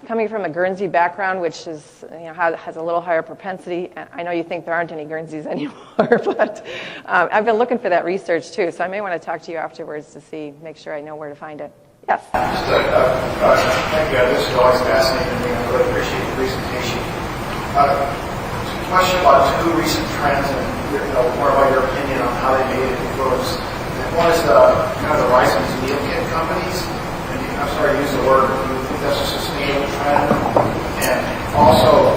coming from a Guernsey background, which is, you know, has a little higher propensity, I know you think there aren't any Guernseys anymore, but I've been looking for that research too, so I may want to talk to you afterwards to make sure I know where to find it. Yes? Thank you. This is always fascinating to me. I really appreciate the presentation. Question about 2 recent trends and more about your opinion on how they may influence. One is kind of the rise of these meal kit companies. I'm sorry to use the word, but do you think that's a sustainable trend? And also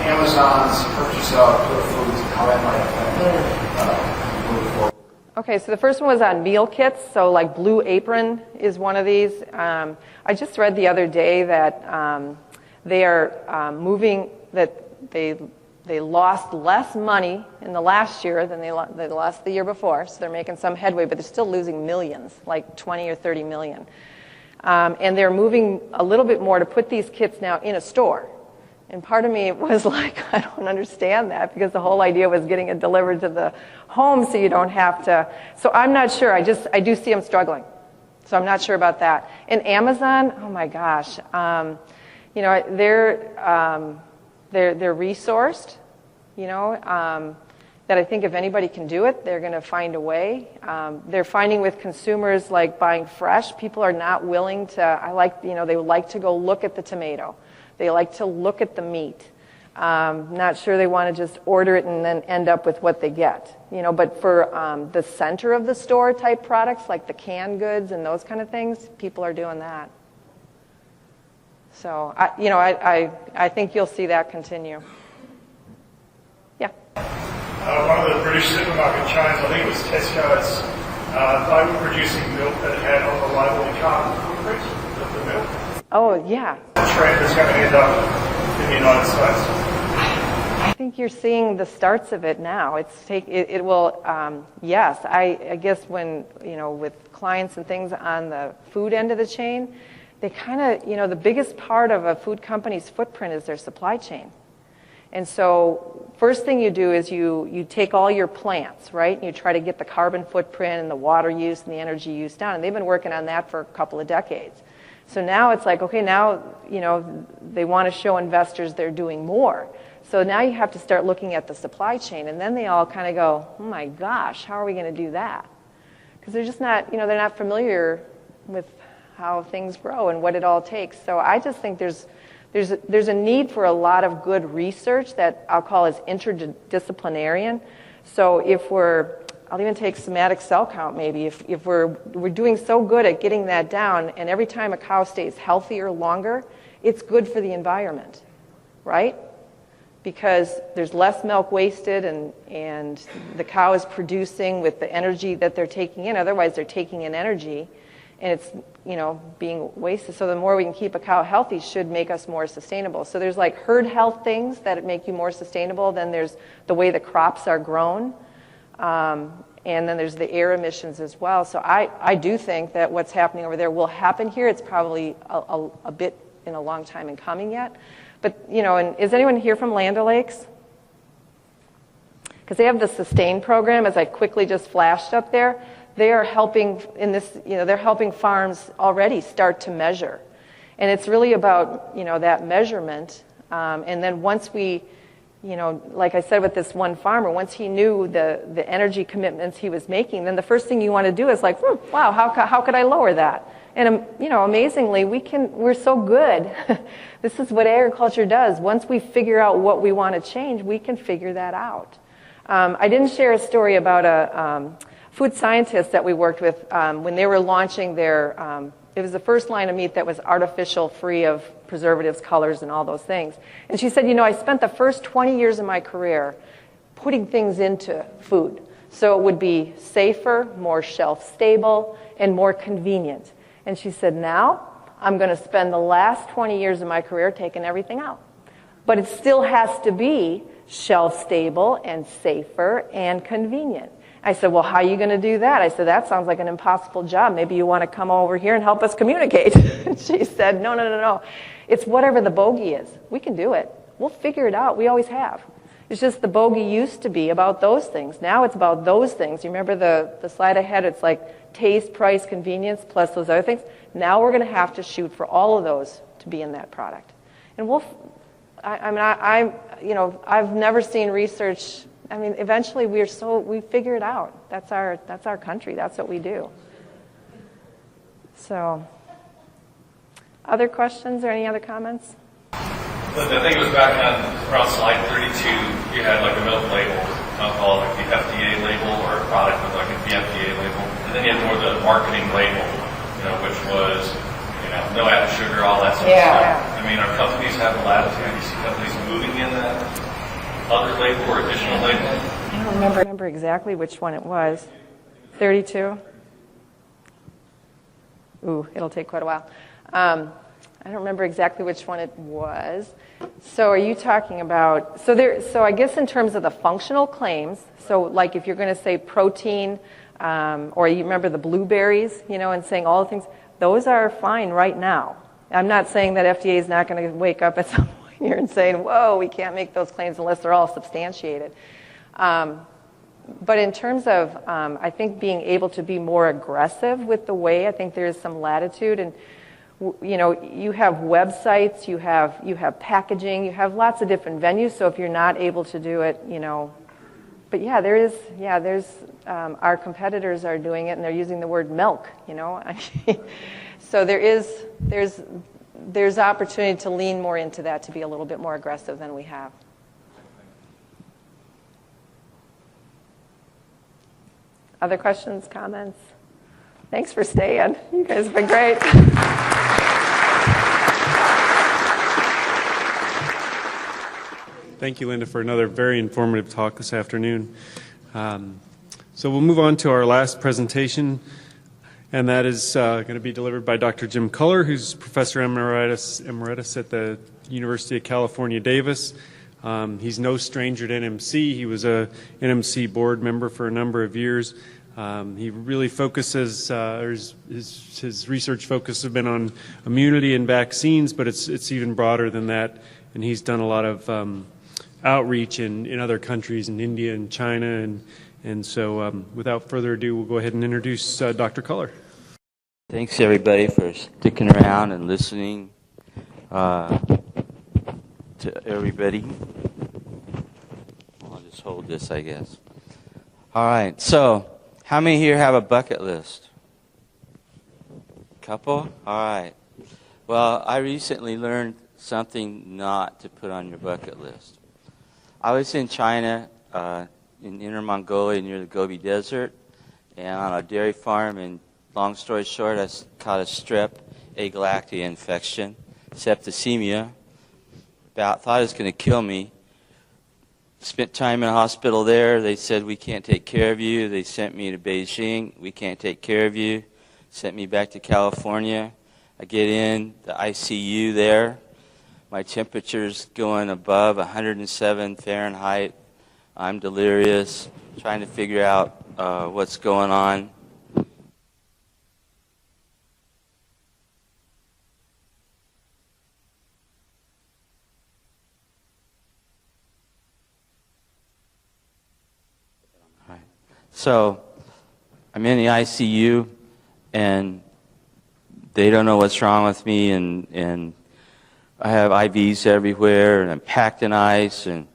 Amazon's purchase of Cullor foods and how that might affect moving forward. Okay, so the first one was on meal kits. So like Blue Apron is one of these. I just read the other day that they are moving, that they lost less money in the last year than they lost the year before. So they're making some headway, but they're still losing millions, like 20 or 30 million. And they're moving a little bit more to put these kits now in a store. And part of me was like, I don't understand that, because the whole idea was getting it delivered to the home so you don't have to. So I'm not sure. I do see them struggling. So I'm not sure about that. And Amazon, oh my gosh, you know, they're resourced, you know, that I think if anybody can do it, they're going to find a way. They're finding with consumers, like buying fresh, people are not willing to, they would like to go look at the tomato. They like to look at the meat. Not sure they want to just order it and then end up with what they get. You know, but for the center of the store type products, like the canned goods and those kind of things, people are doing that. So, I think you'll see that continue. Yeah. One of the British supermarket chains, I think it was Tesco's, they were producing milk that had on the label the carbon footprint of the milk. Oh, yeah. The trend is going to end up in the United States. think you're seeing the starts of it now. It will, yes, I guess when, with clients and things on the food end of the chain, they kind of, the biggest part of a food company's footprint is their supply chain. And so first thing you do is you take all your plants, right? And you try to get the carbon footprint and the water use and the energy use down. And they've been working on that for a couple of decades. So now it's like, okay, now, they want to show investors they're doing more. So now you have to start looking at the supply chain. And then they all kind of go, oh my gosh, how are we going to do that? Because they're just not, they're not familiar with how things grow and what it all takes. So I just think there's a need for a lot of good research that I'll call as interdisciplinarian. So I'll even take somatic cell count maybe. If we're doing so good at getting that down, and every time a cow stays healthier longer, it's good for the environment, right? Because there's less milk wasted and the cow is producing with the energy that they're taking in. Otherwise, they're taking in energy and it's, being wasted. So the more we can keep a cow healthy should make us more sustainable. So there's like herd health things that make you more sustainable. Then there's the way the crops are grown. And then there's the air emissions as well. So I do think that what's happening over there will happen here. It's probably a bit in a long time in coming yet. But, and is anyone here from Land O'Lakes? Because they have the SUSTAIN program, as I quickly just flashed up there. They are helping in this, they're helping farms already start to measure. And it's really about, that measurement. And then once we, like I said with this one farmer, once he knew the energy commitments he was making, then the first thing you want to do is like, wow, how could I lower that? And, amazingly, we're so good. This is what agriculture does. Once we figure out what we want to change, we can figure that out. I didn't share a story about a food scientist that we worked with when they were launching their, it was the first line of meat that was artificial, free of preservatives, colors, and all those things. And she said, I spent the first 20 years of my career putting things into food. So it would be safer, more shelf-stable, and more convenient. And she said, now I'm going to spend the last 20 years of my career taking everything out. But it still has to be shelf-stable and safer and convenient. I said, well, how are you going to do that? I said, that sounds like an impossible job. Maybe you want to come over here and help us communicate. She said, no. It's whatever the bogey is. We can do it. We'll figure it out. We always have. It's just the bogey used to be about those things. Now it's about those things. You remember the slide I had? It's like taste, price, convenience, plus those other things. Now we're going to have to shoot for all of those to be in that product. And I've never seen research. Eventually we figure it out. That's our country. That's what we do. So, other questions or any other comments? I think it was back on around slide 32, you had like a milk label, I'll call it like the FDA label, or a product with like the FDA label. And then you had more the marketing label, which was, no added sugar, all that sort of stuff. Our companies have the latitude. You see companies moving in that other label or additional label? I don't remember exactly which one it was. 32? Ooh, it'll take quite a while. I don't remember exactly which one it was. So are you talking about, so I guess in terms of the functional claims, so like if you're going to say protein, or you remember the blueberries, and saying all the things, those are fine right now. I'm not saying that FDA is not going to wake up at some point here and saying, whoa, we can't make those claims unless they're all substantiated. But in terms of, I think being able to be more aggressive with the way, I think there is some latitude. And, you have websites, you have packaging, you have lots of different venues. So if you're not able to do it, but there's, our competitors are doing it and they're using the word milk, So there's opportunity to lean more into that, to be a little bit more aggressive than we have. Other questions, comments? Thanks for staying. You guys have been great. Thank you, Linda, for another very informative talk this afternoon. So we'll move on to our last presentation, and that is going to be delivered by Dr. Jim Cullor, who's Professor Emeritus at the University of California, Davis. He's no stranger to NMC. He was a NMC board member for a number of years. He really focuses, his research focus has been on immunity and vaccines, but it's even broader than that. And he's done a lot of outreach in other countries, in India and China. And so without further ado, we'll go ahead and introduce Dr. Cullor. Thanks, everybody, for sticking around and listening to everybody. I'll just hold this, I guess. All right, so how many here have a bucket list? Couple? All right. Well, I recently learned something not to put on your bucket list. I was in China, in Inner Mongolia near the Gobi Desert, and on a dairy farm, and long story short, I caught a strep agalactia infection, septicemia. Thought it was going to kill me. Spent time in a hospital there. They said, we can't take care of you. They sent me to Beijing. We can't take care of you. Sent me back to California. I get in the ICU there. My temperature's going above 107 Fahrenheit. I'm delirious, trying to figure out what's going on. So I'm in the ICU, and they don't know what's wrong with me, and I have IVs everywhere, and I'm packed in ice, and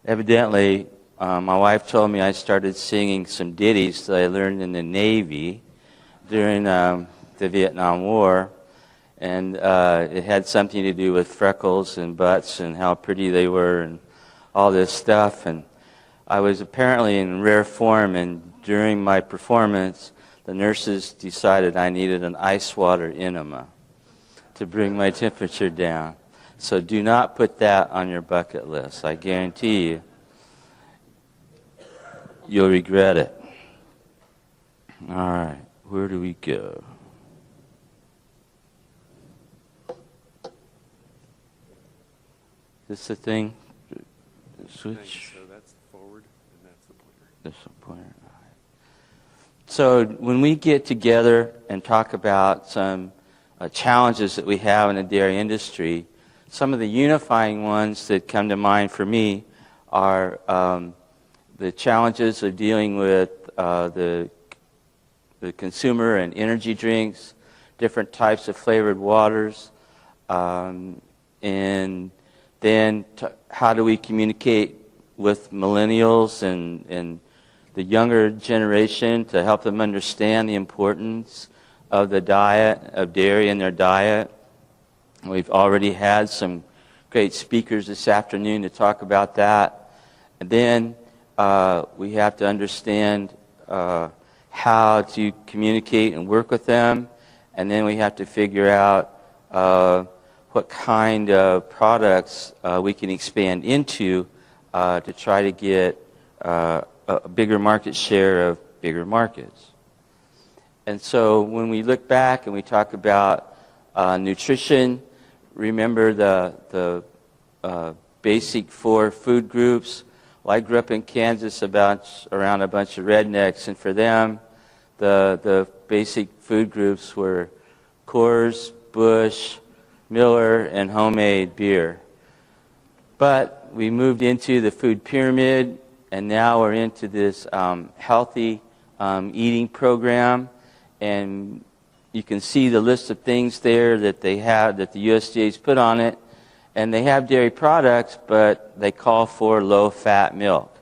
evidently my wife told me I started singing some ditties that I learned in the Navy during the Vietnam War, and it had something to do with freckles and butts and how pretty they were and all this stuff. And I was apparently in rare form, and during my performance, the nurses decided I needed an ice water enema to bring my temperature down. So do not put that on your bucket list. I guarantee you, you'll regret it. All right, where do we go? Is this the thing? Switch. So that's forward, and that's the pointer. This is the pointer. All right. So when we get together and talk about some challenges that we have in the dairy industry, some of the unifying ones that come to mind for me are the challenges of dealing with the consumer and energy drinks, different types of flavored waters, and then how do we communicate with millennials and the younger generation to help them understand the importance of the diet, of dairy in their diet. We've already had some great speakers this afternoon to talk about that. And then we have to understand how to communicate and work with them. And then we have to figure out what kind of products we can expand into to try to get a bigger market share of bigger markets. And so when we look back and we talk about nutrition, remember the basic 4 food groups. Well, I grew up in Kansas around a bunch of rednecks, and for them, the basic food groups were Coors, Busch, Miller, and homemade beer. But we moved into the food pyramid, and now we're into this healthy eating program, and you can see the list of things there that they have, that the USDA's put on it, and they have dairy products, but they call for low-fat milk.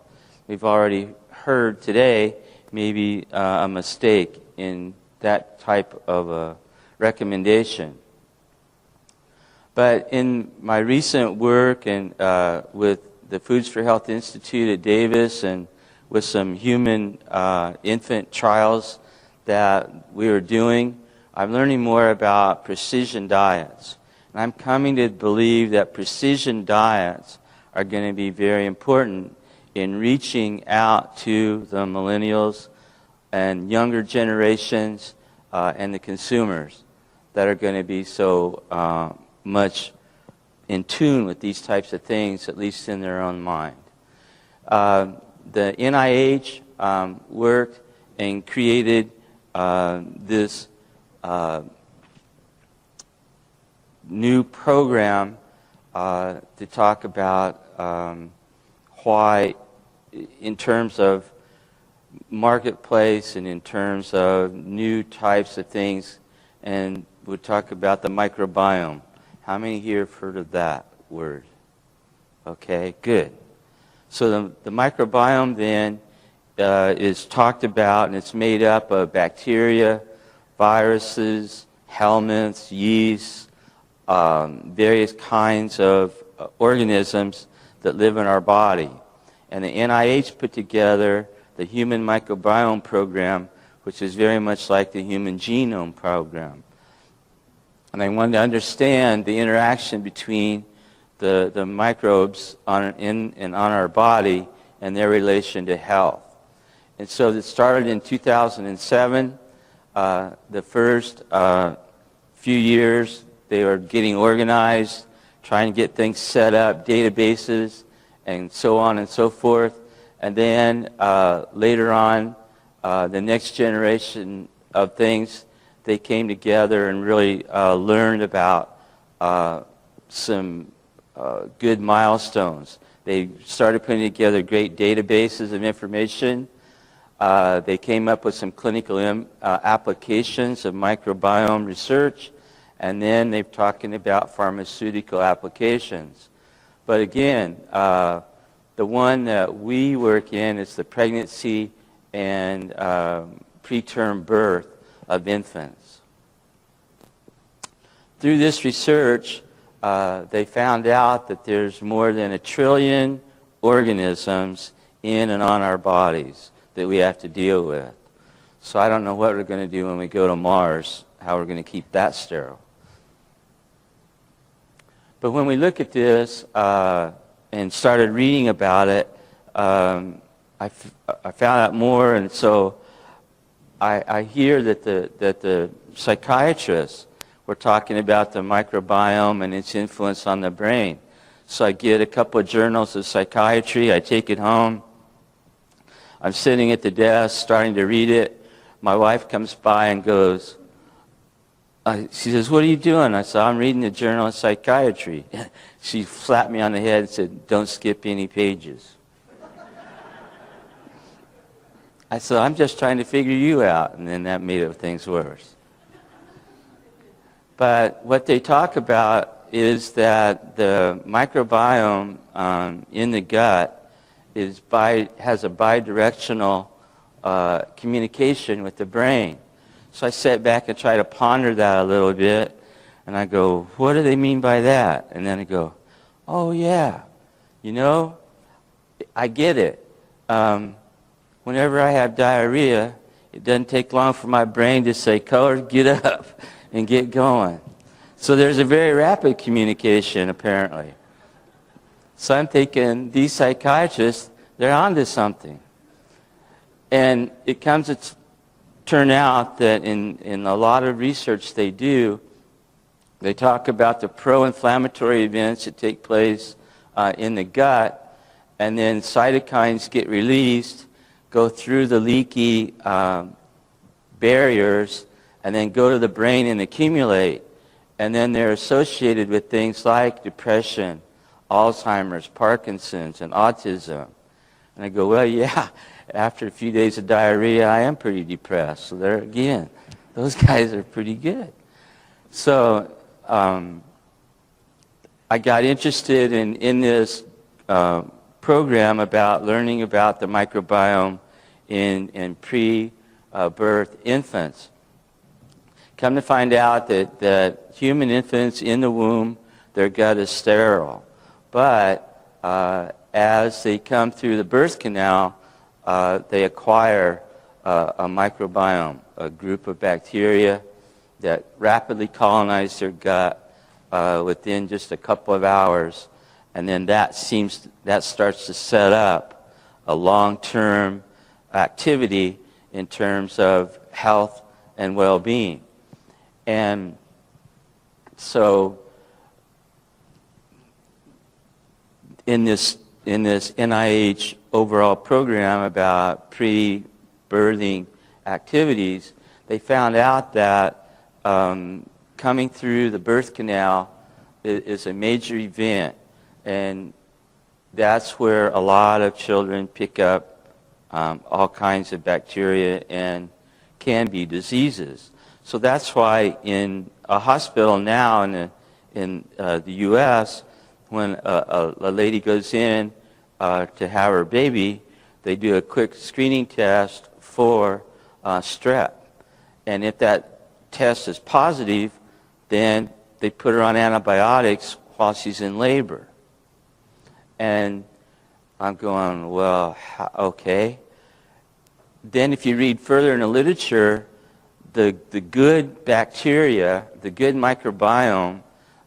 We've already heard today maybe a mistake in that type of a recommendation. But in my recent work and with the Foods for Health Institute at Davis and with some human infant trials that we were doing, I'm learning more about precision diets. And I'm coming to believe that precision diets are going to be very important in reaching out to the millennials and younger generations and the consumers that are going to be so much in tune with these types of things, at least in their own mind. The NIH worked and created this new program to talk about why, in terms of marketplace and in terms of new types of things, and we'll talk about the microbiome. How many here have heard of that word? Okay, good. So the microbiome then is talked about, and it's made up of bacteria, viruses, helminths, yeast, various kinds of organisms that live in our body. And the NIH put together the Human Microbiome Program, which is very much like the Human Genome Program. And I wanted to understand the interaction between the microbes on our body and their relation to health. And so it started in 2007. The first few years, they were getting organized, trying to get things set up, databases, and so on and so forth. And then later on, the next generation of things, they came together and really learned about some good milestones. They started putting together great databases of information. They came up with some clinical applications of microbiome research, and then they're talking about pharmaceutical applications. But again, the one that we work in is the pregnancy and preterm birth of infants. Through this research, they found out that there's more than 1 trillion organisms in and on our bodies that we have to deal with. So I don't know what we're going to do when we go to Mars, how we're going to keep that sterile. But when we look at this and started reading about it, I found out more, and so I hear that the psychiatrists were talking about the microbiome and its influence on the brain. So I get a couple of journals of psychiatry, I take it home, I'm sitting at the desk starting to read it. My wife comes by and goes, she says, "What are you doing?" I said, "I'm reading the journal of psychiatry." She slapped me on the head and said, "Don't skip any pages." I said, "I'm just trying to figure you out," and then that made things worse. But what they talk about is that the microbiome in the gut has a bidirectional communication with the brain. So I sat back and tried to ponder that a little bit, and I go, what do they mean by that? And then I go, oh yeah, you know, I get it. Whenever I have diarrhea, it doesn't take long for my brain to say, Cullor, get up and get going. So there's a very rapid communication, apparently. So I'm thinking, these psychiatrists, they're onto something. And it comes to turn out that in a lot of research they do, they talk about the pro-inflammatory events that take place in the gut, and then cytokines get released, go through the leaky barriers, and then go to the brain and accumulate. And then they're associated with things like depression, Alzheimer's, Parkinson's, and autism. And I go, well, yeah, after a few days of diarrhea, I am pretty depressed. So there again, those guys are pretty good. So I got interested in this program about learning about the microbiome in pre-birth infants. Come to find out that human infants in the womb, their gut is sterile. But as they come through the birth canal, they acquire a microbiome, a group of bacteria that rapidly colonize their gut within just a couple of hours. And then that starts to set up a long-term activity in terms of health and well-being. And so in this NIH overall program about pre-birthing activities, they found out that coming through the birth canal is a major event, and that's where a lot of children pick up all kinds of bacteria and can be diseases. So that's why in a hospital now in the U.S., when a lady goes in to have her baby, they do a quick screening test for strep. And if that test is positive, then they put her on antibiotics while she's in labor. And I'm going, well, okay. Then if you read further in the literature, the good bacteria, the good microbiome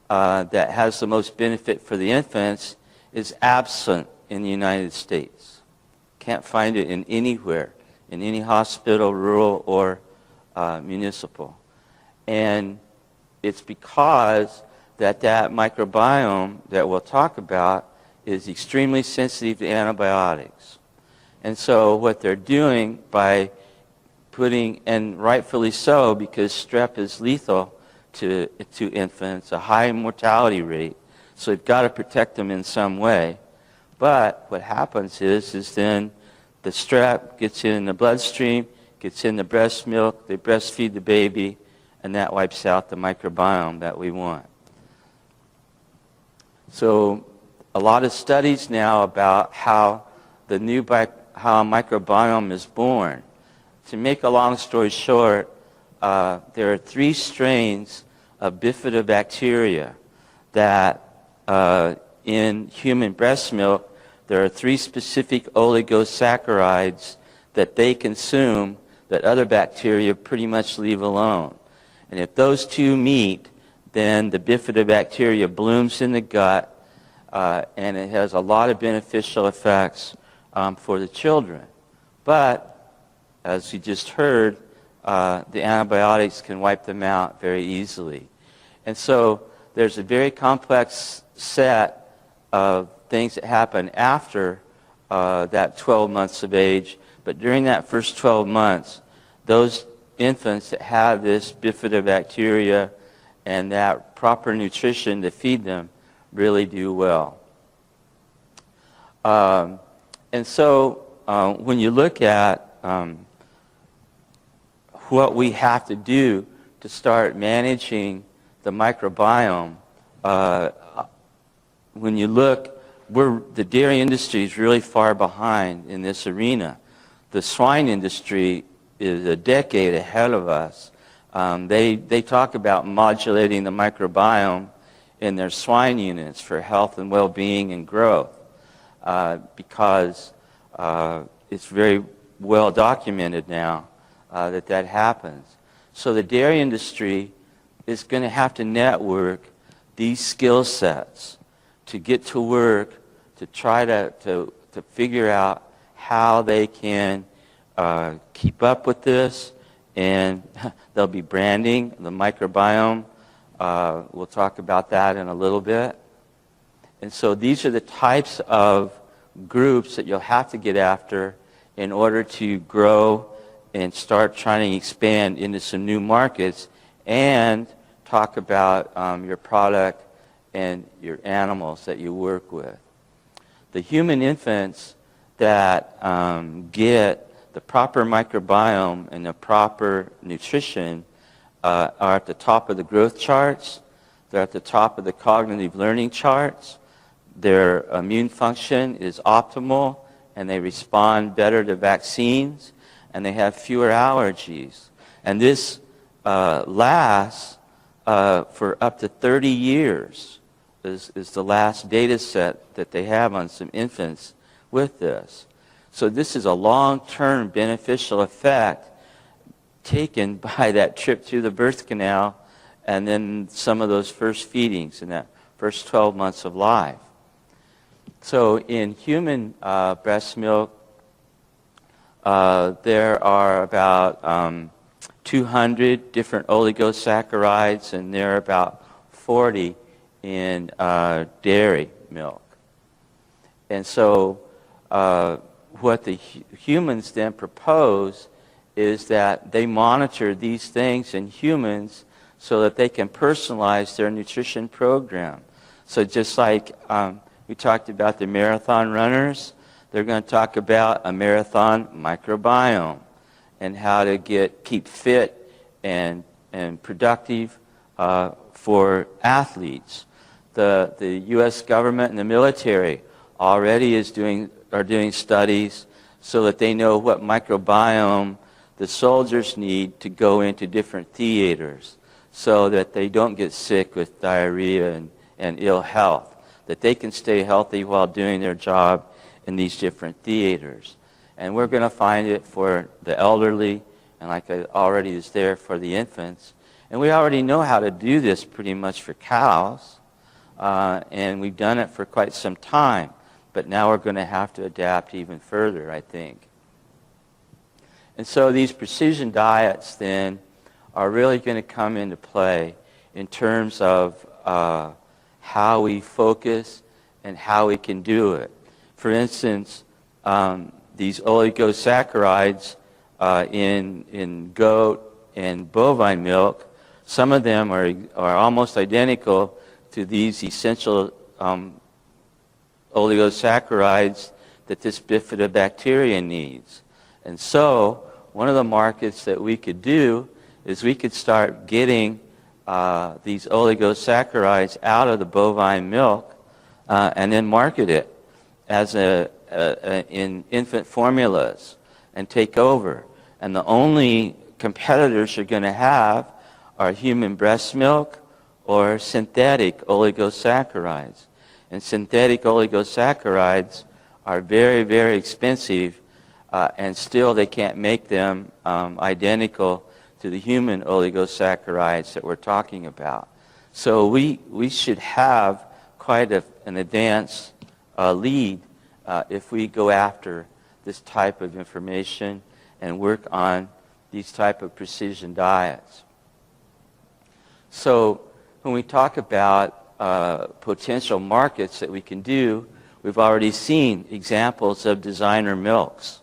that has the most benefit for the infants is absent in the United States. Can't find it in anywhere, in any hospital, rural or municipal. And it's because that microbiome that we'll talk about is extremely sensitive to antibiotics. And so what they're doing by putting, and rightfully so, because strep is lethal to infants, a high mortality rate, so you've got to protect them in some way. But what happens is then the strep gets in the bloodstream, gets in the breast milk, they breastfeed the baby, and that wipes out the microbiome that we want. So a lot of studies now about how the how a microbiome is born. To make a long story short, there are 3 strains of bifidobacteria that in human breast milk, there are 3 specific oligosaccharides that they consume that other bacteria pretty much leave alone. And if those 2 meet, then the bifidobacteria blooms in the gut, and it has a lot of beneficial effects for the children. But, as you just heard, the antibiotics can wipe them out very easily. And so there's a very complex set of things that happen after that 12 months of age. But during that first 12 months, those infants that have this bifidobacteria and that proper nutrition to feed them really do well. And so when you look at what we have to do to start managing the microbiome, when you look, the dairy industry is really far behind in this arena. The swine industry is a decade ahead of us. They talk about modulating the microbiome in their swine units for health and well-being and growth because it's very well documented now that happens. So the dairy industry is going to have to network these skill sets to get to work to try to figure out how they can keep up with this, and they'll be branding the microbiome. We'll talk about that in a little bit. And so these are the types of groups that you'll have to get after in order to grow and start trying to expand into some new markets and talk about your product and your animals that you work with. The human infants that get the proper microbiome and the proper nutrition are at the top of the growth charts. They're at the top of the cognitive learning charts. Their immune function is optimal, and they respond better to vaccines, and they have fewer allergies. And this lasts for up to 30 years is the last data set that they have on some infants with this. So this is a long-term beneficial effect taken by that trip through the birth canal and then some of those first feedings in that first 12 months of life. So in human breast milk, there are about 200 different oligosaccharides, and there are about 40 in dairy milk. And so what the humans then propose is that they monitor these things in humans so that they can personalize their nutrition program. So just like we talked about the marathon runners, they're going to talk about a marathon microbiome and how to keep fit and productive for athletes. The U.S. government and the military already are doing studies so that they know what microbiome the soldiers need to go into different theaters so that they don't get sick with diarrhea and ill health, that they can stay healthy while doing their job in these different theaters. And we're going to find it for the elderly, and like I already is there for the infants. And we already know how to do this pretty much for cows, and we've done it for quite some time. But now we're going to have to adapt even further, I think. And so these precision diets then are really going to come into play in terms of how we focus and how we can do it. For instance, these oligosaccharides in goat and bovine milk, some of them are almost identical to these essential oligosaccharides that this bifidobacteria needs. And so one of the markets that we could do is we could start getting these oligosaccharides out of the bovine milk and then market it as in infant formulas and take over. And the only competitors you're going to have are human breast milk or synthetic oligosaccharides. And synthetic oligosaccharides are very, very expensive, and still they can't make them identical to the human oligosaccharides that we're talking about. So we should have quite an advanced lead if we go after this type of information and work on these type of precision diets. So when we talk about potential markets that we can do, we've already seen examples of designer milks.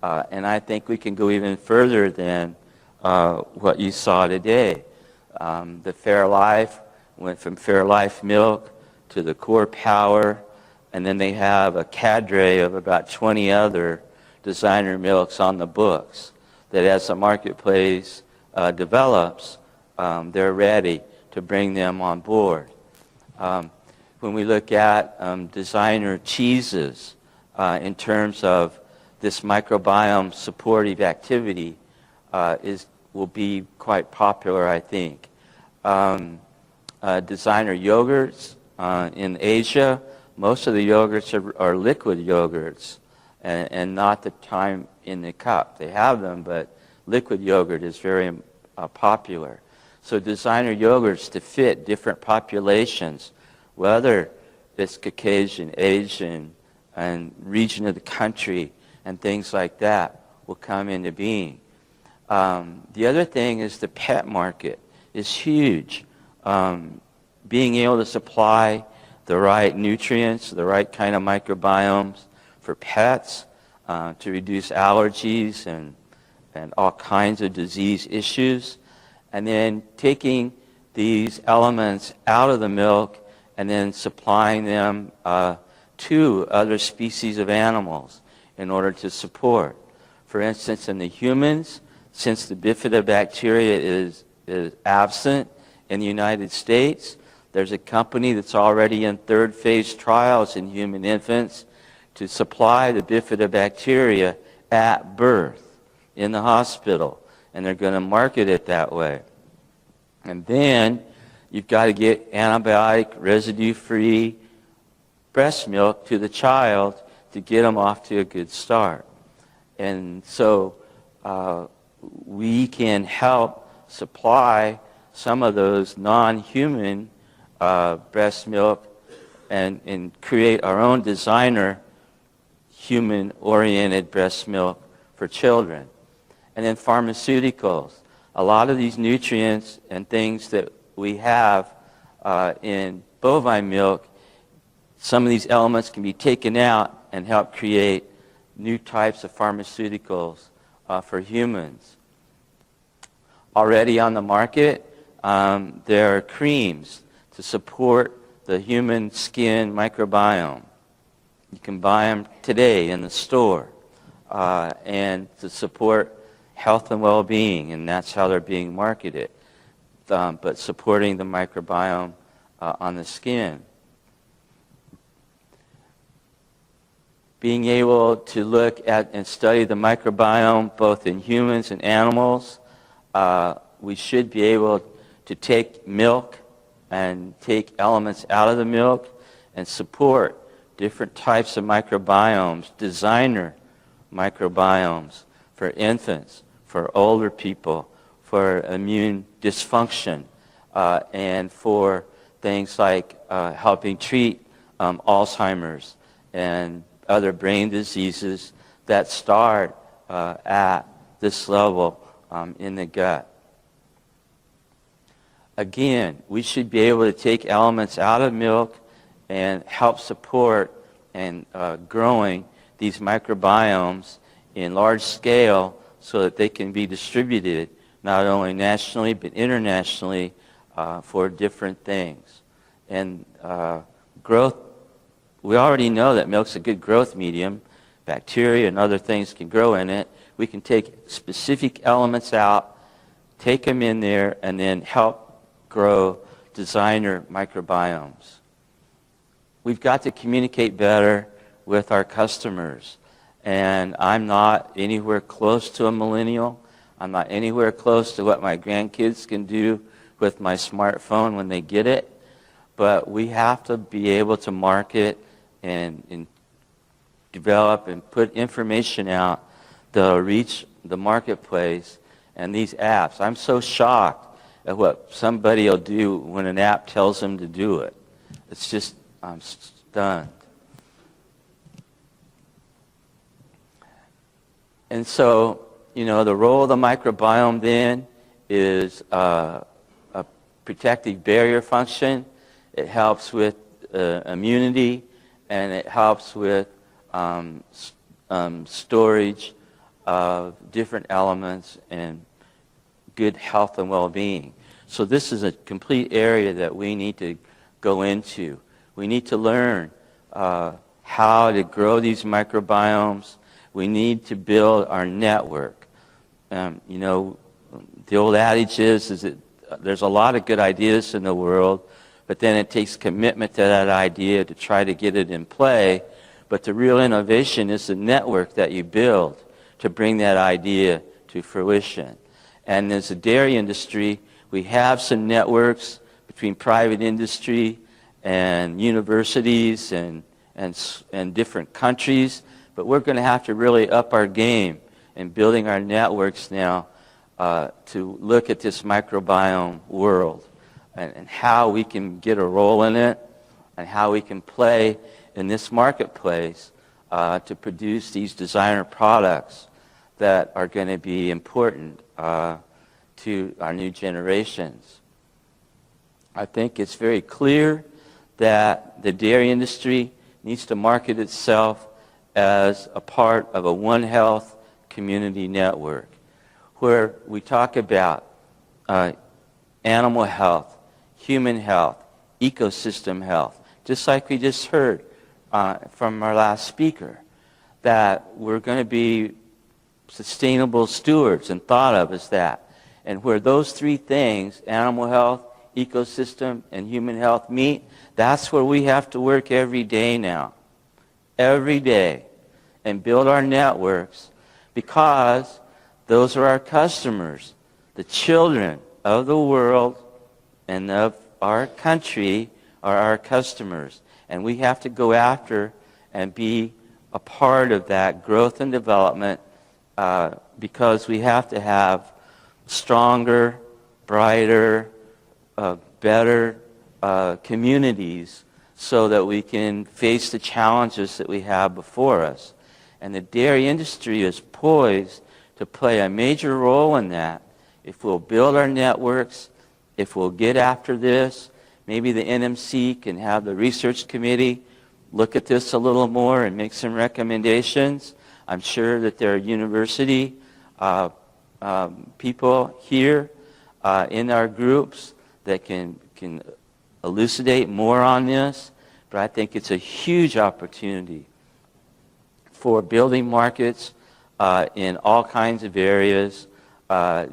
And I think we can go even further than what you saw today. The Fairlife went from Fairlife milk to the Core Power, and then they have a cadre of about 20 other designer milks on the books that as the marketplace develops, they're ready to bring them on board. When we look at designer cheeses in terms of this microbiome supportive activity will be quite popular, I think. Designer yogurts in Asia, most of the yogurts are liquid yogurts and not the time in the cup. They have them, but liquid yogurt is very popular. So designer yogurts to fit different populations, whether it's Caucasian, Asian, and region of the country, and things like that will come into being. The other thing is the pet market is huge. Being able to supply the right nutrients, the right kind of microbiomes for pets to reduce allergies and all kinds of disease issues, and then taking these elements out of the milk and then supplying them to other species of animals in order to support. For instance, in the humans, since the bifidobacteria is absent in the United States, there's a company that's already in third phase trials in human infants to supply the bifidobacteria at birth in the hospital, and they're going to market it that way. And then you've got to get antibiotic residue-free breast milk to the child to get them off to a good start. And so we can help supply some of those non-human breast milk and create our own designer human-oriented breast milk for children. And then pharmaceuticals. A lot of these nutrients and things that we have in bovine milk some of these elements can be taken out and help create new types of pharmaceuticals for humans. Already on the market, there are creams to support the human skin microbiome. You can buy them today in the store, and to support health and well-being, and that's how they're being marketed, but supporting the microbiome on the skin. Being able to look at and study the microbiome both in humans and animals, we should be able to take milk and take elements out of the milk and support different types of microbiomes, designer microbiomes for infants, for older people, for immune dysfunction, and for things like helping treat Alzheimer's and other brain diseases that start at this level in the gut. Again, we should be able to take elements out of milk and help support and growing these microbiomes in large scale so that they can be distributed not only nationally but internationally for different things. And growth, we already know that milk's a good growth medium. Bacteria and other things can grow in it. We can take specific elements out, take them in there, and then help grow designer microbiomes. We've got to communicate better with our customers. And I'm not anywhere close to a millennial. I'm not anywhere close to what my grandkids can do with my smartphone when they get it. But we have to be able to market and develop and put information out that'll reach the marketplace and these apps. I'm so shocked at what somebody will do when an app tells them to do it. It's just, I'm stunned. And so, you know, the role of the microbiome then is a protective barrier function. It helps with immunity, and it helps with storage of different elements and good health and well-being. So this is a complete area that we need to go into. We need to learn how to grow these microbiomes. We need to build our network. You know, the old adage is that there's a lot of good ideas in the world, but then it takes commitment to that idea to try to get it in play. But the real innovation is the network that you build to bring that idea to fruition. And as a dairy industry, we have some networks between private industry and universities and different countries, but we're going to have to really up our game in building our networks now to look at this microbiome world and how we can get a role in it and how we can play in this marketplace to produce these designer products that are going to be important to our new generations. I think it's very clear that the dairy industry needs to market itself as a part of a One Health community network where we talk about animal health, human health, ecosystem health, just like we just heard from our last speaker, that we're going to be sustainable stewards and thought of as that. And where those three things, animal health, ecosystem, and human health meet, that's where we have to work every day now. Every day. And build our networks because those are our customers. The children of the world and of our country are our customers. And we have to go after and be a part of that growth and development because we have to have stronger, brighter, better communities so that we can face the challenges that we have before us. And the dairy industry is poised to play a major role in that. If we'll build our networks, if we'll get after this, maybe the NMC can have the research committee look at this a little more and make some recommendations. I'm sure that there are university people here in our groups that can elucidate more on this, but I think it's a huge opportunity for building markets in all kinds of areas,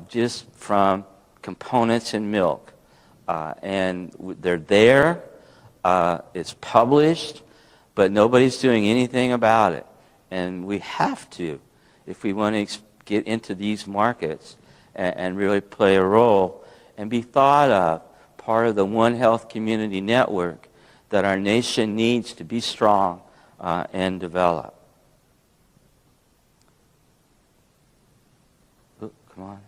just from components in milk. And they're there, it's published, but nobody's doing anything about it. And we have to, if we want to get into these markets and really play a role and be thought of part of the One Health community network that our nation needs to be strong and develop. Ooh, come on.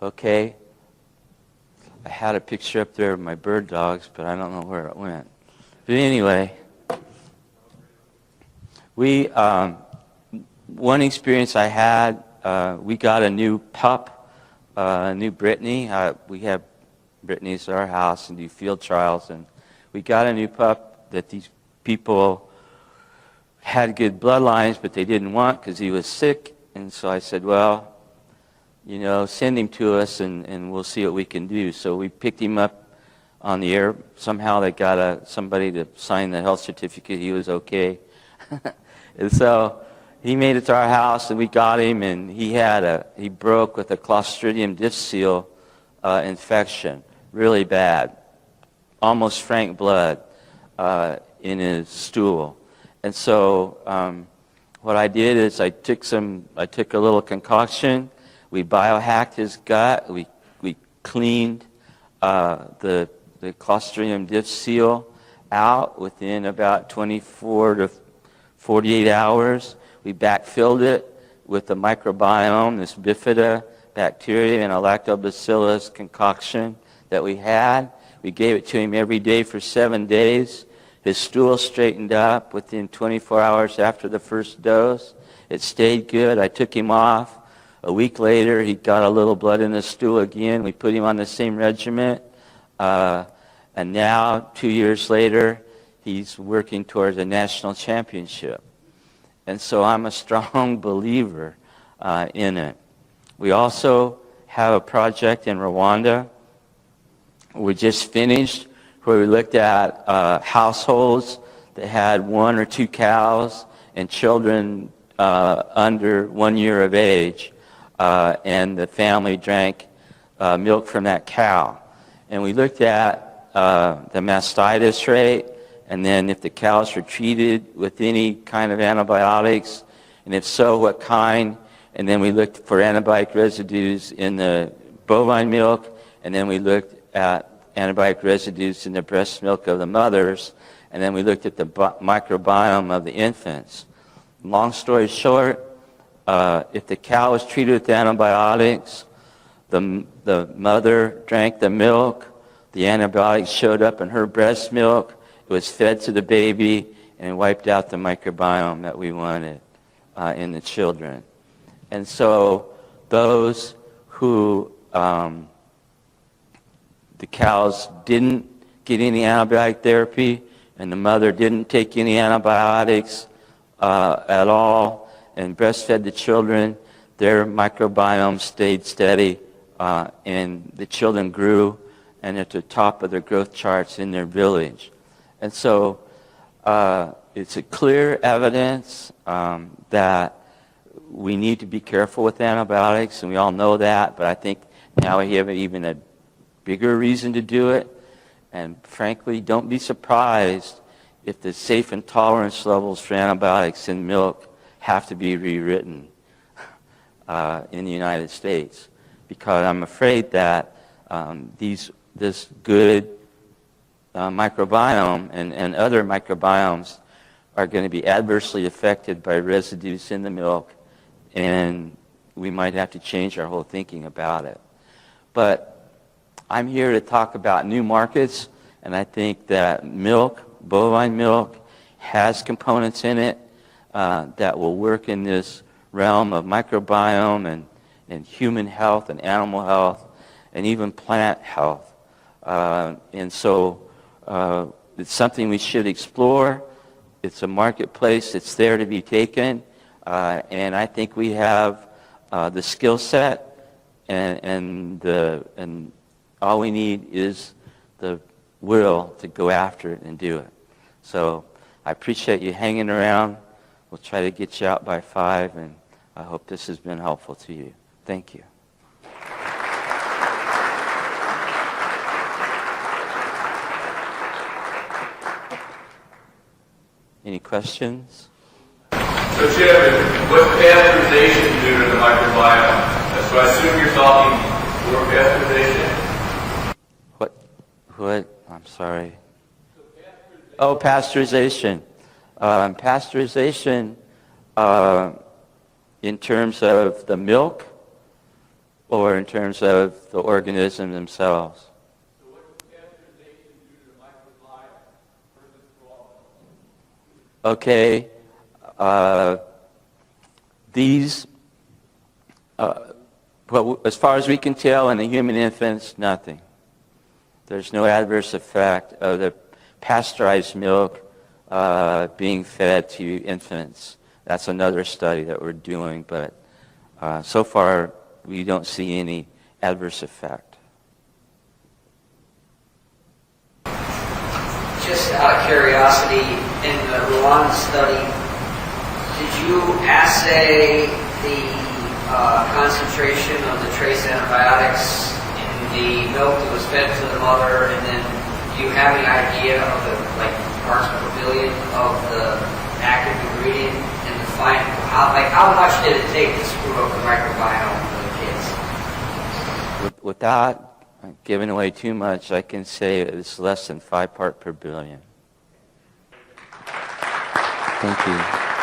Okay. I had a picture up there of my bird dogs, but I don't know where it went. But anyway, one experience I had, we got a new pup, a new Brittany. We have Brittany's at our house and do field trials, and we got a new pup that these people had good bloodlines, but they didn't want because he was sick. And so I said, well, you know, send him to us and we'll see what we can do. So we picked him up on the air. Somehow they got somebody to sign the health certificate he was okay. And so he made it to our house and we got him, and he broke with a Clostridium difficile infection, really bad, almost frank blood in his stool. And so what I did is I took a little concoction. We biohacked his gut. We cleaned the Clostridium difficile out within about 24 to 48 hours. We backfilled it with the microbiome, this bifida bacteria and a lactobacillus concoction that we had. We gave it to him every day for 7 days. His stool straightened up within 24 hours after the first dose. It stayed good. I took him off. A week later, he got a little blood in his stool again. We put him on the same regimen. And now, 2 years later, he's working towards a national championship. And so I'm a strong believer in it. We also have a project in Rwanda. We just finished where we looked at households that had 1 or 2 cows and children under 1 year of age. And the family drank milk from that cow. And we looked at the mastitis rate, and then if the cows were treated with any kind of antibiotics, and if so, what kind. And then we looked for antibiotic residues in the bovine milk, and then we looked at antibiotic residues in the breast milk of the mothers, and then we looked at the microbiome of the infants. Long story short, if the cow was treated with antibiotics, the mother drank the milk, the antibiotics showed up in her breast milk, it was fed to the baby, and it wiped out the microbiome that we wanted in the children. And so those who the cows didn't get any antibiotic therapy and the mother didn't take any antibiotics at all and breastfed the children, their microbiome stayed steady and the children grew and at the top of their growth charts in their village. And so it's a clear evidence that we need to be careful with antibiotics, and we all know that, but I think now we have even a bigger reason to do it. And frankly, don't be surprised if the safe and tolerance levels for antibiotics in milk have to be rewritten in the United States, because I'm afraid that this good microbiome and other microbiomes are going to be adversely affected by residues in the milk, and we might have to change our whole thinking about it. But I'm here to talk about new markets, and I think that milk, bovine milk, has components in it that will work in this realm of microbiome and human health and animal health and even plant health. And so it's something we should explore. It's a marketplace. It's there to be taken. And I think we have the skill set, and all we need is the will to go after it and do it. So I appreciate you hanging around. We'll try to get you out by 5, and I hope this has been helpful to you. Thank you. Any questions? So Jim, what pasteurization do to the microbiome? So I assume you're talking for pasteurization? What? I'm sorry. Oh, pasteurization. Pasteurization in terms of the milk or in terms of the organism themselves? Okay. Well, as far as we can tell, in the human infants, nothing. There's no adverse effect of the pasteurized milk being fed to infants. That's another study that we're doing, but so far we don't see any adverse effect. Just out of curiosity, in the Rwanda study, did you assay the concentration of the trace antibiotics in the milk that was fed to the mother, and then do you have any idea of the parts per billion of the active ingredient and the fine? How much did it take to screw up the microbiome for the kids? Without giving away too much, I can say it's less than 5 parts per billion. Thank you.